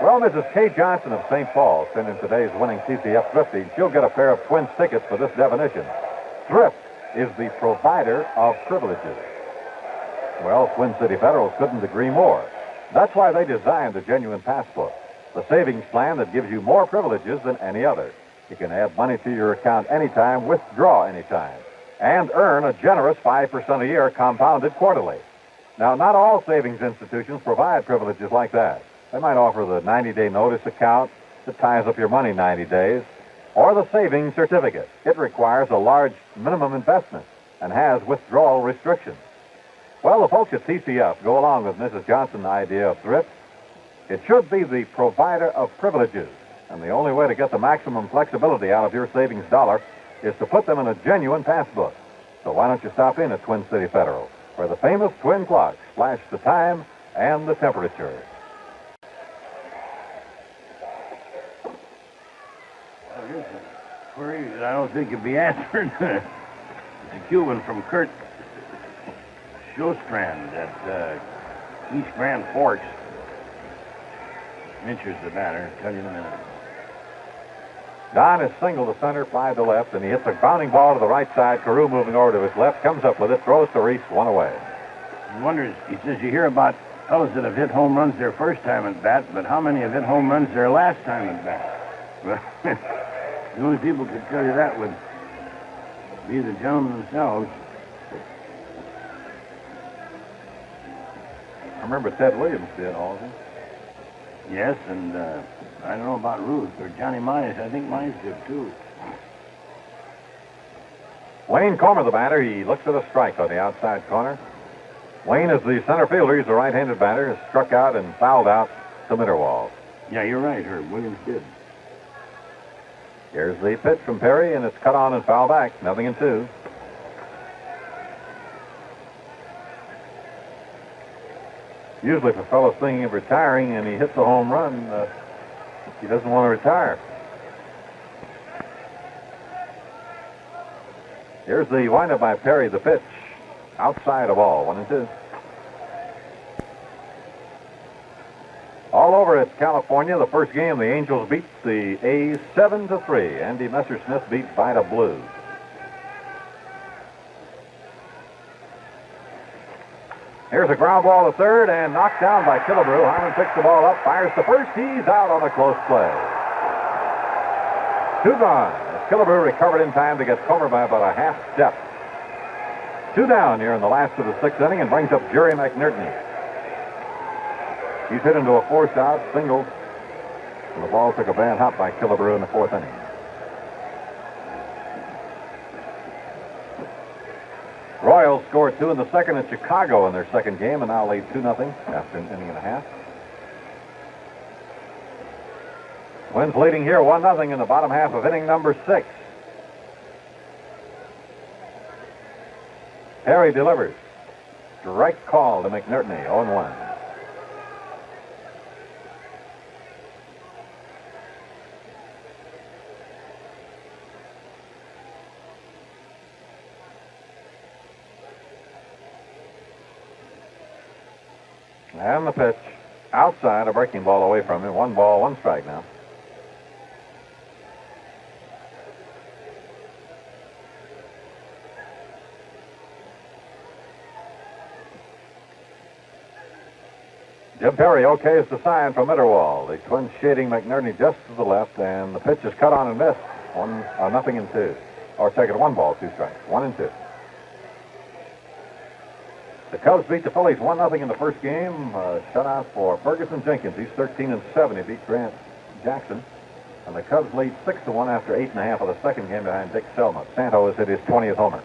Well, Mrs. Kay Johnson of St. Paul sent in today's winning TCF Thrifty. She'll get a pair of Twins tickets for this definition. Thrift is the provider of privileges. Well, Twin City Federal couldn't agree more. That's why they designed the Genuine Passbook, the savings plan that gives you more privileges than any other. You can add money to your account anytime, withdraw anytime, and earn a generous 5% a year compounded quarterly. Now, not all savings institutions provide privileges like that. They might offer the 90-day notice account that ties up your money 90 days, or the savings certificate. It requires a large minimum investment and has withdrawal restrictions. Well, the folks at TCF go along with Mrs. Johnson's idea of thrift. It should be the provider of privileges, and the only way to get the maximum flexibility out of your savings dollar is to put them in a genuine passbook. So why don't you stop in at Twin City Federal, where the famous twin clocks flash the time and the temperature. Well, here's a query that I don't think can be answered. It's a Cuban from Kurt Shostrand at East Grand Forks. Mincher's the batter. Tell you in a minute. Don is single to center, fly to left, and he hits a bounding ball to the right side. Carew moving over to his left, comes up with it, throws to Reese, 1 away. He wonders, he says, you hear about fellows that have hit home runs their first time at bat, but how many have hit home runs their last time at bat? Well, the only people who could tell you that would be the gentlemen themselves. I remember Ted Williams did, Halsey. Yes, and I don't know about Ruth or Johnny Mize. I think Mize did, too. Wayne Comer, the batter. He looks at a strike on the outside corner. Wayne is the center fielder. He's a right-handed batter. Has struck out and fouled out to Mitterwald. Yeah, you're right, Herb. Williams did. Here's the pitch from Perry, and it's cut on and foul back. 0-2. Usually, if a fellow's thinking of retiring and he hits a home run, he doesn't want to retire. Here's the windup by Perry, the pitch. Outside of ball, 1-2. All over at California, the first game, the Angels beat the A's 7-3. Andy Messersmith beat Vida Blue. Here's a ground ball to third and knocked down by Killebrew. Harmon picks the ball up, fires to first. He's out on a close play. 2 gone. As Killebrew recovered in time to get Comer by about a half step. 2 down here in the last of the 6th inning and brings up Jerry McNerney. He's hit into a forced out single. And the ball took a bad hop by Killebrew in the 4th inning. Royals scored 2 in the 2nd at Chicago in their 2nd game and now lead 2-0 after an inning and a half. Twins leading here 1-0 in the bottom half of inning number 6. Perry delivers. Strike call to McNerney, 0-1. And the pitch outside, a breaking ball away from him. 1 ball, 1 strike now. Jim Perry okays the sign from Mitterwald. The Twins shading McNerney just to the left, and the pitch is cut on and missed. 0-2. Or take it 1 ball, 2 strikes. 1-2. The Cubs beat the Phillies 1-0 in the first game. Shutout for Ferguson Jenkins. He's 13-7. He beat Grant Jackson. And the Cubs lead 6-1 after 8.5 of the second game behind Dick Selma. Santos hit his 20th homer.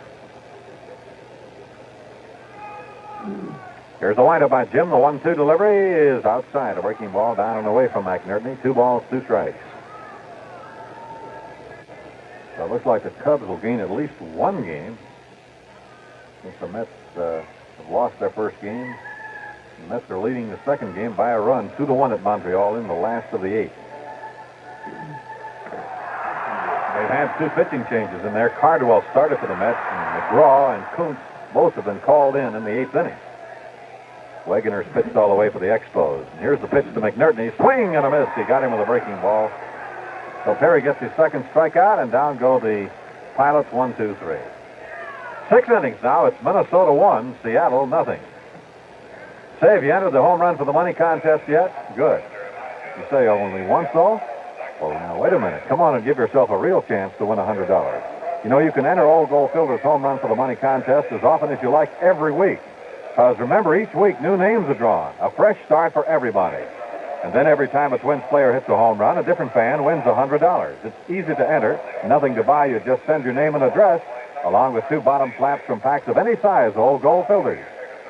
Here's the windup by Jim. The 1-2 delivery is outside. A breaking ball down and away from McNerney. 2 balls, 2 strikes. So it looks like the Cubs will gain at least 1 game since the Mets have lost their first game. The Mets are leading the second game by a run, 2-1 at Montreal in the last of the 8. They've had 2 pitching changes in there. Cardwell started for the Mets, and McGraw and Kuntz both have been called in the 8th inning. Wegener's pitched all the way for the Expos. And here's the pitch to McNerney. Swing and a miss. He got him with a breaking ball. So Perry gets his second strikeout, and down go the Pilots 1-2-3. 6 innings now. It's Minnesota 1, Seattle 0. Say, have you entered the home run for the money contest yet? Good. You say only once, though? Well, now, wait a minute. Come on and give yourself a real chance to win $100. You know, you can enter Old Goldfielder's home run for the money contest as often as you like every week. Because remember, each week new names are drawn. A fresh start for everybody. And then every time a Twins player hits a home run, a different fan wins $100. It's easy to enter, nothing to buy. You just send your name and address, along with 2 bottom flaps from packs of any size Old Goldfielders.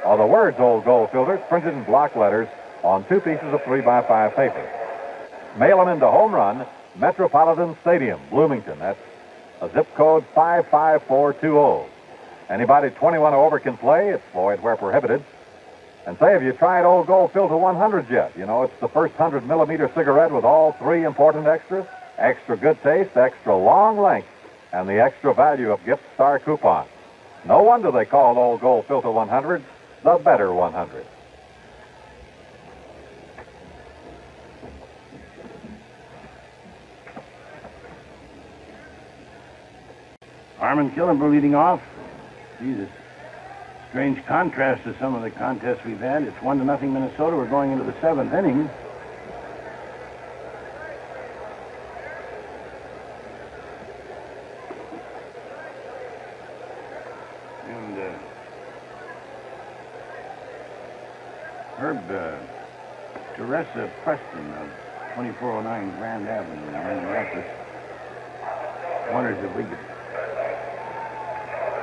Or the words Old Goldfielders printed in block letters on 2 pieces of 3x5 paper. Mail them into Home Run, Metropolitan Stadium, Bloomington. That's a zip code 55420. Anybody 21 or over can play. It's void where prohibited. And say, have you tried Old Goldfielder 100 yet? You know, it's the first 100-millimeter cigarette with all 3 important extras. Extra good taste, extra long length, and the extra value of Gift Star coupons. No wonder they call Old Goldfielder 100 the better 100. Harmon Killebrew leading off. Jesus. Strange contrast to some of the contests we've had. It's 1-0 Minnesota. We're going into the 7th inning. And Herb Teresa Preston of 2409 Grand Avenue in Minneapolis wonders if we could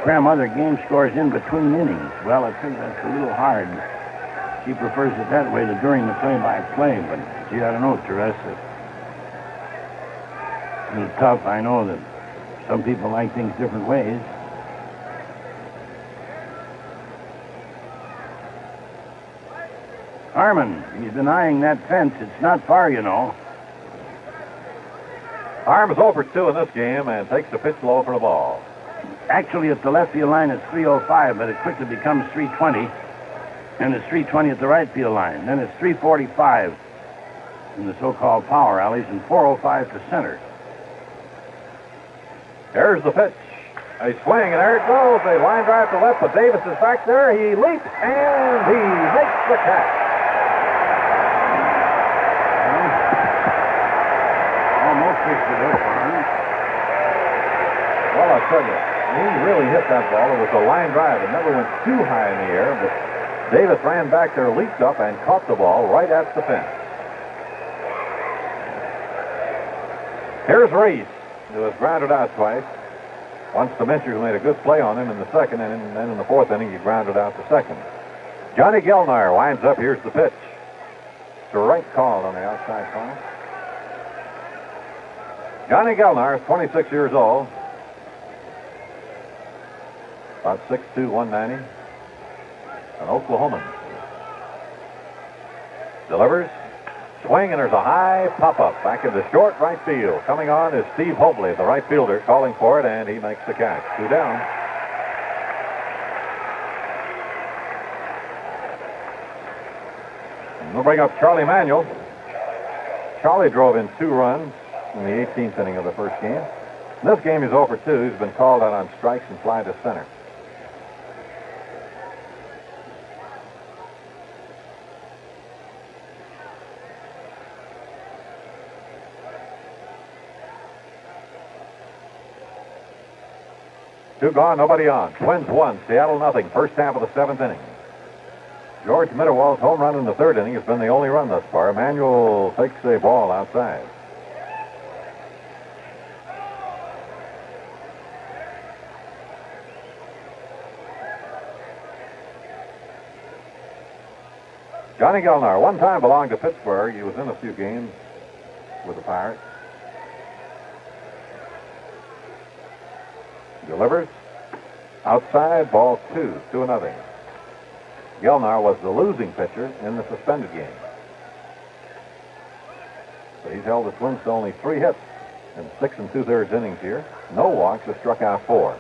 cram other game scores in between innings. Well, I think that's a little hard. She prefers it that way to during the play-by-play, but gee, I don't know, Teresa. It's tough. I know that some people like things different ways. Harmon, he's denying that fence. It's not far, you know. Harmon's 0 for 2 in this game and takes the pitch low for the ball. Actually, at the left field line, it's 305, but it quickly becomes 320. And it's 320 at the right field line. Then it's 345 in the so-called power alleys and 405 to center. Here's the pitch. A swing, and there it goes. A line drive to left, but Davis is back there. He leaps, and he makes the catch. Almost fixed it up, Harmon. Well, I tell you, he really hit that ball. It was a line drive. It never went too high in the air, but Davis ran back there, leaped up, and caught the ball right at the fence. Here's Reese, who has grounded out twice. Once the Minchers made a good play on him in the second, and then in the 4th inning, he grounded out the second. Johnny Gilnar winds up. Here's the pitch. Strike called on the outside corner. Johnny Gilnar is 26 years old. About 6'2", 190. An Oklahoman. Delivers. Swing, and there's a high pop-up back in the short right field. Coming on is Steve Hobley, the right fielder, calling for it, and he makes the catch. 2 down. We'll bring up Charlie Manuel. Charlie drove in 2 runs in the 18th inning of the first game. In this game, he's 0 for 2. He's been called out on strikes and fly to center. Two gone, nobody on. Twins 1, Seattle nothing. First half of the 7th inning. George Mitterwald's home run in the 3rd inning has been the only run thus far. Manuel takes a ball outside. Johnny Gelnar, one time belonged to Pittsburgh. He was in a few games with the Pirates. Delivers. Outside, ball 2, 2-0. Gelnar was the losing pitcher in the suspended game. So he's held the Twins to only 3 hits in 6 2/3 innings here. No walks, has struck out 4.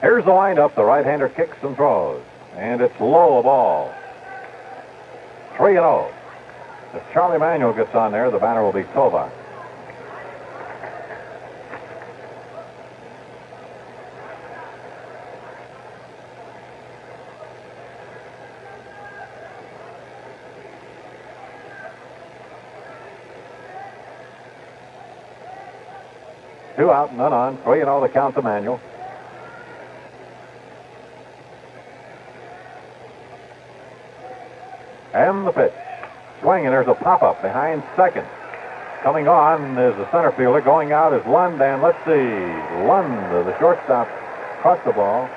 Here's the windup. The right-hander kicks and throws. And it's low a ball. 3-0. If Charlie Manuel gets on there, the batter will be Tovak. Two out, none on. 3-0 the count to Manuel. And the pitch. Swing, and there's a pop-up behind second. Coming on is the center fielder. Going out is Lund, and let's see. Lund, the shortstop, caught the ball.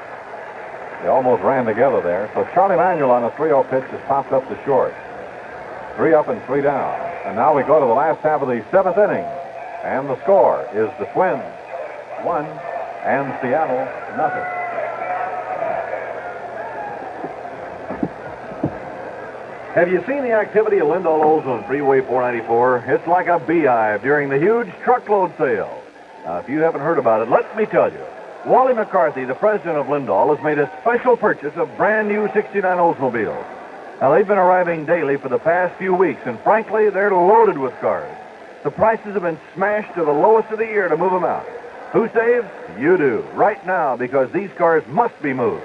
They almost ran together there. So Charlie Manuel on a 3-0 pitch has popped up to short. 3 up and 3 down. And now we go to the last half of the 7th inning. And the score is the Twins 1 and Seattle nothing. Have you seen the activity at Lindall Olds on Freeway 494? It's like a beehive during the huge truckload sale. Now, if you haven't heard about it, let me tell you. Wally McCarthy, the president of Lindall, has made a special purchase of brand new 69 Oldsmobiles. Now, they've been arriving daily for the past few weeks, and frankly, they're loaded with cars. The prices have been smashed to the lowest of the year to move them out. Who saves? You do, right now, because these cars must be moved.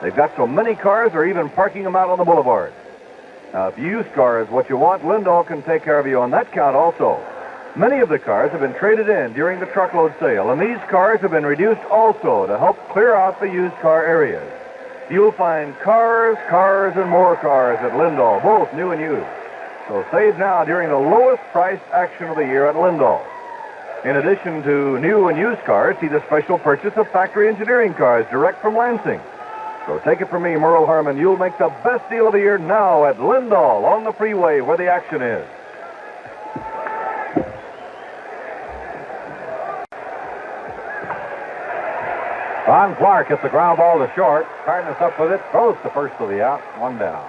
They've got so many cars, they're even parking them out on the boulevard. Now, if used car is what you want, Lindall can take care of you on that count also. Many of the cars have been traded in during the truckload sale, and these cars have been reduced also to help clear out the used car areas. You'll find cars, and more cars at Lindall, both new and used. So save now during the lowest price action of the year at Lindall. In addition to new and used cars, see the special purchase of factory engineering cars direct from Lansing. So take it from me, Merle Harmon, you'll make the best deal of the year now at Lindall on the freeway where the action is. Ron Clark hits the ground ball to short. Cardenas up with it, throws to first to the out, 1 down.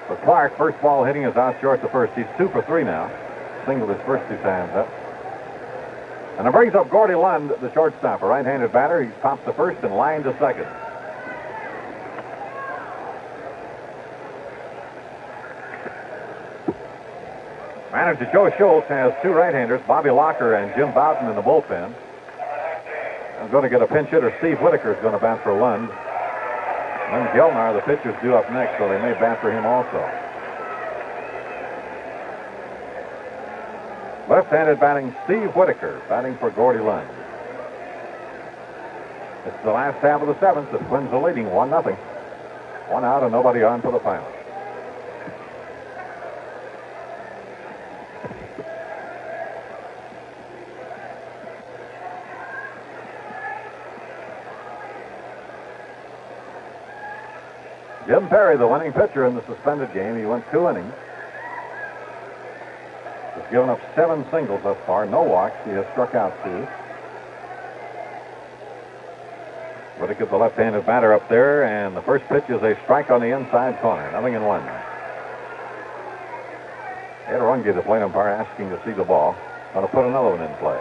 For Clark, first ball hitting is out short to first. He's 2 for 3 now. Singled his first 2 times up. And it brings up Gordy Lund, the shortstop, a right-handed batter. He's popped to first and lined to second. Manager Joe Schultz has 2 right-handers, Bobby Locker and Jim Bouton in the bullpen. I'm going to get a pinch hitter. Steve Whitaker is going to bat for Lund. Lynn Gelnar, the pitcher's due up next, so they may bat for him also. Left-handed batting, Steve Whitaker, batting for Gordy Lund. It's the last half of the 7th. The Twins are leading 1-0. 1 out and nobody on for the Pilots. Jim Perry, the winning pitcher in the suspended game. He went 2 innings. He's given up 7 singles thus far, no walks. He has struck out 2. Whitaker, the left-handed batter up there, and the first pitch is a strike on the inside corner. 0-1. Ed Runge, the plate umpire, asking to see the ball. Going to put another one in play.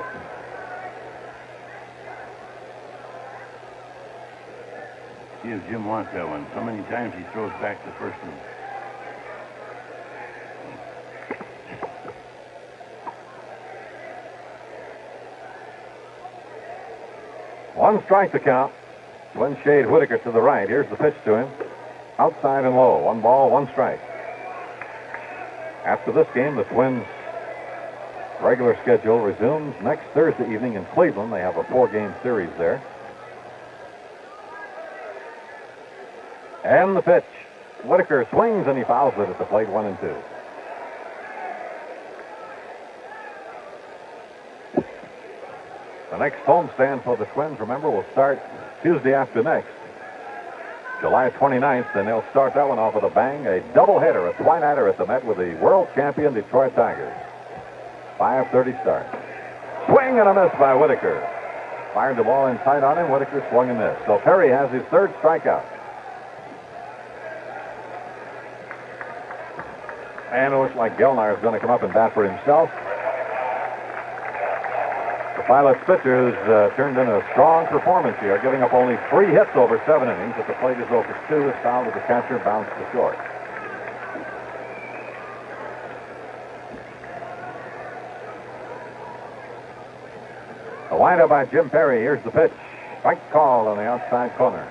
See if Jim wants that one. So many times he throws back the first one. One strike to count. Twin shade Whitaker to the right. Here's the pitch to him. Outside and low. 1 ball, 1 strike. After this game, the Twins' regular schedule resumes next Thursday evening in Cleveland. They have a 4-game series there. And the pitch. Whitaker swings and he fouls it at the plate. 1-2. The next homestand for the Twins, remember, will start Tuesday after next, July 29th, and they'll start that one off with a bang, a doubleheader, a twilighter at the Met with the world champion Detroit Tigers. 5:30 start. Swing and a miss by Whitaker. Fired the ball in tight on him. Whitaker swung and missed. So Perry has his 3rd strikeout. And it looks like Gelnar is going to come up and bat for himself. The Pilots pitcher who's turned in a strong performance here, giving up only 3 hits over 7 innings. At the plate is 0 for 2, is fouled with the catcher, bounced to short. A windup by Jim Perry. Here's the pitch. Strike called on the outside corner.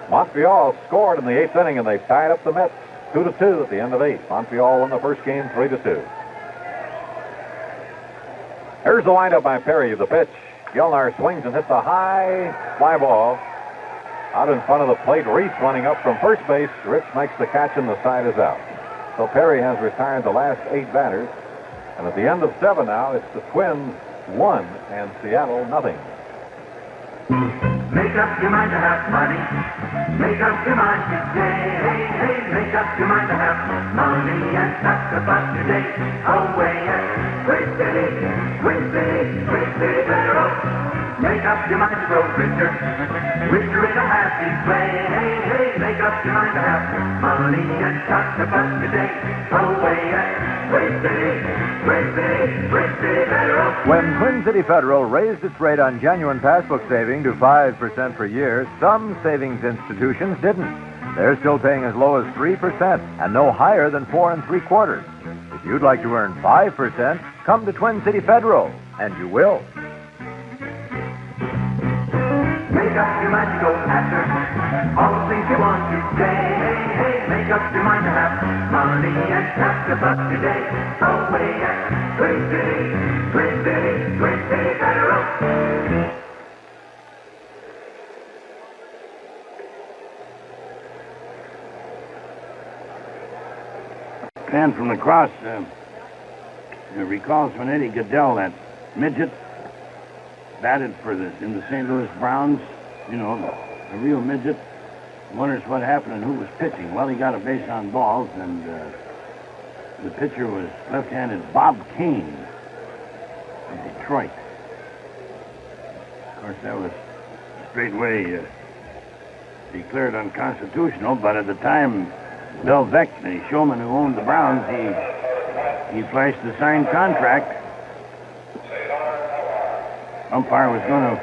Montreal scored in the 8th inning, and they tied up the Mets 2-2 at the end of 8. Montreal won the first game 3-2. Here's the windup by Perry. The pitch. Gelnar swings and hits a high fly ball out in front of the plate. Reese running up from first base. Rich makes the catch and the side is out. So Perry has retired the last 8 batters. And at the end of 7 now, it's the Twins 1 and Seattle nothing. Make up your mind to have money. Make up your mind today. Hey, hey, make up your mind to have money and talk about your day. Away at Twin City, Twin City, Twin City Federal. Make up your mind to grow richer, richer in a happy way. Hey, hey, make up your mind to have money and talk about your day. Away at Twin City, Twin City, Twin City Federal. When Twin City Federal raised its rate on genuine passbook saving to 5% per year, some savings institutions didn't. They're still paying as low as 3% and no higher than 4 3/4. If you'd like to earn 5%, come to Twin City Federal, and you will. Make up your mind to go after all the things you want today. Hey, hey, make up your mind to have money and talk about your day. Away at Twin City, Twin City, Twin City Federal. Man from the cross recalls when Eddie Goodell, that midget, batted in the St. Louis Browns, a real midget. Wonders what happened and who was pitching. Well, he got a base on balls, and the pitcher was left-handed Bob Kane of Detroit. Of course, that was straightway declared unconstitutional, but at the time, Bill Veeck, the showman who owned the Browns, he flashed the signed contract. Umpire was going to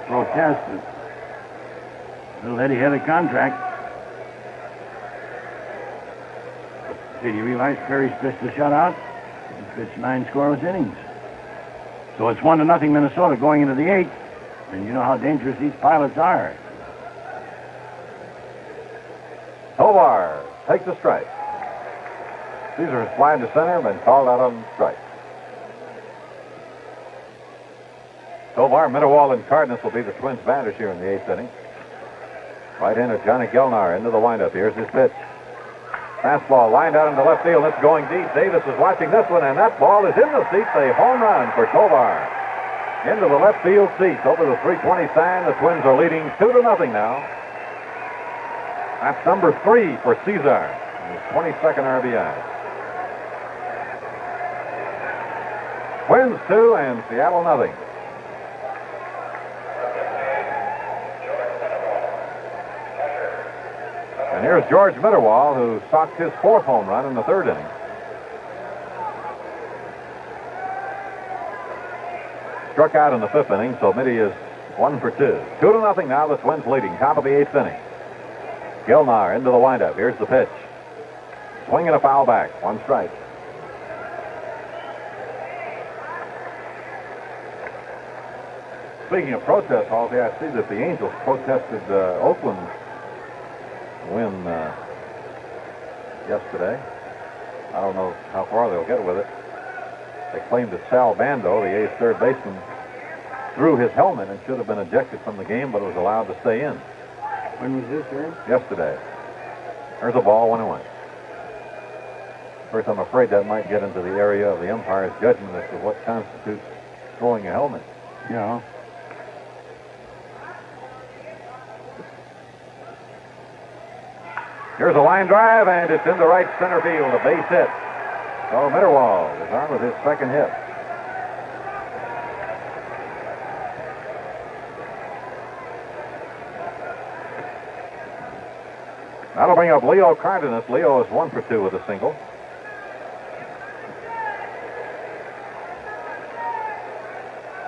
protest it. Little Eddie had a contract. Did you realize Perry's pitched a shutout? He pitched 9 scoreless innings. So it's 1-0 Minnesota going into the 8th. And you know how dangerous these Pilots are. Tovar takes a strike. Caesar is flying to center, been called out on strike. Tovar, Mitterwald, and Cardenas will be the Twins batters here in the 8th inning. Right-hander Johnny Gelnar into the windup. Here's his pitch. Fastball lined out into left field. It's going deep. Davis is watching this one, and that ball is in the seats. A home run for Tovar. Into the left field seats. Over the 320 sign. The Twins are leading 2-0 now. That's number 3 for Cesar. His 22nd RBI. Twins 2 and Seattle nothing. And here's George Mitterwald, who socked his 4th home run in the 3rd inning. Struck out in the 5th inning, so Mitty is 1 for 2. 2-0 now, the Twins leading. Top of the 8th inning. Gilnar into the windup. Here's the pitch. Swing and a foul back. 1 strike. Speaking of protest, Halsey, I see that the Angels protested Oakland's win yesterday. I don't know how far they'll get with it. They claimed that Sal Bando, the A's third baseman, threw his helmet and should have been ejected from the game, but was allowed to stay in. When was this, sir? Yesterday. There's a ball, 1-1. First, I'm afraid that might get into the area of the umpire's judgment as to what constitutes throwing a helmet. Yeah. Here's a line drive, and it's into right center field, a base hit. So Mitterwald is on with his second hit. That'll bring up Leo Cardenas. Leo is 1 for 2 with a single.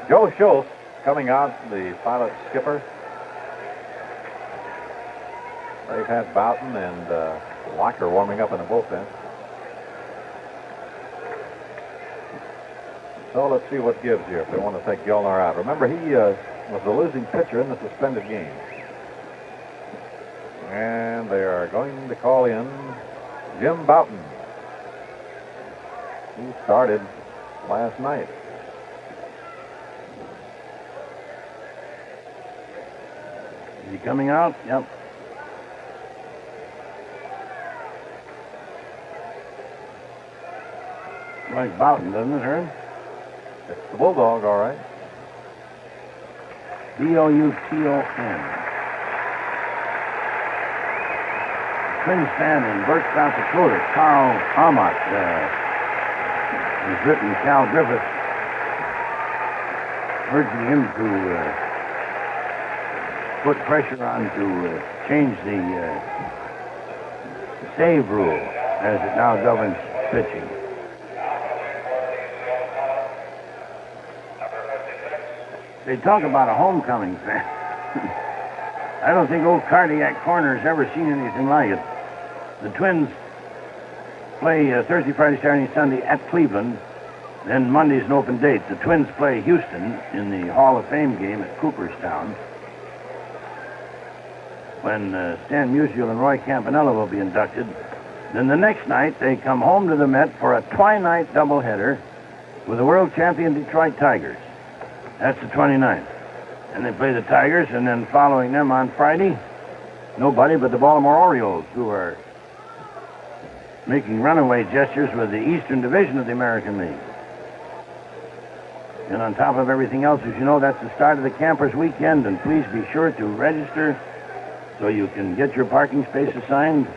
Joe Schultz coming out, the pilot skipper. They've had Boughton and Locker warming up in the bullpen. So let's see what gives here if they want to take Gilnar out. Remember, he was the losing pitcher in the suspended game. And they are going to call in Jim Boughton. He started last night. Is he coming out? Yep. Like Boughton, doesn't it, Herb? It's the Bulldog, all right. Bouton. Twins fan in Burke, South Dakota, Carl Amott, has written Cal Griffith urging him to put pressure on to change the save rule as it now governs pitching. They talk about a homecoming fan. I don't think old Cardiac Corner has ever seen anything like it. The Twins play Thursday, Friday, Saturday, Sunday at Cleveland. Then Monday's an open date. The Twins play Houston in the Hall of Fame game at Cooperstown, when Stan Musial and Roy Campanella will be inducted. Then the next night, they come home to the Met for a twilight doubleheader with the world champion Detroit Tigers. That's the 29th. And they play the Tigers, and then following them on Friday, nobody but the Baltimore Orioles, who are making runaway gestures with the Eastern Division of the American League. And on top of everything else, as you know, that's the start of the Campers Weekend, and please be sure to register so you can get your parking space assigned.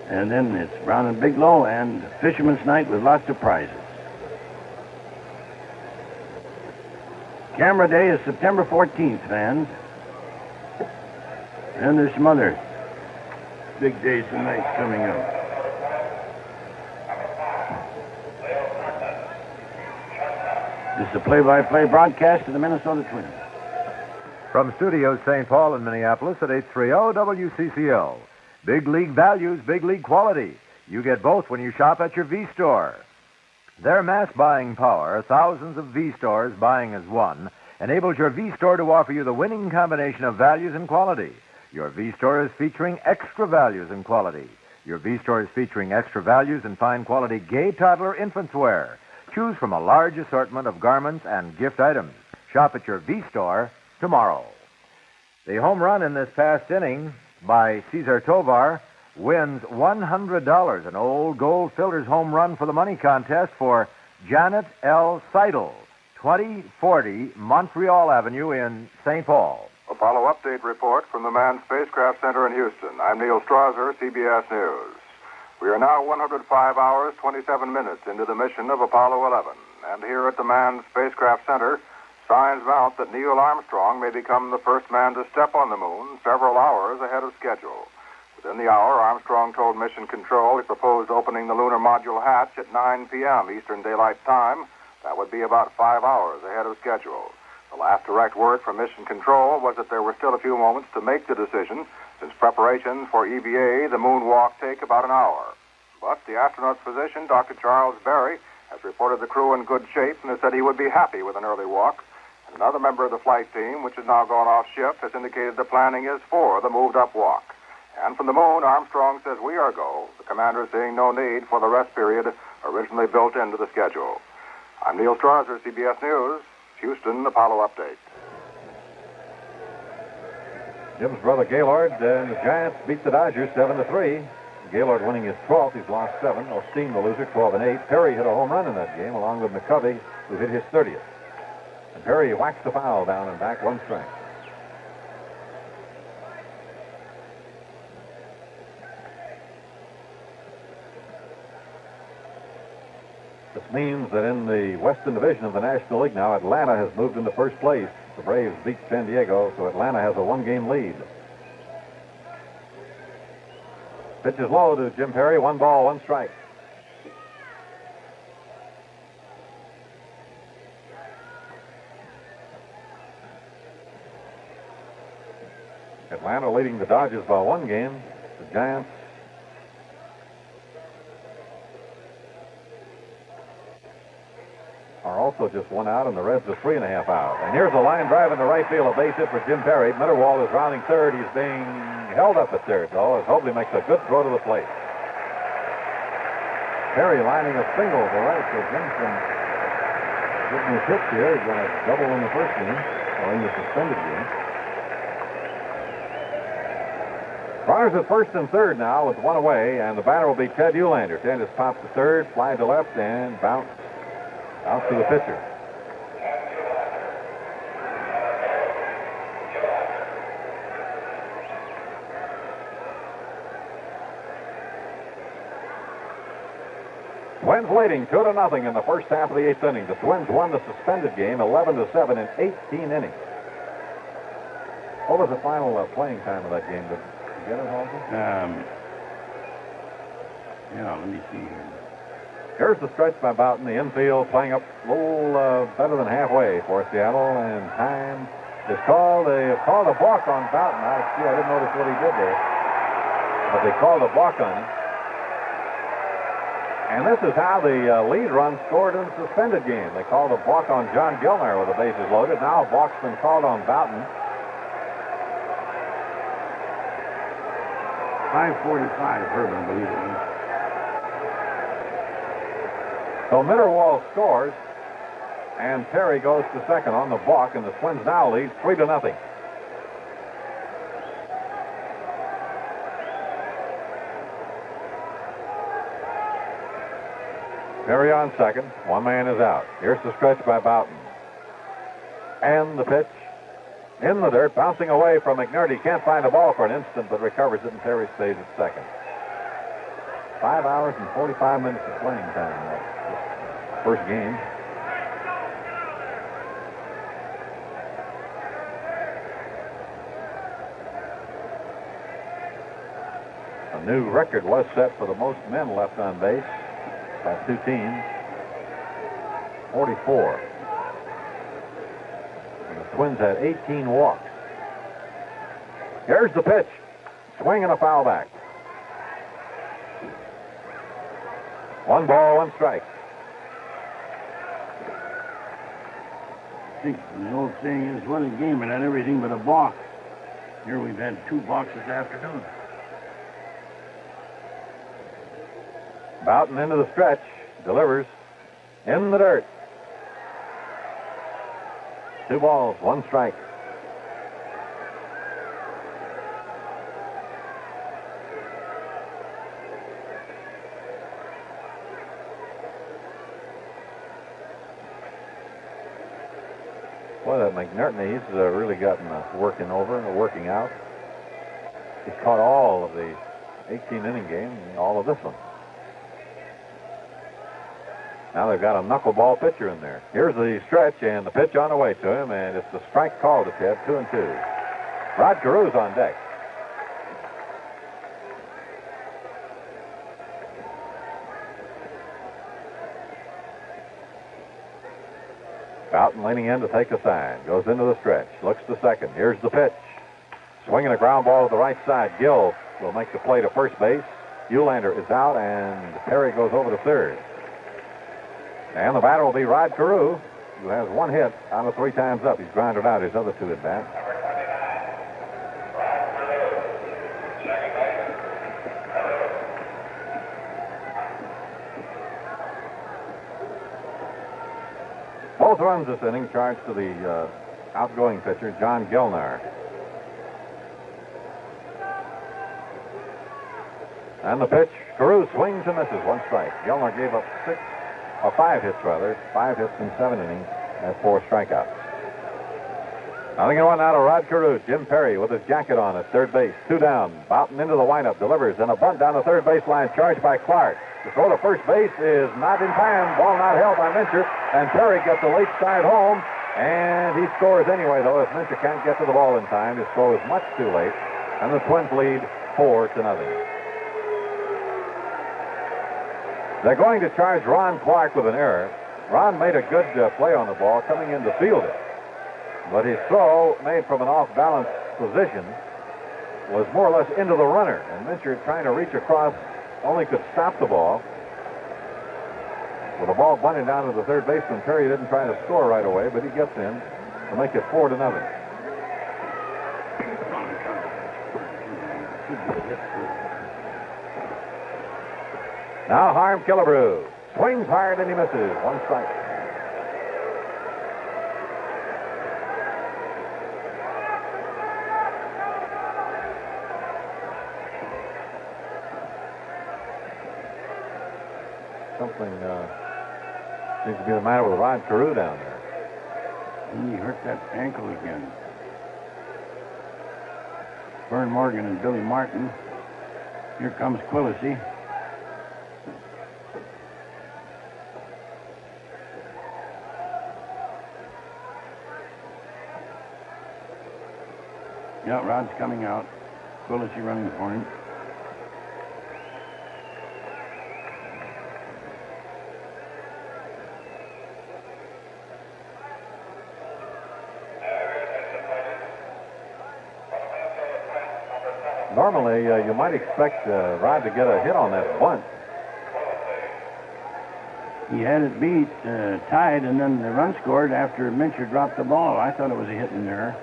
And then it's Brown and Bigelow and Fisherman's Night with lots of prizes. Camera Day is September 14th, fans. And there's some other big days and nights coming up. This is a play-by-play broadcast of the Minnesota Twins. From Studios St. Paul and Minneapolis at 830 WCCO. Big league values, big league quality. You get both when you shop at your V-Store. Their mass buying power, thousands of V-Stores buying as one, enables your V-Store to offer you the winning combination of values and quality. Your V-Store is featuring extra values and quality. Your V-Store is featuring extra values and fine quality gay toddler infants wear. Choose from a large assortment of garments and gift items. Shop at your V-Store tomorrow. The home run in this past inning by Cesar Tovar wins $100, an old Gold Filters home run for the money contest for Janet L. Seidel, 2040 Montreal Avenue in St. Paul. Apollo Update Report from the Manned Spacecraft Center in Houston. I'm Neil Strasser, CBS News. We are now 105 hours, 27 minutes into the mission of Apollo 11. And here at the Manned Spacecraft Center, signs mount that Neil Armstrong may become the first man to step on the moon several hours ahead of schedule. Within the hour, Armstrong told Mission Control he proposed opening the lunar module hatch at 9 p.m. Eastern Daylight Time. That would be about 5 hours ahead of schedule. The last direct word from Mission Control was that there were still a few moments to make the decision, since preparations for EVA, the moonwalk, take about an hour. But the astronaut's physician, Dr. Charles Berry, has reported the crew in good shape and has said he would be happy with an early walk. And another member of the flight team, which has now gone off shift, has indicated the planning is for the moved-up walk. And from the moon, Armstrong says we are go. The commander is seeing no need for the rest period originally built into the schedule. I'm Neil Strasser, CBS News, Houston, Apollo Update. Jim's brother Gaylord and the Giants beat the Dodgers 7-3. Gaylord winning his 12th. He's lost 7. Osteen, the loser, 12-8. Perry hit a home run in that game, along with McCovey, who hit his 30th. And Perry whacked the foul down and back, 1 strike. This means that in the Western Division of the National League now, Atlanta has moved into first place. The Braves beat San Diego, so Atlanta has a 1-game lead. Pitch is low to Jim Perry. 1 ball, 1 strike. Atlanta leading the Dodgers by 1 game. The Giants are also just 1 out, and the Reds are 3.5 out. And here's a line drive into right field, a base hit for Jim Perry. Mitterwald is rounding third. He's being held up at third, though, as Hobley makes a good throw to the plate. Perry lining a single to right, so Jim's been getting his hits here. He's going to double in the first game, or in the suspended game. Runners at first and third now with 1 away, and the batter will be Ted Uhlaender. Ted has popped to third, fly to left, and bounce out to the pitcher. Twins leading 2-0 in the first half of the 8th inning. The Twins won the suspended game 11-7 in 18 innings. What was the final playing time of that game? Did you get it, Halsey? Yeah, let me see here. Here's the stretch by Boughton. The infield playing up a little better than halfway for Seattle, and time is called. They called a balk on Boughton. I didn't notice what he did there, but they called a balk on him. And this is how the lead run scored in the suspended game. They called a balk on John Gilmer with the bases loaded. Now a balk's been called on Boughton. 5:45, Herb, I believe it was. So Mitterwald scores, and Perry goes to second on the balk, and the Twins now lead 3-0. Perry on second. 1 man is out. Here's the stretch by Boughton. And the pitch in the dirt, bouncing away from McNerney. Can't find the ball for an instant, but recovers it, and Perry stays at second. 5 hours and 45 minutes of playing time in that first game. A new record was set for the most men left on base by 2 teams. 44. And the Twins had 18 walks. Here's the pitch. Swing and a foul back. 1 ball, 1 strike. See, the old saying is, what a game without everything but a balk. Here we've had 2 balks this afternoon. Boughton into the stretch. Delivers in the dirt. 2 balls, 1 strike. Boy, that McNerney, he's really gotten working out. He's caught all of the 18-inning game and all of this one. Now they've got a knuckleball pitcher in there. Here's the stretch and the pitch on the way to him, and it's the strike call to Ted, 2-2. Rod Carew's on deck. Boughton leaning in to take the sign. Goes into the stretch. Looks to second. Here's the pitch. Swinging a ground ball to the right side. Gill will make the play to first base. Eulander is out, and Perry goes over to third. And the batter will be Rod Carew, who has one hit out of 3 times up. He's grounded out his other 2 at bats. Both runs this inning charged to the outgoing pitcher, John Gilnar. And the pitch, Carew swings and misses, 1 strike. Gilnar gave up 5 hits rather, 5 hits in 7 innings, and 4 strikeouts. Nothing in 1 out of Rod Carew. Jim Perry with his jacket on at third base. 2 down. Boughton into the windup, delivers, and a bunt down the third baseline, charged by Clark. The throw to first base is not in time. Ball not held by Mincher, and Perry gets the late side home, and he scores anyway, though, if Mincher can't get to the ball in time. His throw is much too late, and the Twins lead 4-0. They're going to charge Ron Clark with an error. Ron made a good play on the ball coming in to field it. But his throw, made from an off-balance position, was more or less into the runner. And Mincher, trying to reach across, only could stop the ball. With the ball bunting down to the third baseman, Perry didn't try to score right away, but he gets in to make it 4-0. Now Harm Killebrew swings hard and he misses. 1 strike. Something seems to be the matter with Rod Carew down there. He hurt that ankle again. Vern Morgan and Billy Martin. Here comes Quillisi. Yeah, Rod's coming out. Quillisi running for him. Normally, you might expect Rod to get a hit on that bunt. He had it beat, tied, and then the run scored after Mincher dropped the ball. I thought it was a hit and error.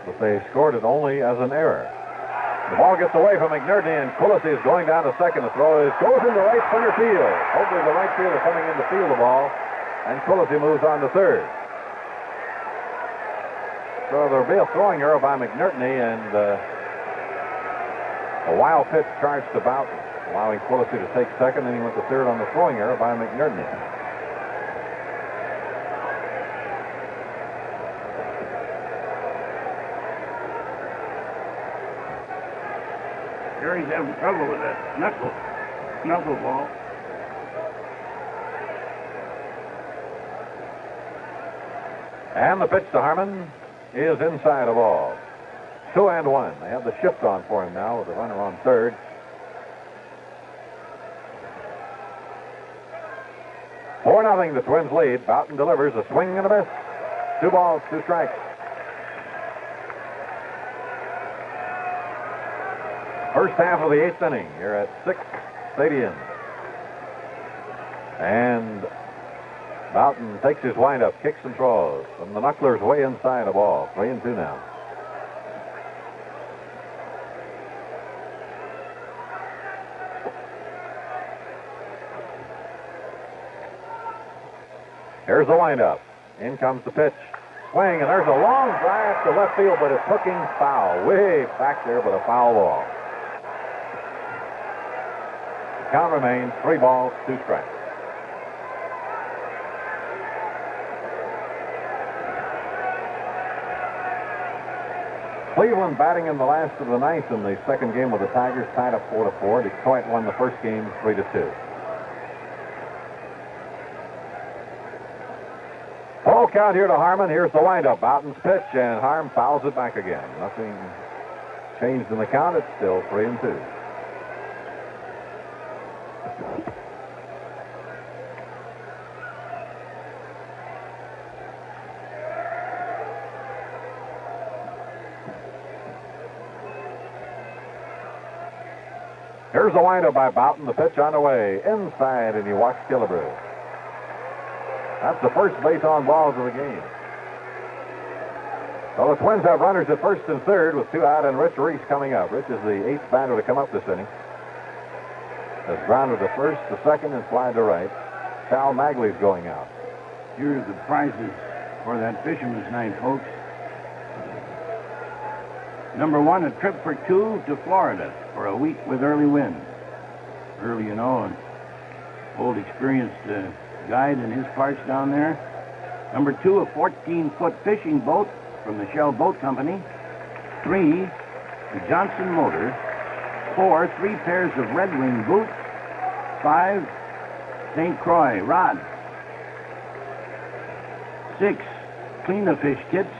But they scored it only as an error. The ball gets away from McNerney, and Quillisi is going down to second. The throw goes into right center field. Hopefully the right fielder coming in to field the ball, and Quillisi moves on to third. So there'll be a throwing error by McNerney, and a wild pitch charged to Boughton, allowing Quillisi to take second, and he went to third on the throwing error by McNerney. Jerry's having trouble with that knuckle ball. And the pitch to Harmon is inside a ball. 2-1. They have the shift on for him now with the runner on third. Four 4-0, the Twins lead. Boughton delivers a swing and a miss. 2 balls, 2 strikes. First half of the 8th inning here at 6 Stadium. And Boughton takes his windup, kicks and throws. From the knucklers way inside a ball. 3-2 now. Here's the windup. In comes the pitch. Swing, and there's a long drive to left field, but it's hooking foul. Way back there, but a foul ball. The count remains 3 balls, 2 strikes. Cleveland batting in the last of the 9th in the second game with the Tigers, tied up 4-4. Detroit won the first game 3-2. Full count here to Harmon. Here's the windup. Boughton's pitch, and Harm fouls it back again. Nothing changed in the count. It's still 3-2. Here's the windup by Boughton. The pitch on the way. Inside, and he walks Killebrew. That's the first base on balls of the game. So the Twins have runners at first and third with 2 out, and Rich Reese coming up. Rich is the 8th batter to come up this inning. Has grounded to first, to second, and flied to right. Sal Magley's going out. Here's the prizes for that Fisherman's Night, folks. Number 1, a trip for 2 to Florida for a week with Early Wind. Early, you know, an old experienced guide in his parts down there. Number 2, a 14-foot fishing boat from the Shell Boat Company. 3, the Johnson Motor. 4, 3 pairs of Red Wing boots. 5, St. Croix rods. 6, clean-the-fish kits.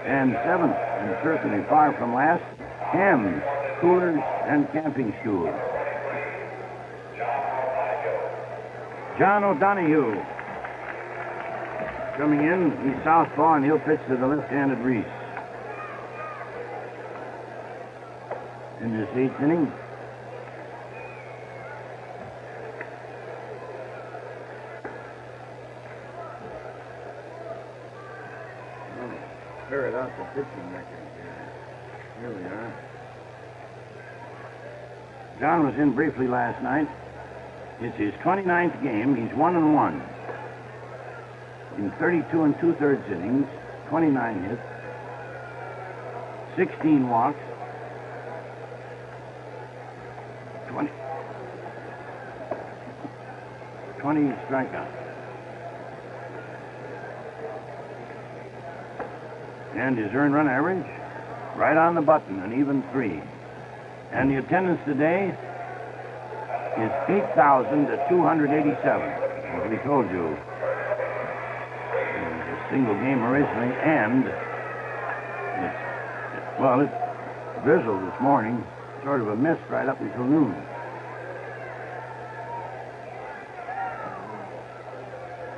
And 7th, and certainly far from last, hams, coolers, and camping stools. John O'Donohue coming in. He's southpaw, and he'll pitch to the left-handed Reese. In this 8th inning. Ferret out the pitching record here. Here we are. John was in briefly last night. It's his 29th game. He's 1-1. In 32 and 2/3 innings, 29 hits, 16 walks, 20 strikeouts. And his earned run average, right on the button, an even 3. And the attendance today is 8,287. As we told you, it was a single game originally, and it drizzled this morning, sort of a mist right up until noon.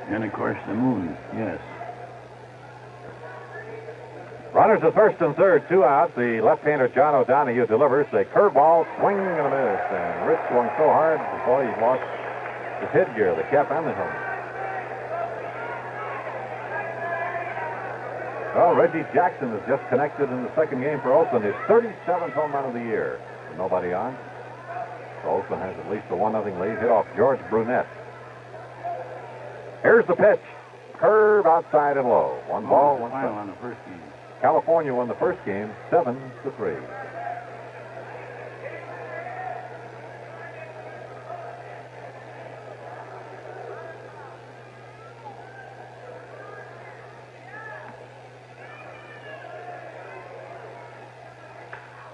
And of course the moon, yes. Runners at first and third, 2 out. The left-hander John O'Donohue delivers a curveball, swing and a miss. And Rich swung so hard, boy, he lost his headgear, the cap and the helmet. Well, Reggie Jackson has just connected in the second game for Oakland, his 37th home run of the year. Nobody on. So Oakland has at least a 1-0 lead. Hit off George Brunette. Here's the pitch. Curve outside and low. 1 ball, 1 final strike. on the first game. California won the first game 7-3.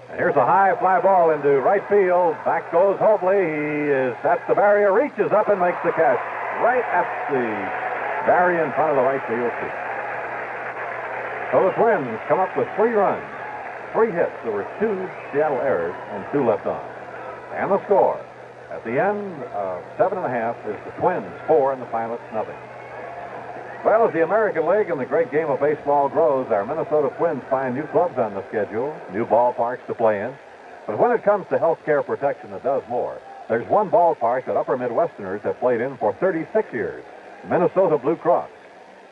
And here's a high fly ball into right field. Back goes Hobley. He is at the barrier, reaches up and makes the catch right at the barrier in front of the right field seat. So the Twins come up with 3 runs, 3 hits. There were 2 Seattle errors and 2 left on. And the score at the end of 7.5 is the Twins 4 and the Pilots 0. Well, as the American League and the great game of baseball grows, our Minnesota Twins find new clubs on the schedule, new ballparks to play in. But when it comes to health care protection that does more, there's one ballpark that upper Midwesterners have played in for 36 years, Minnesota Blue Cross.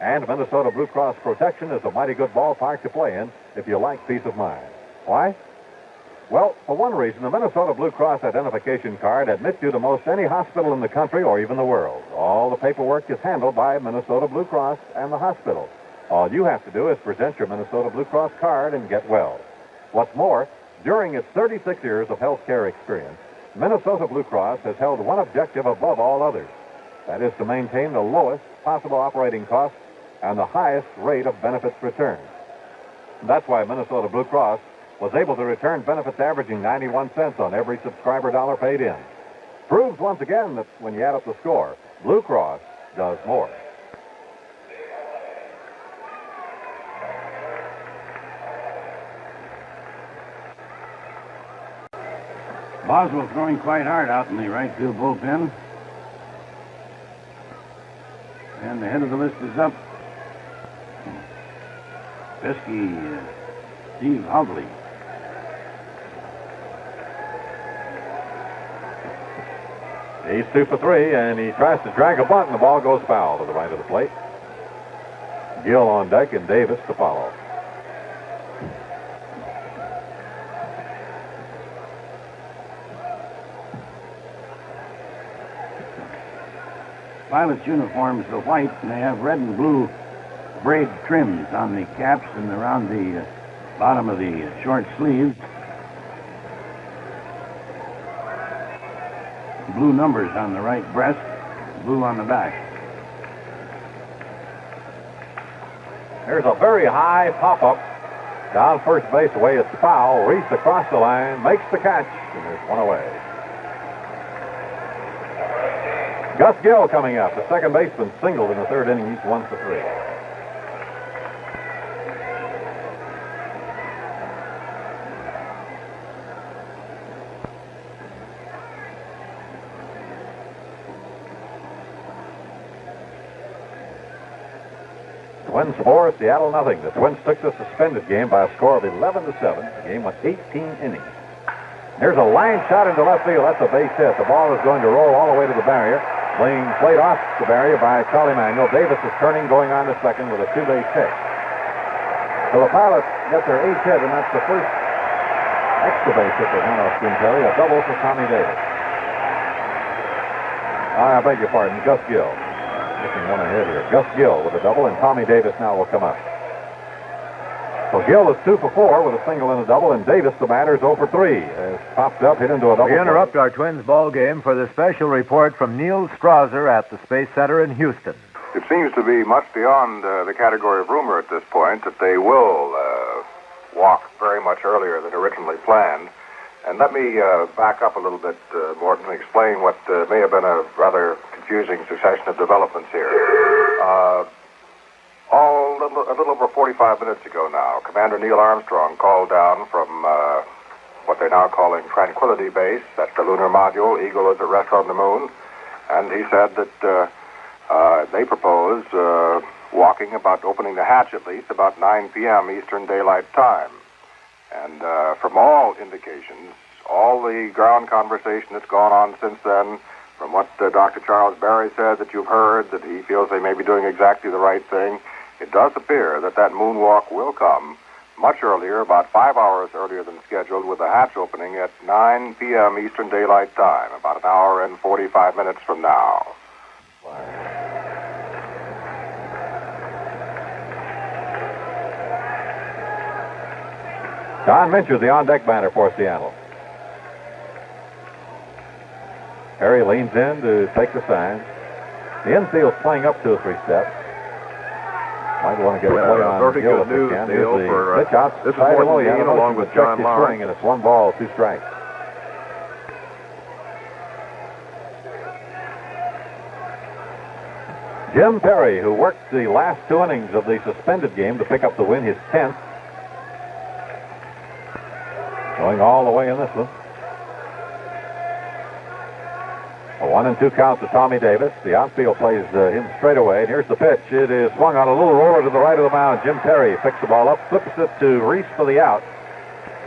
And Minnesota Blue Cross Protection is a mighty good ballpark to play in if you like peace of mind. Why? Well, for one reason, the Minnesota Blue Cross identification card admits you to most any hospital in the country or even the world. All the paperwork is handled by Minnesota Blue Cross and the hospital. All you have to do is present your Minnesota Blue Cross card and get well. What's more, during its 36 years of health care experience, Minnesota Blue Cross has held one objective above all others. That is to maintain the lowest possible operating costs and the highest rate of benefits return. That's why Minnesota Blue Cross was able to return benefits averaging 91 cents on every subscriber dollar paid in. Proves once again that when you add up the score, Blue Cross does more. Boswell throwing quite hard out in the right field bullpen. And the head of the list is up. Pesky, Steve Hobley. He's 2 for 3, and he tries to drag a bunt, and the ball goes foul to the right of the plate. Gill on deck, and Davis to follow. Pilots' uniforms are white, and they have red and blue braid trims on the caps and around the bottom of the short sleeves. Blue numbers on the right breast, blue on the back. There's a very high pop-up down first base away. It's foul. Reese across the line, makes the catch, and there's one away. Gus Gill coming up. The second baseman singled in the third inning. He's 1 for 3. Twins 4, Seattle nothing. The Twins took the suspended game by a score of 11-7. The game went 18 innings. There's a line shot into left field. That's a base hit. The ball is going to roll all the way to the barrier. Being played off the barrier by Charlie Manuel. Davis is turning, going on to second with a 2-base hit. So the Pilots get their 8th hit, and that's the first extra base hit for Hanno Squinteri. A double for Tommy Davis. I beg your pardon, Gus Gill. Missing one ahead here. Gus Gill with a double, and Tommy Davis now will come up. So Gill is 2 for 4 with a single and a double, and Davis, the batter, is 0 for 3. Has popped up, hit into a double. We interrupt our Twins ball game for the special report from Neil Strasser at the Space Center in Houston. It seems to be much beyond the category of rumor at this point that they will walk very much earlier than originally planned. And let me back up a little bit, Morton, and explain what may have been a rather confusing succession of developments here. A little over 45 minutes ago now, Commander Neil Armstrong called down from what they're now calling Tranquility Base. That's the lunar module. Eagle is a restaurant on the moon. And he said that they propose walking about, opening the hatch at least, about 9 p.m. Eastern Daylight Time. And from all indications, all the ground conversation that's gone on since then, from what Dr. Charles Barry said that you've heard, that he feels they may be doing exactly the right thing, it does appear that that moonwalk will come much earlier, about 5 hours earlier than scheduled, with the hatch opening at 9 p.m. Eastern Daylight Time, about an hour and 45 minutes from now. Don Mincher, the on-deck batter for Seattle. Harry leans in to take the sign. The infield's playing up 2 or 3 steps. Might want to get a play on very Gill good if we news, can. Neil, Here's the for, pitch out. this is Morton Dean along with John Lawrence. And it's 1 ball, 2 strikes. Jim Perry, who worked the last 2 innings of the suspended game to pick up the win, his 10th. Going all the way in this one. A 1-2 count to Tommy Davis. The outfield plays him straight away. And here's the pitch. It is swung on a little roller to the right of the mound. Jim Perry picks the ball up, flips it to Reese for the out.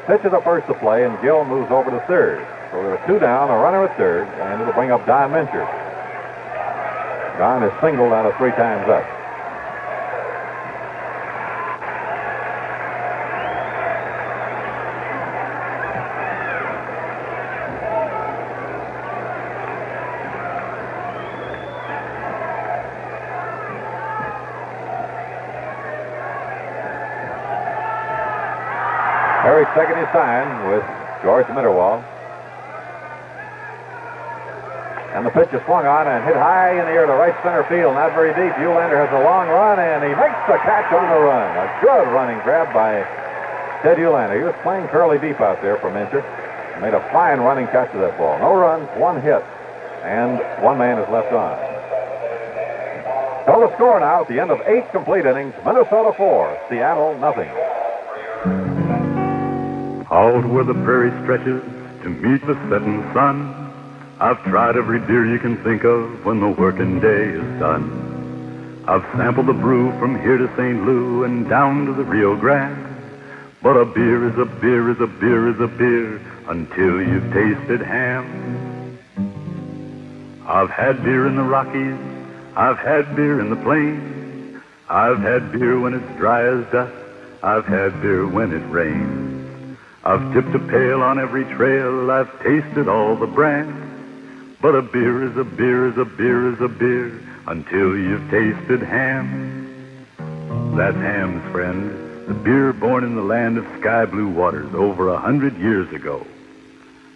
Pitch is the first to play, and Gill moves over to third. So there are 2 down, a runner at third, and it'll bring up Don Mincher. Don is singled out of 3 times up. Perry's taking his sign with George Mitterwald. And the pitch is swung on and hit high in the air to right center field, not very deep. Eulander has a long run, and he makes the catch on the run. A good running grab by Ted Eulander. He was playing fairly deep out there for Mincher. Made a fine running catch of that ball. No runs, 1 hit, and 1 man is left on. So the score now at the end of 8 complete innings, Minnesota 4, Seattle nothing. Out where the prairie stretches to meet the setting sun, I've tried every beer you can think of when the working day is done. I've sampled the brew from here to St. Louis and down to the Rio Grande. But a beer is a beer is a beer is a beer until you've tasted ham. I've had beer in the Rockies, I've had beer in the plains, I've had beer when it's dry as dust, I've had beer when it rains. I've tipped a pail on every trail, I've tasted all the brands, but a beer is a beer is a beer is a beer until you've tasted ham. That's Ham's, friend, the beer born in the land of sky blue waters over 100 years ago.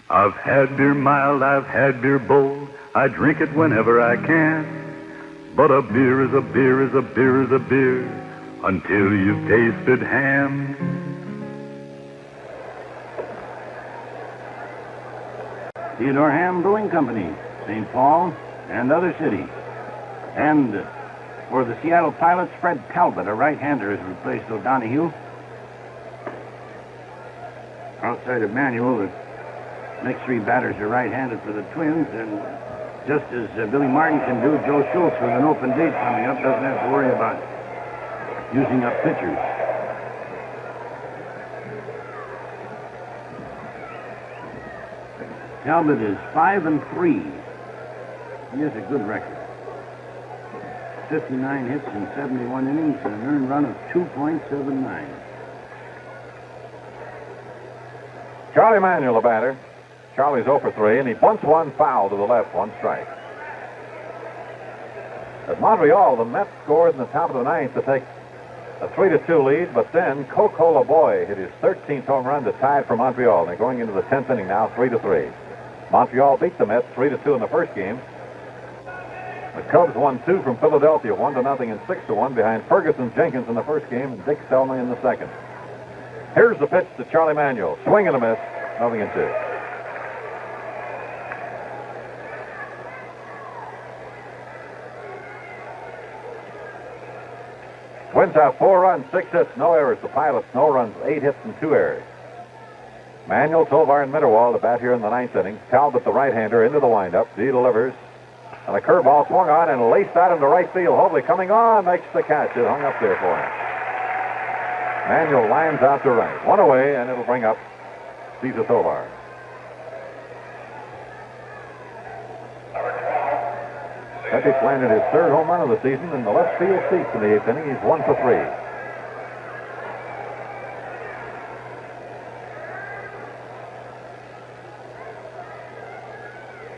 I've had beer mild, I've had beer bold, I drink it whenever I can, but a beer is a beer is a beer is a beer until you've tasted ham. Theodore Ham Brewing Company, St. Paul, and other cities. And for the Seattle Pilots, Fred Talbot, a right-hander, has replaced O'Donohue. Outside of Manuel, the next three batters are right-handed for the Twins, and just as Billy Martin can do, Joe Schultz, with an open date coming up, doesn't have to worry about using up pitchers. Talbot is 5-3. He has a good record. 59 hits in 71 innings and an earned run of 2.79. Charlie Manuel, the batter. Charlie's 0 for 3, and he bunts one foul to the left, one strike. At Montreal, the Mets scored in the top of the ninth to take a 3-2 lead, but then Coco LeBoy hit his 13th home run to tie it for Montreal. They're going into the 10th inning now, 3-3. Montreal beat the Mets 3-2 in the first game. The Cubs won 2 from Philadelphia, 1-0 and 6-1 behind Ferguson Jenkins in the first game and Dick Selma in the second. Here's the pitch to Charlie Manuel. Swing and a miss, 0-2. Twins have 4 runs, 6 hits, no errors. The Pilots, no runs, 8 hits and 2 errors. Manuel, Tovar, and Mitterwald to bat here in the 9th inning. Talbot, the right-hander, into the windup. D delivers. And a curveball swung on and laced out into right field. Hobley coming on, makes the catch. It hung up there for him. Manuel lines out to right. One away, and it'll bring up Cesar Tovar. Pettis landed his 3rd home run of the season in the left field seats in the 8th inning. He's 1 for 3.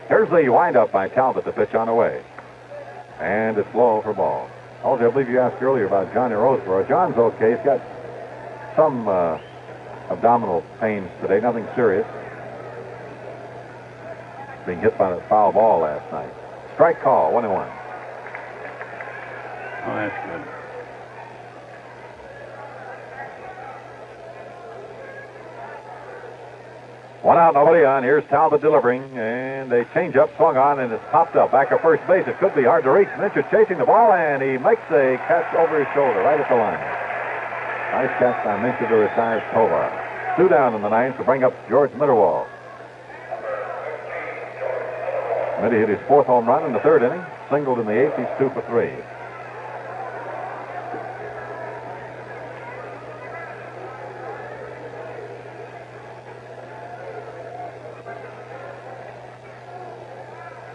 Here's the windup by Talbot, the pitch on the way. And it's low for ball. Also, I believe you asked earlier about Johnny Roseborough. John's okay. He's got some abdominal pains today, nothing serious. Being hit by a foul ball last night. Strike call, 1-1. Oh, that's good. One out, nobody on. Here's Talbot delivering, and a changeup swung on, and it's popped up back at first base. It could be hard to reach. Mincher chasing the ball, and he makes a catch over his shoulder right at the line. Nice catch by Mincher to retire Tovar. 2 down in the 9th to bring up George Mitterwald. Mitty hit his 4th home run in the 3rd inning. Singled in the 8th. He's 2 for 3.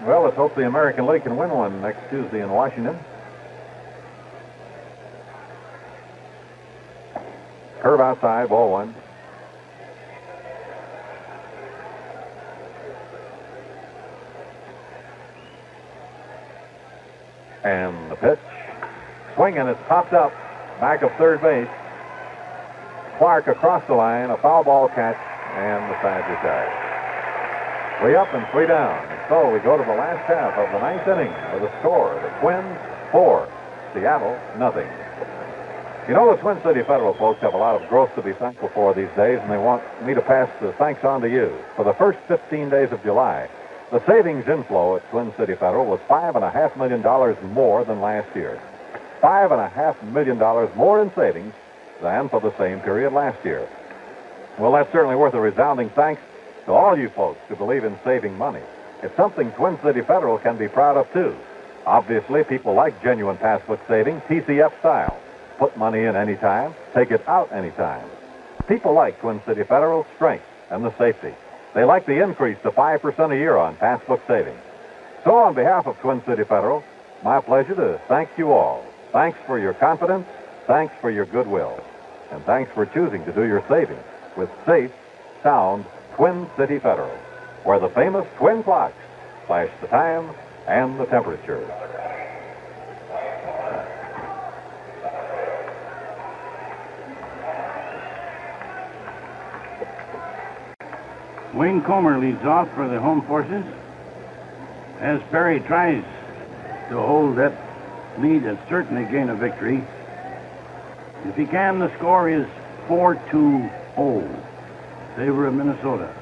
Well, let's hope the American League can win one next Tuesday in Washington. Curve outside, ball 1. And the pitch. Swing, and it's popped up. Back of third base. Clark across the line. A foul ball catch. And the side retired. 3 up and 3 down. And so we go to the last half of the 9th inning with a score. The Twins 4, Seattle nothing. You know, the Twin City Federal folks have a lot of growth to be thankful for these days, and they want me to pass the thanks on to you. For the first 15 days of July, the savings inflow at Twin City Federal was $5.5 million more than last year. $5.5 million more in savings than for the same period last year. Well, that's certainly worth a resounding thanks to all you folks who believe in saving money. It's something Twin City Federal can be proud of, too. Obviously, people like genuine passbook saving, TCF style. Put money in any time, take it out any time. People like Twin City Federal's strength and the safety. They like the increase to 5% a year on passbook savings. So on behalf of Twin City Federal, my pleasure to thank you all. Thanks for your confidence. Thanks for your goodwill. And thanks for choosing to do your saving with safe, sound Twin City Federal, where the famous twin clocks flash the time and the temperature. Wayne Comer leads off for the home forces as Perry tries to hold that lead and certainly gain a victory. If he can, the score is 4-2-0, favor of Minnesota.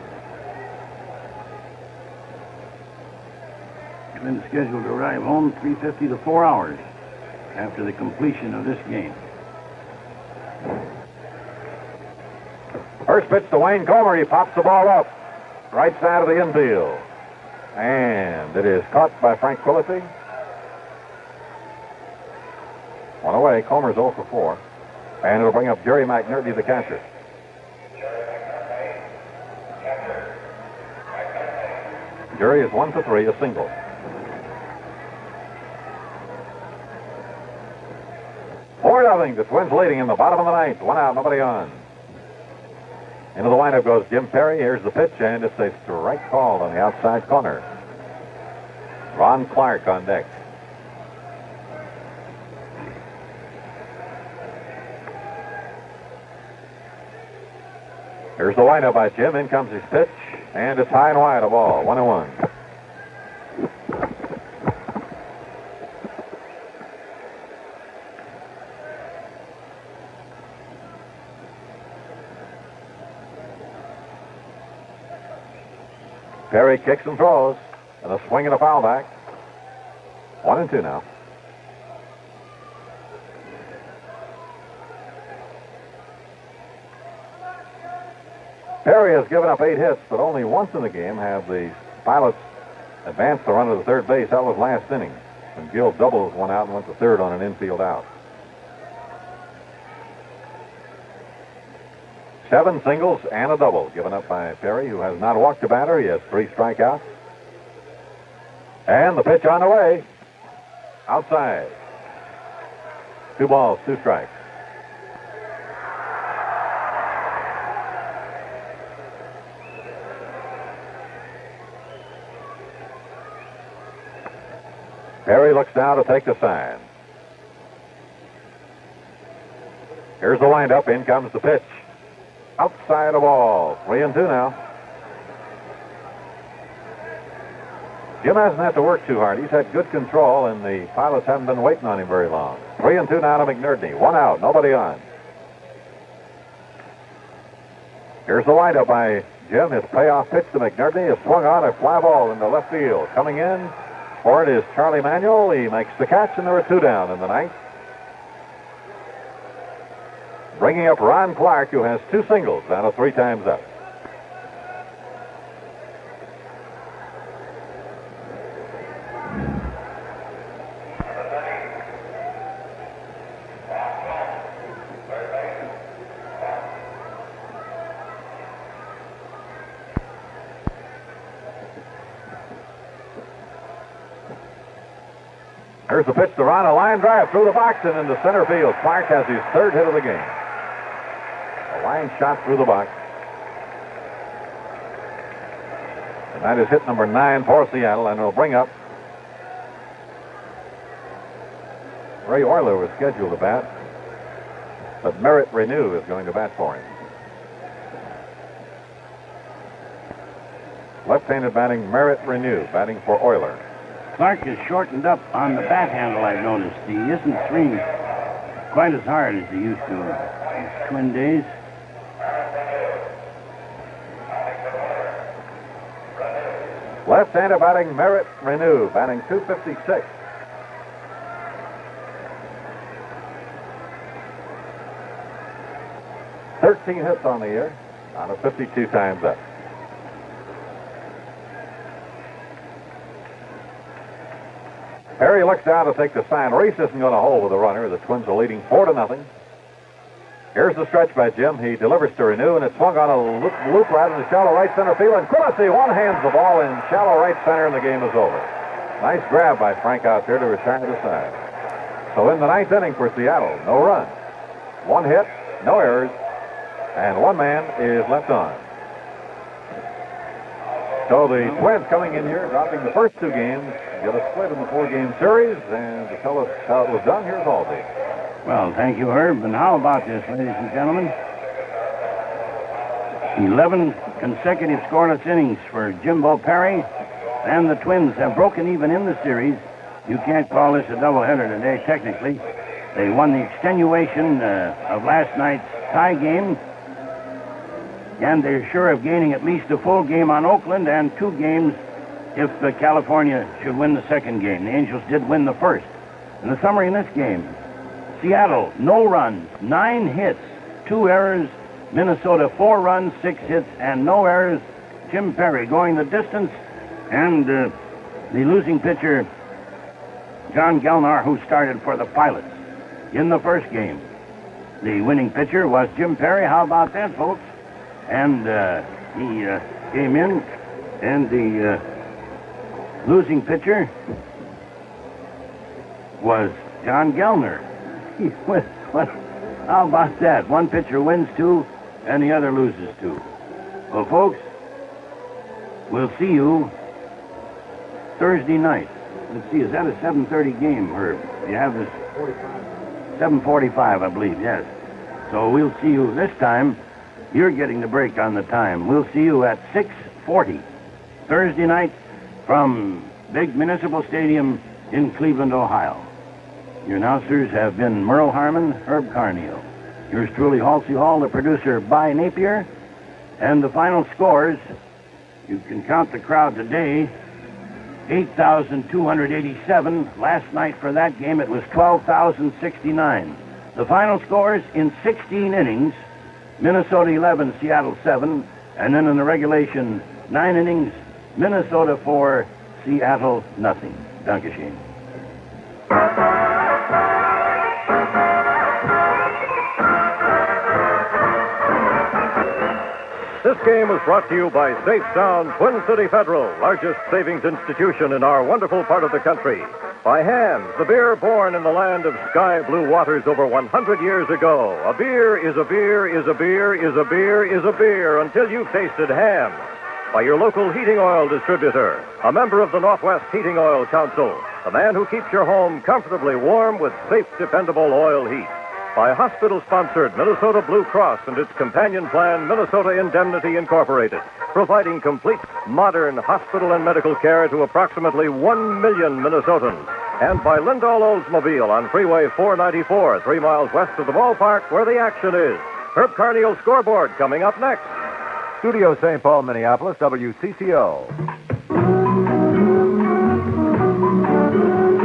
Twins scheduled to arrive home 3:50 to 4 hours after the completion of this game. First pitch to Wayne Comer. He pops the ball up. Right side of the infield. And it is caught by Frank Quillisi. One away. Comer's 0 for 4. And it'll bring up Jerry McNerney, the catcher. Jerry is 1 for 3, a single. Four nothing. The Twins leading in the bottom of the ninth. One out, nobody on. Into the windup goes Jim Perry. Here's the pitch, and it's a strike called on the outside corner. Ron Clark on deck. Here's the windup by Jim. In comes his pitch, and it's high and wide, a ball. 1-1. Perry kicks and throws, and a swing and a foul back. 1-2 now. Perry has given up 8 hits, but only once in the game have the Pilots advanced the runner to third base. That was last inning, when Gill doubled one out and went to third on an infield out. 7 singles and a double given up by Perry, who has not walked a batter. He has 3 strikeouts. And the pitch on the way. Outside. 2 balls, 2 strikes. Perry looks now to take the sign. Here's the windup. In comes the pitch. Outside of ball. 3-2 now. Jim hasn't had to work too hard. He's had good control, and the Pilots haven't been waiting on him very long. 3-2 now to McNerney. 1 out, nobody on. Here's the windup by Jim. His payoff pitch to McNerney is swung on a fly ball into left field. Coming in for it is Charlie Manuel. He makes the catch, and there are 2 down in the ninth. Bringing up Ron Clark, who has 2 singles out of 3 times up. Here's the pitch to Ron, a line drive through the box and into center field. Clark has his 3rd hit of the game. A line shot through the box. And that is hit number 9 for Seattle, and it'll bring up Ray Oyler was scheduled to bat, but Merritt Renew is going to bat for him. Left-handed batting, Merritt Renew batting for Oyler. Clark is shortened up on the bat handle, I've noticed. He isn't swinging quite as hard as he used to in his Twin days. Left-handed batting, Merritt Renew, batting .256. "13 hits on the year, out of 52 times up. Perry looks down to take the sign. Reese isn't going to hold with a runner. The Twins are leading 4-0. Here's the stretch by Jim. He delivers to Renew, and it's swung on a loop right in the shallow right center field. And Quillisi one-hands the ball in shallow right center, and the game is over. Nice grab by Frank out there to retire the side. So in the ninth inning for Seattle, no runs, 1 hit, no errors, and 1 man is left on. So the Twins coming in here, dropping the first 2 games, get a split in the 4-game series, and to tell us how it was done, here's Aldi. Well, thank you, Herb. And how about this, ladies and gentlemen? 11 consecutive scoreless innings for Jimbo Perry, and the Twins have broken even in the series. You can't call this a doubleheader today, technically. They won the extenuation of last night's tie game, and they're sure of gaining at least a full game on Oakland and 2 games if California should win the second game. The Angels did win the first. And the summary in this game: Seattle, no runs, 9 hits, 2 errors. Minnesota, 4 runs, 6 hits, and no errors. Jim Perry going the distance, and the losing pitcher, John Gellner, who started for the Pilots in the first game. The winning pitcher was Jim Perry. How about that, folks? And he came in, and the losing pitcher was John Gellner. How about that? One pitcher wins 2, and the other loses 2. Well, folks, we'll see you Thursday night. Let's see, is that a 7:30 game, Herb? You have this 7:45, I believe, yes. So we'll see you this time. You're getting the break on the time. We'll see you at 6:40 Thursday night from Big Municipal Stadium in Cleveland, Ohio. Your announcers have been Merle Harmon, Herb Carneal. Yours truly, Halsey Hall, the producer, By Napier. And the final scores, you can count the crowd today, 8,287. Last night for that game, it was 12,069. The final scores in 16 innings, Minnesota 11, Seattle 7. And then in the regulation, 9 innings, Minnesota 4, Seattle nothing. Dankeschön. This game was brought to you by Safe Sound Twin City Federal, largest savings institution in our wonderful part of the country. By Hams, the beer born in the land of sky blue waters over 100 years ago. A beer is a beer is a beer is a beer is a beer until you've tasted Hams. By your local heating oil distributor, a member of the Northwest Heating Oil Council, the man who keeps your home comfortably warm with safe, dependable oil heat. By hospital-sponsored Minnesota Blue Cross and its companion plan, Minnesota Indemnity Incorporated, providing complete, modern hospital and medical care to approximately 1 million Minnesotans. And by Lindahl Oldsmobile on Freeway 494, 3 miles west of the ballpark, where the action is. Herb Carneal Scoreboard coming up next. Studio St. Paul, Minneapolis, WCCO.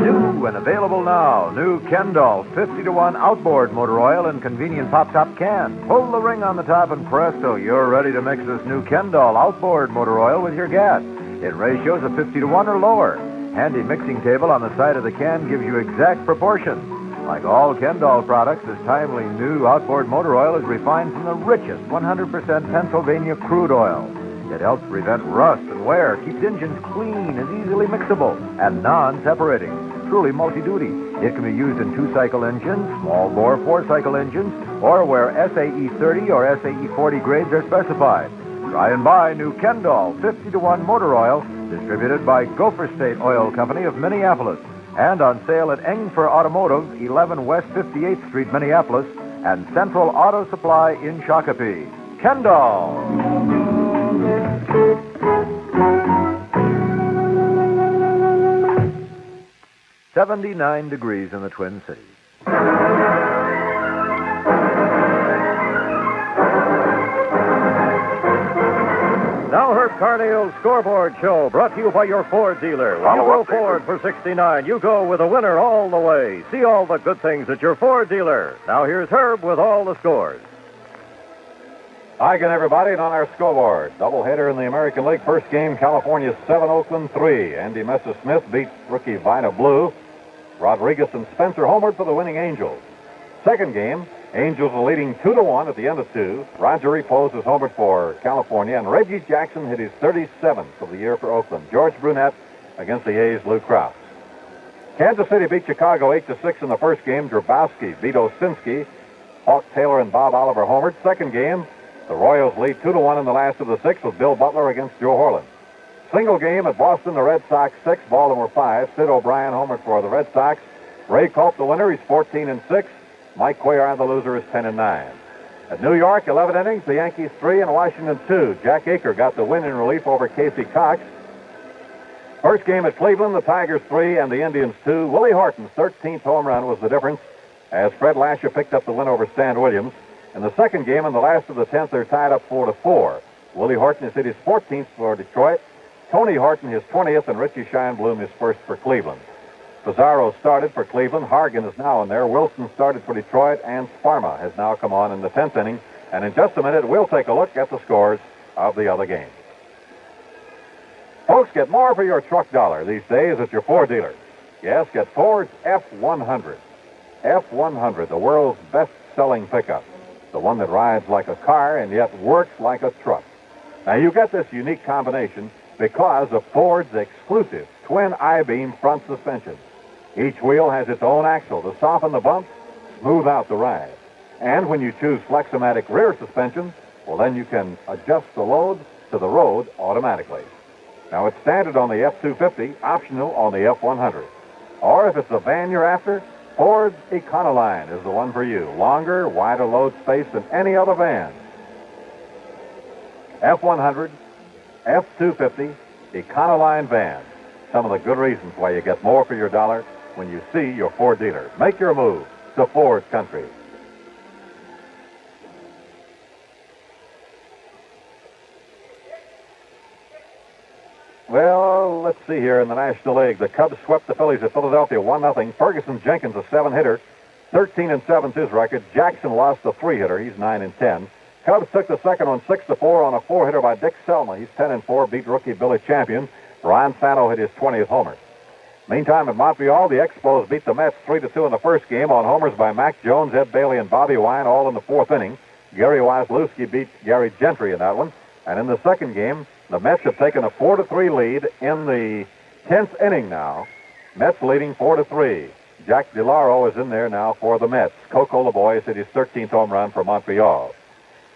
New and available now. New Kendall 50-to-1 outboard motor oil in convenient pop-top can. Pull the ring on the top and presto, you're ready to mix this new Kendall outboard motor oil with your gas in ratios of 50-to-1 or lower. Handy mixing table on the side of the can gives you exact proportions. Like all Kendall products, this timely new outboard motor oil is refined from the richest 100% Pennsylvania crude oil. It helps prevent rust and wear, keeps engines clean and easily mixable, and non-separating. Truly multi-duty. It can be used in 2-cycle engines, small-bore 4-cycle engines, or where SAE 30 or SAE 40 grades are specified. Try and buy new Kendall 50-to-1 motor oil, distributed by Gopher State Oil Company of Minneapolis, and on sale at Engfer Automotive, 11 West 58th Street, Minneapolis, and Central Auto Supply in Shakopee. Kendall! 79 degrees in the Twin Cities. Now Herb Carneal's Scoreboard Show, brought to you by your Ford dealer. When you go Ford for 69, you go with a winner all the way. See all the good things at your Ford dealer. Now here's Herb with all the scores. Hi again, everybody, and on our scoreboard, doubleheader in the American League. First game, California 7, Oakland 3. Andy Messersmith beats rookie Vida Blue. Rodriguez and Spencer homered for the winning Angels. Second game, Angels are leading 2-1 at the end of 2. Roger Repose is homered for California, and Reggie Jackson hit his 37th of the year for Oakland. George Brunette against the A's Lou Krause. Kansas City beat Chicago 8-6 in the first game. Grabowski beat Osinski. Hawk Taylor and Bob Oliver homered. Second game, the Royals lead 2-1 in the last of the six with Bill Butler against Joe Horland. Single game at Boston, the Red Sox 6, Baltimore 5. Sid O'Brien homered for the Red Sox. Ray Culp the winner, he's 14-6. Mike Cuellar, the loser, is 10-9. At New York, 11 innings, the Yankees 3 and Washington 2. Jack Aker got the win in relief over Casey Cox. First game at Cleveland, the Tigers 3 and the Indians 2. Willie Horton's 13th home run was the difference as Fred Lasher picked up the win over Stan Williams. In the second game, in the last of the 10th, they're tied up 4-4. Willie Horton has hit his 14th for Detroit. Tony Horton his 20th, and Richie Scheinblum his first for Cleveland. Pizarro started for Cleveland. Hargan is now in there. Wilson started for Detroit, and Sparma has now come on in the 10th inning. And in just a minute, we'll take a look at the scores of the other games. Folks, get more for your truck dollar these days at your Ford dealer. Yes, get Ford's F-100. F-100, the world's best-selling pickup. The one that rides like a car and yet works like a truck. Now, you get this unique combination because of Ford's exclusive twin I-beam front suspension. Each wheel has its own axle to soften the bumps, smooth out the ride. And when you choose Flexomatic rear suspension, well, then you can adjust the load to the road automatically. Now, it's standard on the F-250, optional on the F-100. Or if it's a van you're after, Ford's Econoline is the one for you. Longer, wider load space than any other van. F-100, F-250, Econoline van. Some of the good reasons why you get more for your dollar when you see your Ford dealer. Make your move to Ford Country. Well, let's see here in the National League. The Cubs swept the Phillies at Philadelphia 1-0. Ferguson Jenkins, a 7-hitter, 13-7 his record. Jackson lost a 3-hitter. He's 9-10. Cubs took the second on 6-4 on a 4-hitter by Dick Selma. He's 10-4, beat rookie Billy Champion. Ron Fano hit his 20th homer. Meantime, at Montreal, the Expos beat the Mets 3-2 in the first game on homers by Mac Jones, Ed Bailey, and Bobby Wine, all in the fourth inning. Gary Wasilewski beat Gary Gentry in that one. And in the second game, the Mets have taken a 4-3 lead in the 10th inning now. Mets leading 4-3. Jack DeLauro is in there now for the Mets. Coco LeBoy hit his 13th home run for Montreal.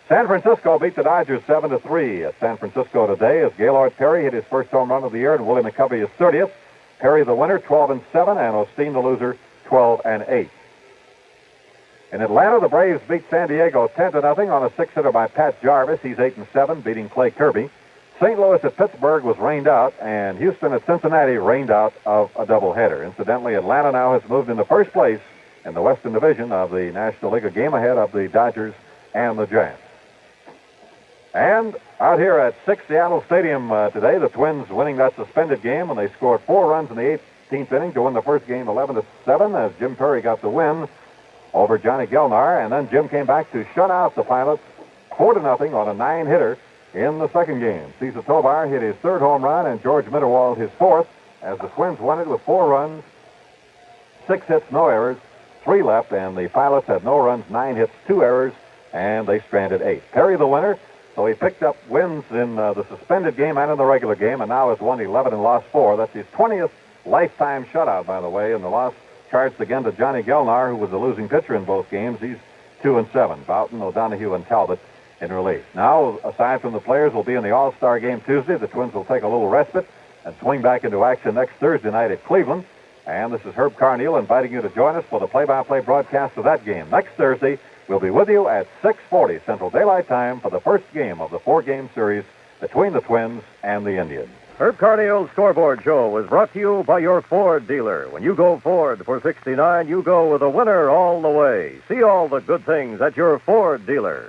San Francisco beat the Dodgers 7-3 at San Francisco today as Gaylord Perry hit his first home run of the year and Willie McCovey his 30th. Perry the winner, 12-7, and Osteen the loser, 12-8. In Atlanta, the Braves beat San Diego 10-0 on a 6-hitter by Pat Jarvis. He's 8-7, beating Clay Kirby. St. Louis at Pittsburgh was rained out, and Houston at Cincinnati rained out of a doubleheader. Incidentally, Atlanta now has moved into first place in the Western Division of the National League, a game ahead of the Dodgers and the Giants. And out here at 6 Seattle Stadium today, the Twins winning that suspended game, and they scored 4 runs in the 18th inning to win the first game 11-7 as Jim Perry got the win over Johnny Gelnar, and then Jim came back to shut out the Pilots 4-0 on a 9-hitter in the second game. Cesar Tovar hit his 3rd home run, and George Mitterwald his 4th, as the Twins won it with 4 runs, 6 hits, no errors, 3 left, and the Pilots had no runs, 9 hits, 2 errors, and they stranded 8. Perry the winner, so he picked up wins in the suspended game and in the regular game, and now has won 11 and lost 4. That's his 20th lifetime shutout, by the way, and the loss charged again to Johnny Gelnar, who was the losing pitcher in both games. He's 2-7. Boughton, O'Donohue, and Talbot in relief. Now, aside from the players, will be in the All-Star game Tuesday. The Twins will take a little respite and swing back into action next Thursday night at Cleveland. And this is Herb Carneal inviting you to join us for the play-by-play broadcast of that game. Next Thursday, we'll be with you at 6:40 Central Daylight Time for the first game of the 4-game series between the Twins and the Indians. Herb Carneal's Scoreboard Show was brought to you by your Ford dealer. When you go Ford for 69, you go with a winner all the way. See all the good things at your Ford dealer.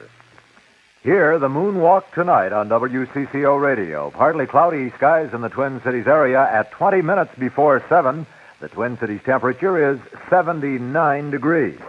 Here, the moonwalk tonight on WCCO Radio. Partly cloudy skies in the Twin Cities area at 20 minutes before 7. The Twin Cities temperature is 79 degrees.